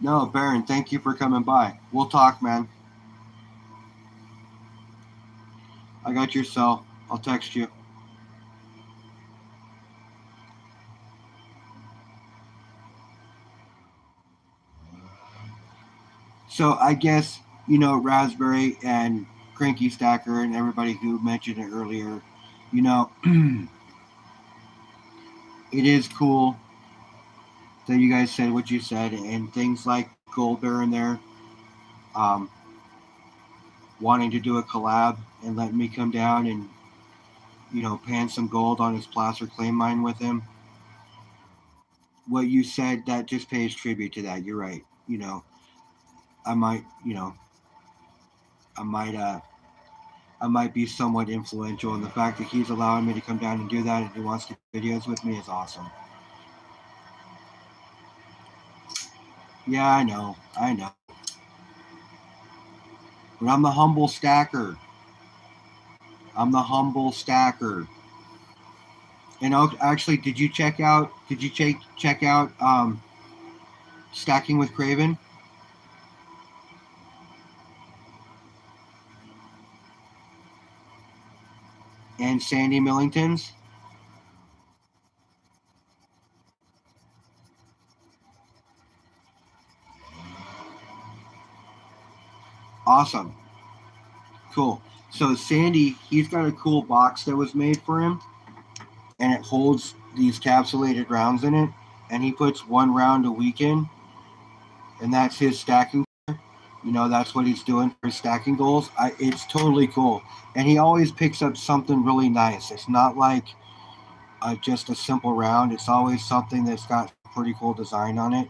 No, Baron, thank you for coming by. We'll talk, man. I got your cell. I'll text you. So I guess, Raspberry and Cranky Stacker and everybody who mentioned it earlier, you know, it is cool that you guys said what you said, and things like Gold Bear in there, um, wanting to do a collab and letting me come down and, pan some gold on his placer claim mine with him. What you said, that just pays tribute to that. You're right. I might, I might, I might be somewhat influential, and the fact that he's allowing me to come down and do that and he wants to do videos with me is awesome. Yeah, I know. But I'm the humble stacker. I'm the humble stacker. And actually, did you check out? Did you check out Stacking with Craven and Sandy Millington's? Awesome, cool. So Sandy, he's got a cool box that was made for him, and it holds these capsulated rounds in it, and he puts one round a week in, and that's his stacking. That's what he's doing for his stacking goals. It's totally cool, and he always picks up something really nice. It's not like just a simple round. It's always something that's got pretty cool design on it.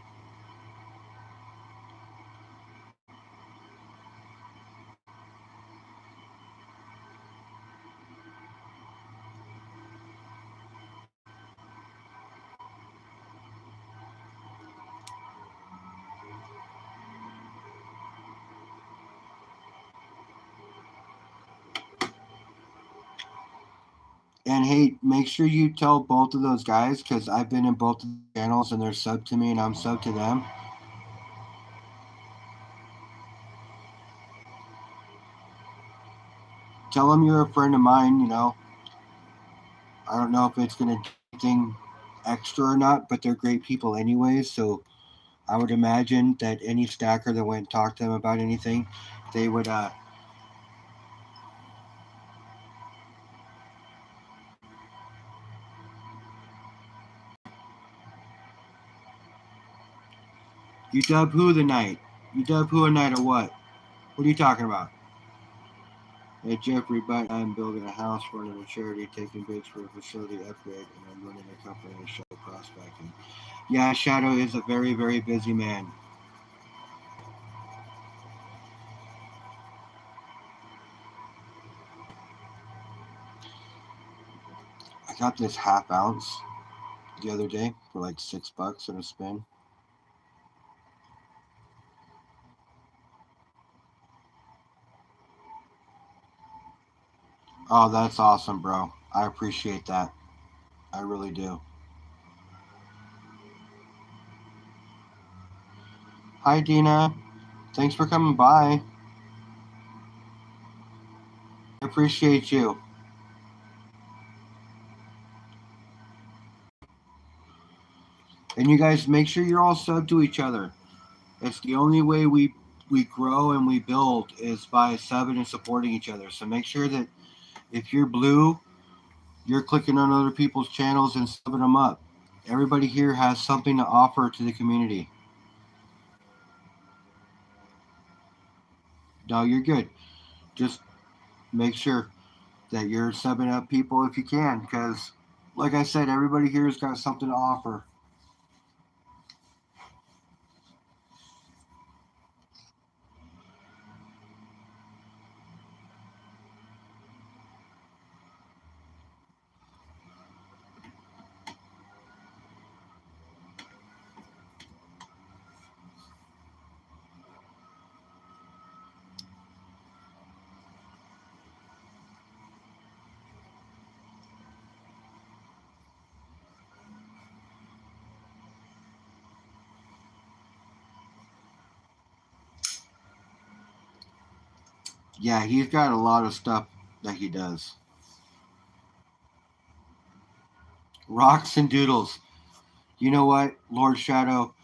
And hey, make sure you tell both of those guys, because I've been in both of the channels and they're sub to me and I'm sub to them. Tell them you're a friend of mine. I don't know if it's going to do anything extra or not, but they're great people anyways. So I would imagine that any stacker that went and talked to them about anything, they would. You dub who the night? You dub who a night or what? What are you talking about? Hey Jeffrey, but I'm building a house, running a charity, taking bids for a facility upgrade, and I'm running a company to show prospecting. Yeah, Shadow is a very, very busy man. I got this half ounce the other day for like $6 in a spin. Oh, that's awesome, bro. I appreciate that. I really do. Hi, Dina. Thanks for coming by. I appreciate you. And you guys make sure you're all sub to each other. It's the only way we grow and we build is by subbing and supporting each other. So make sure that if you're blue, you're clicking on other people's channels and subbing them up. Everybody here has something to offer to the community. No, you're good. Just make sure that you're subbing up people if you can, because, like I said, everybody here has got something to offer. Yeah, he's got a lot of stuff that he does. Rocks and doodles. You know what, Lord Shadow?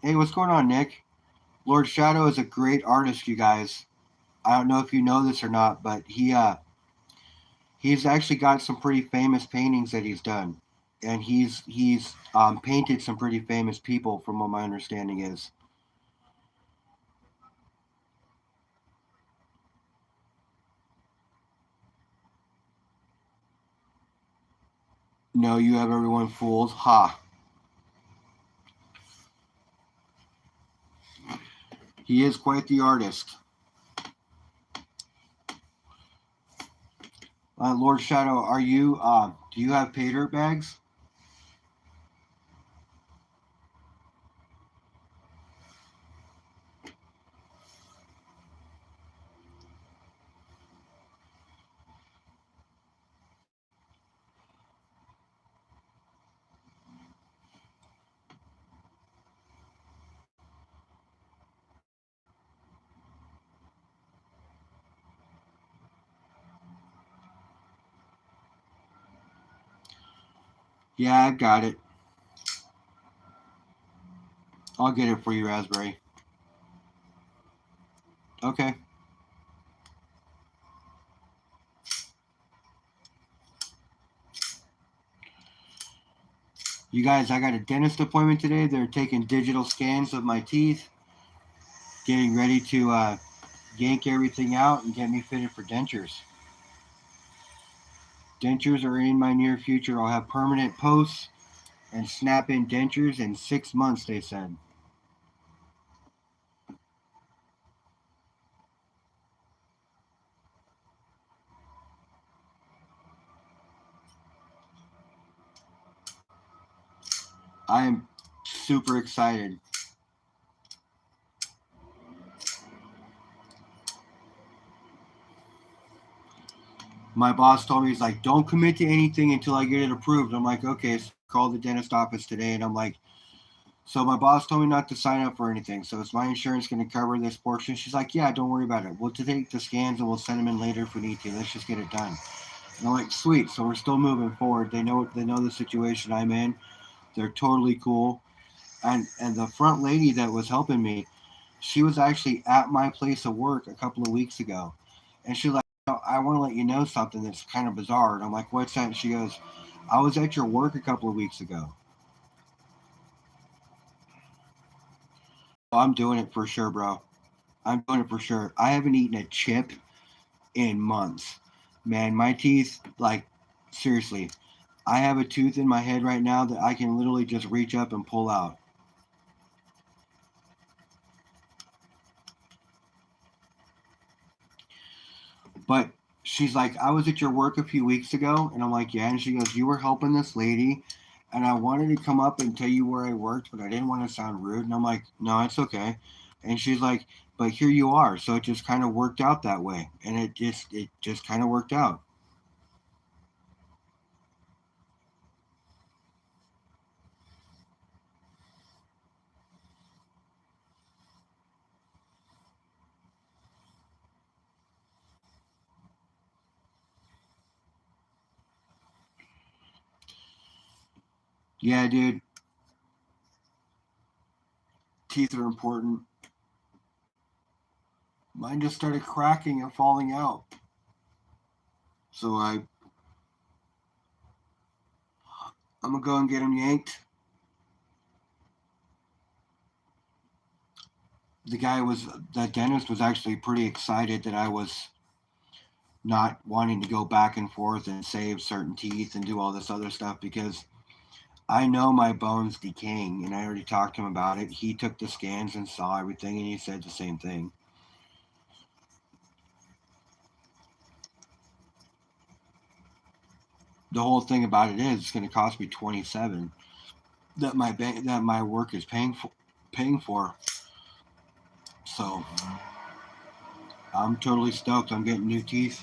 Hey, what's going on, Nick? Lord Shadow is a great artist, you guys. I don't know if you know this or not, but he's actually got some pretty famous paintings that he's done, and he's painted some pretty famous people, from what my understanding is. No, you have everyone fooled. Ha! He is quite the artist. Lord Shadow, are you? Do you have pay dirt bags? Yeah, I've got it. I'll get it for you, Raspberry. Okay. You guys, I got a dentist appointment today. They're taking digital scans of my teeth, getting ready to yank everything out and get me fitted for dentures. Dentures are in my near future. I'll have permanent posts and snap in dentures in 6 months, they said. I am super excited. My boss told me, he's like, don't commit to anything until I get it approved. I'm like, okay, so call the dentist office today. And I'm like, so my boss told me not to sign up for anything. So is my insurance going to cover this portion? She's like, yeah, don't worry about it. We'll take the scans and we'll send them in later if we need to. Let's just get it done. And I'm like, sweet. So we're still moving forward. They know the situation I'm in. They're totally cool. And the front lady that was helping me, she was actually at my place of work a couple of weeks ago, and she's like, "Oh, I want to let you know something that's kind of bizarre." And I'm like, "What's that?" And she goes, "I was at your work a couple of weeks ago." Oh, I'm doing it for sure, bro. I'm doing it for sure. I haven't eaten a chip in months. Man, my teeth, like, seriously, I have a tooth in my head right now that I can literally just reach up and pull out. But she's like, I was at your work a few weeks ago, and I'm like, yeah. And she goes, you were helping this lady, and I wanted to come up and tell you where I worked, but I didn't want to sound rude. And I'm like, no, it's okay. And she's like, but here you are. So it just kind of worked out that way, and it just kind of worked out. Yeah, dude, teeth are important. Mine just started cracking and falling out. So I'm gonna go and get them yanked. The dentist was actually pretty excited that I was not wanting to go back and forth and save certain teeth and do all this other stuff, because I know my bones decaying, and I already talked to him about it. He took the scans and saw everything, and he said the same thing. The whole thing about it is it's going to cost me 27 that my work is paying for. So I'm totally stoked. I'm getting new teeth.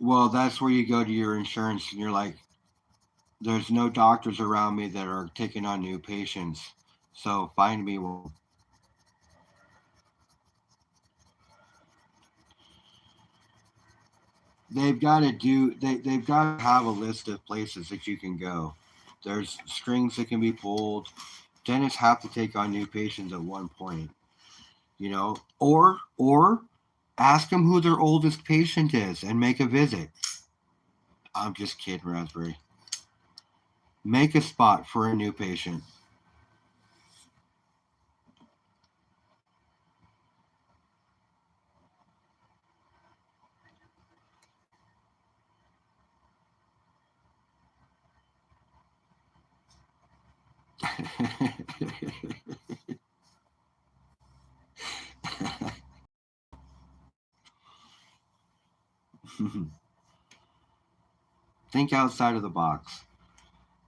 Well, that's where you go to your insurance and you're like, there's no doctors around me that are taking on new patients. So find me one. They've got to have a list of places that you can go. There's strings that can be pulled. Dentists have to take on new patients at one point, or ask them who their oldest patient is and make a visit. I'm just kidding, Raspberry. Make a spot for a new patient. Think outside of the box.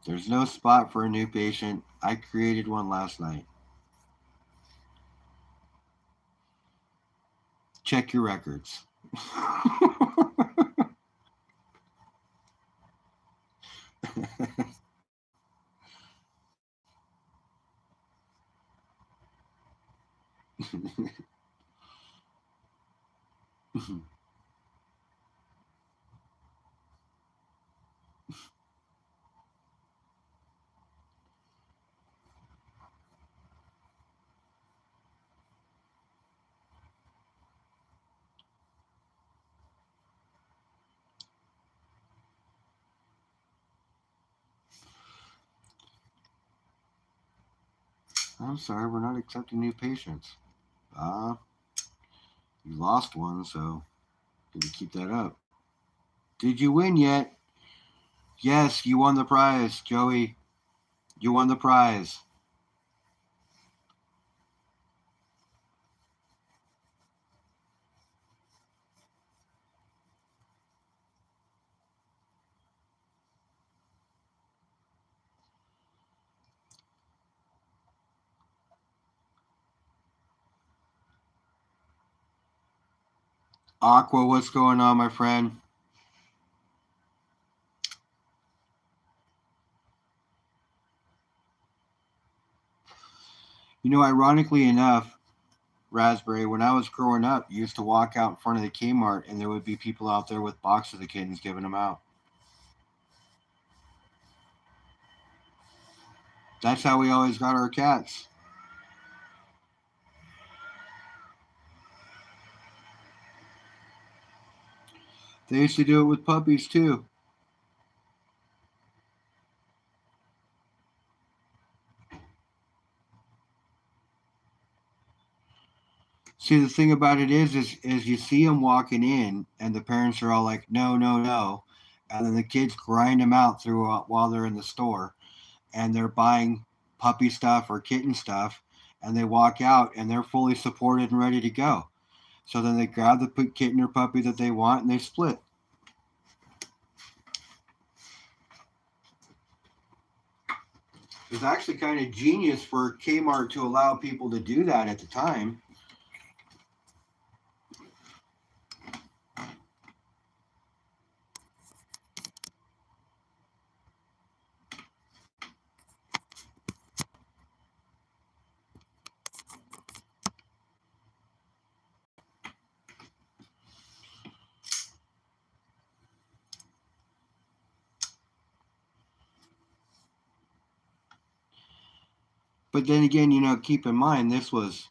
There's no spot for a new patient. I created one last night. Check your records. I'm sorry, we're not accepting new patients. You lost one, so you can keep that up. Did you win yet? Yes, you won the prize, Joey. You won the prize. Aqua, what's going on, my friend? Ironically enough, Raspberry, when I was growing up, you used to walk out in front of the Kmart and there would be people out there with boxes of kittens giving them out. That's how we always got our cats. They used to do it with puppies too. See, the thing about it is you see them walking in, and the parents are all like, "No, no, no," and then the kids grind them out throughout while they're in the store, and they're buying puppy stuff or kitten stuff, and they walk out and they're fully supported and ready to go. So then they grab the kitten or puppy that they want and they split. It's actually kind of genius for Kmart to allow people to do that at the time. But then again, keep in mind this was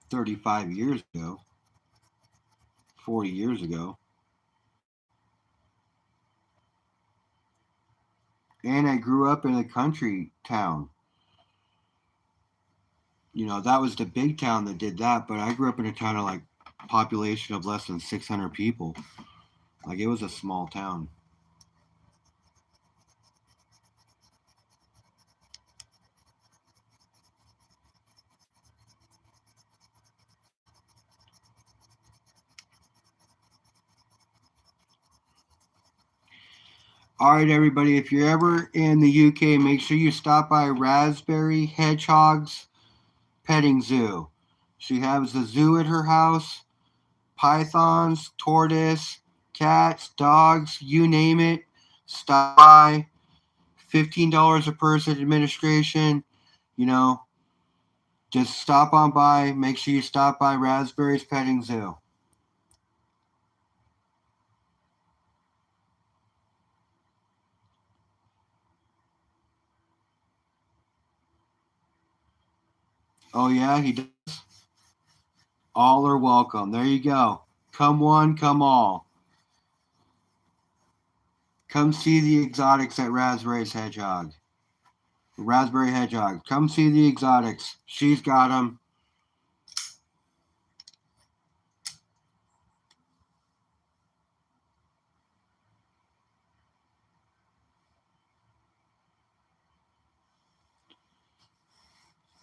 35 years ago, 40 years ago. And I grew up in a country town. That was the big town that did that, but I grew up in a town of like population of less than 600 people. Like it was a small town. All right, everybody, if you're ever in the UK, make sure you stop by Raspberry Hedgehog's Petting Zoo. She has a zoo at her house, pythons, tortoise, cats, dogs, you name it. Stop by. $15 a person administration. You know, just stop on by. Make sure you stop by Raspberries Petting Zoo. Oh, yeah, he does. All are welcome. There you go. Come one, come all. Come see the exotics at Raspberry's Hedgehog. Raspberry Hedgehog. Come see the exotics. She's got them.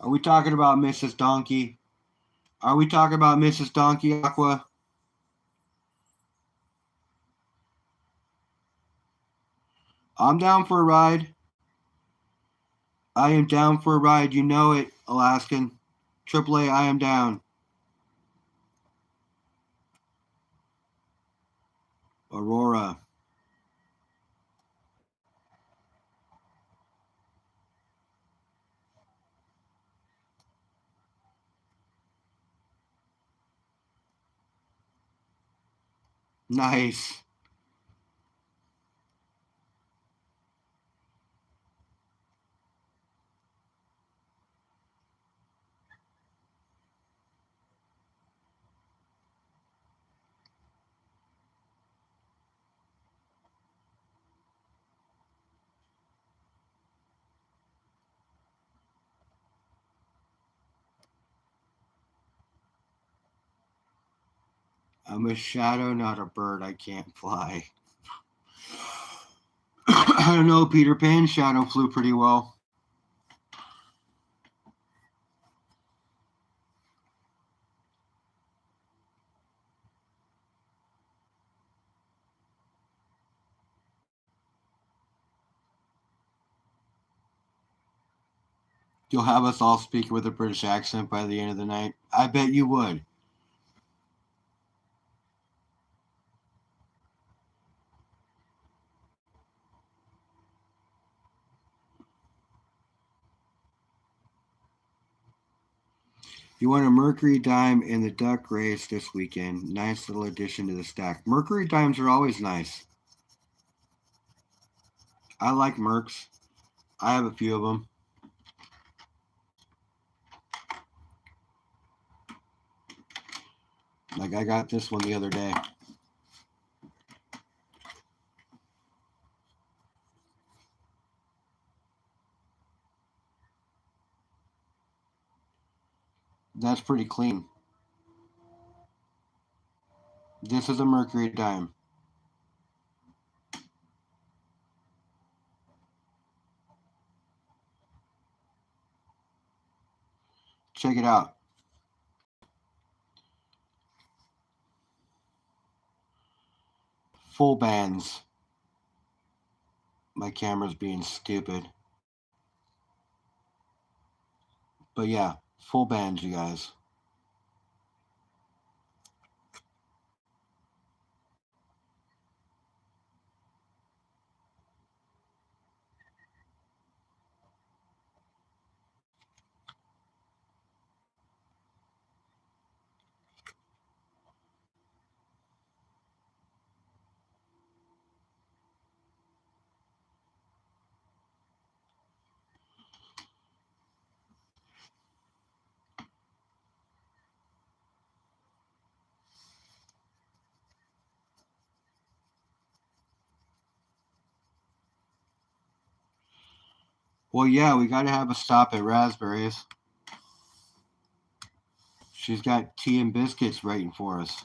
Are we talking about Mrs. Donkey? Are we talking about Mrs. Donkey Aqua? I'm down for a ride. I am down for a ride. You know it, Alaskan. AAA, I am down. Aurora. Nice. I'm a shadow, not a bird. I can't fly. I don't know, Peter Pan. Shadow flew pretty well. You'll have us all speaking with a British accent by the end of the night. I bet you would. You want a Mercury Dime in the duck race this weekend. Nice little addition to the stack. Mercury Dimes are always nice. I like Mercs. I have a few of them. Like I got this one the other day. That's pretty clean. This is a Mercury Dime. Check it out. Full bands. My camera's being stupid. But yeah, full bands, you guys. Well, yeah, we got to have a stop at Raspberries. She's got tea and biscuits waiting for us.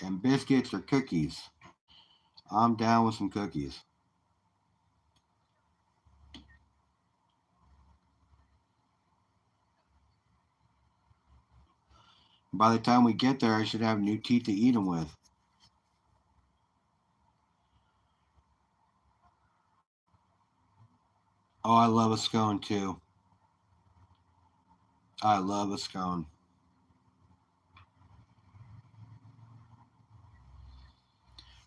And biscuits or cookies. I'm down with some cookies. By the time we get there, I should have new teeth to eat them with. Oh, I love a scone too. I love a scone.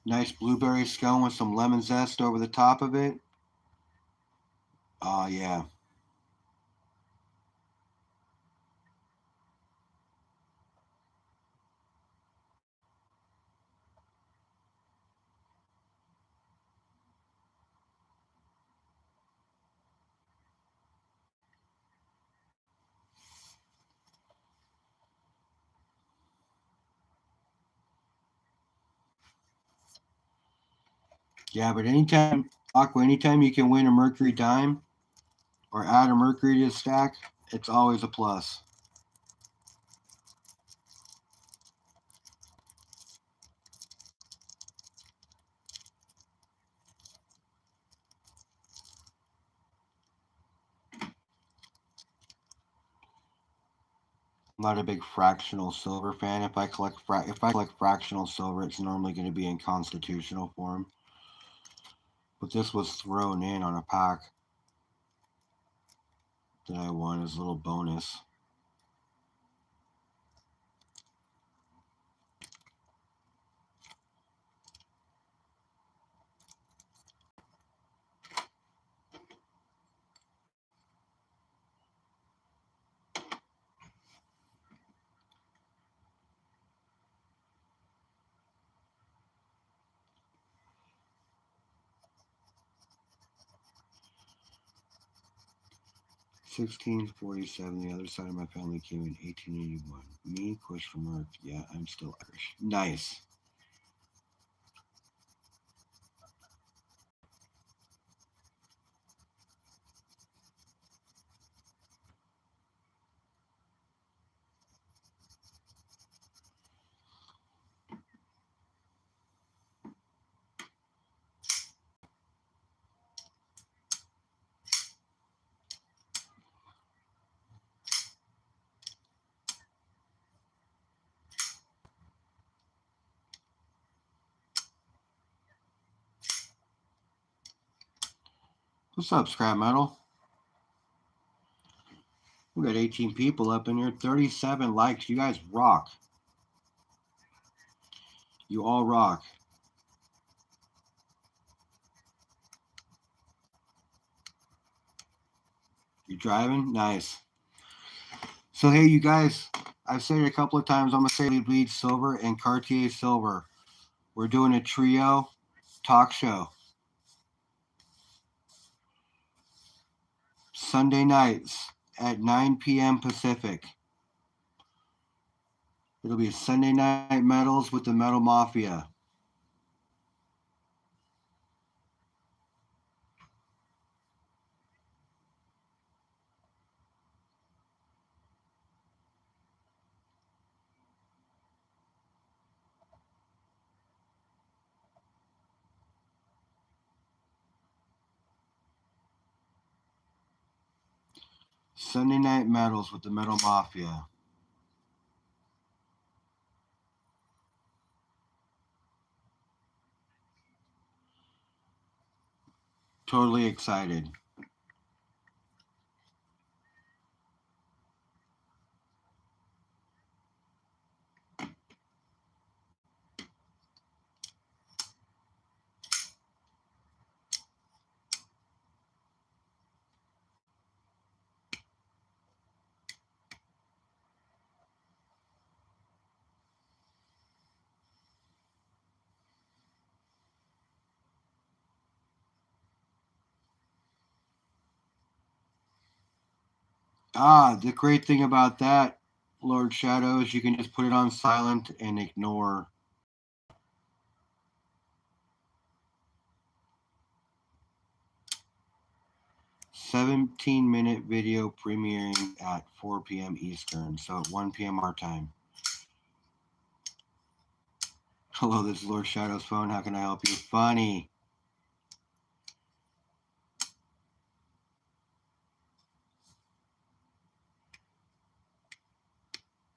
Nice blueberry scone with some lemon zest over the top of it. Oh, yeah. Yeah, but anytime, Aqua, anytime you can win a Mercury dime or add a Mercury to the stack, it's always a plus. I'm not a big fractional silver fan. If I collect fractional silver, it's normally going to be in constitutional form. But this was thrown in on a pack that I won as a little bonus. $16.47. The other side of my family came in 1881. Me, push from Earth. Yeah, I'm still Irish. Nice. What's up, Scrap Metal? We got 18 people up in here, 37 likes. You guys rock. You all rock. You driving? Nice. So, hey, you guys, I've said it a couple of times. I'm going to say Bleed Silver and Cartier Silver. We're doing a trio talk show. Sunday nights at 9 p.m. Pacific. It'll be Sunday Night Metals with the Metal Mafia. Sunday Night Metals with the Metal Mafia. Totally excited. The great thing about that, Lord Shadow, is you can just put it on silent and ignore. "17-minute video premiering at 4 p.m. Eastern, so at 1 p.m. our time." Hello, this is Lord Shadow's phone. How can I help you? Funny.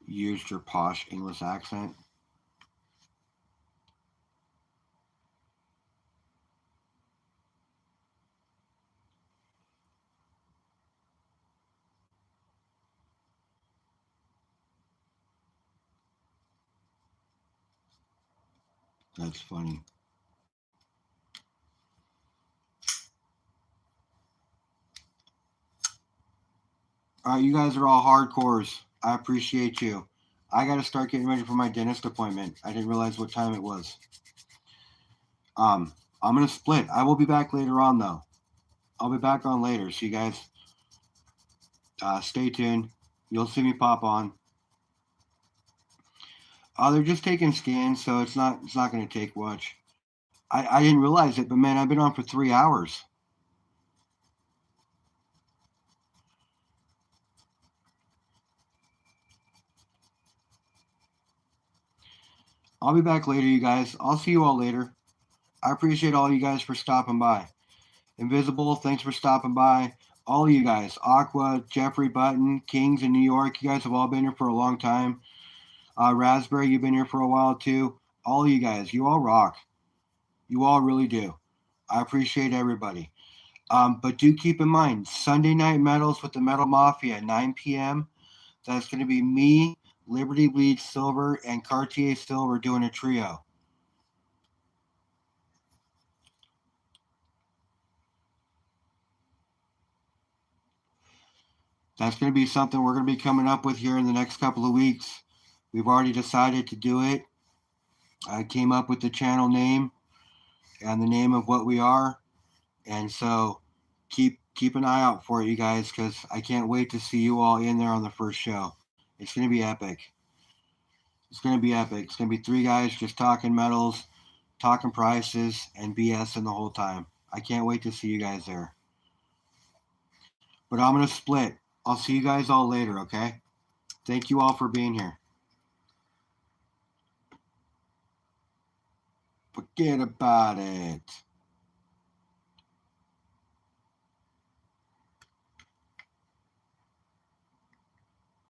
Used your posh English accent. That's funny. All right, you guys are all hardcores. I appreciate you. I got to start getting ready for my dentist appointment. I didn't realize what time it was. I'm gonna split. I will be back later on though. I'll be back on later. So you guys, stay tuned. You'll see me pop on. They're just taking scans, so it's not gonna take much. I didn't realize it, but man, I've been on for 3 hours. I'll be back later, you guys. I'll see you all later. I appreciate all you guys for stopping by. Invisible, thanks for stopping by. All of you guys, Aqua, Jeffrey Button, Kings in New York, you guys have all been here for a long time. Raspberry, you've been here for a while too. All of you guys, you all rock. You all really do. I appreciate everybody. But do keep in mind, Sunday Night Metals with the Metal Mafia at 9 p.m. That's going to be me, Liberty Bleed Silver, and Cartier Silver doing a trio. That's going to be something we're going to be coming up with here in the next couple of weeks. We've already decided to do it. I came up with the channel name and the name of what we are. And so keep an eye out for it, you guys, because I can't wait to see you all in there on the first show. It's going to be epic. It's going to be epic. It's going to be three guys just talking metals, talking prices, and BSing the whole time. I can't wait to see you guys there. But I'm going to split. I'll see you guys all later, okay? Thank you all for being here. Forget about it.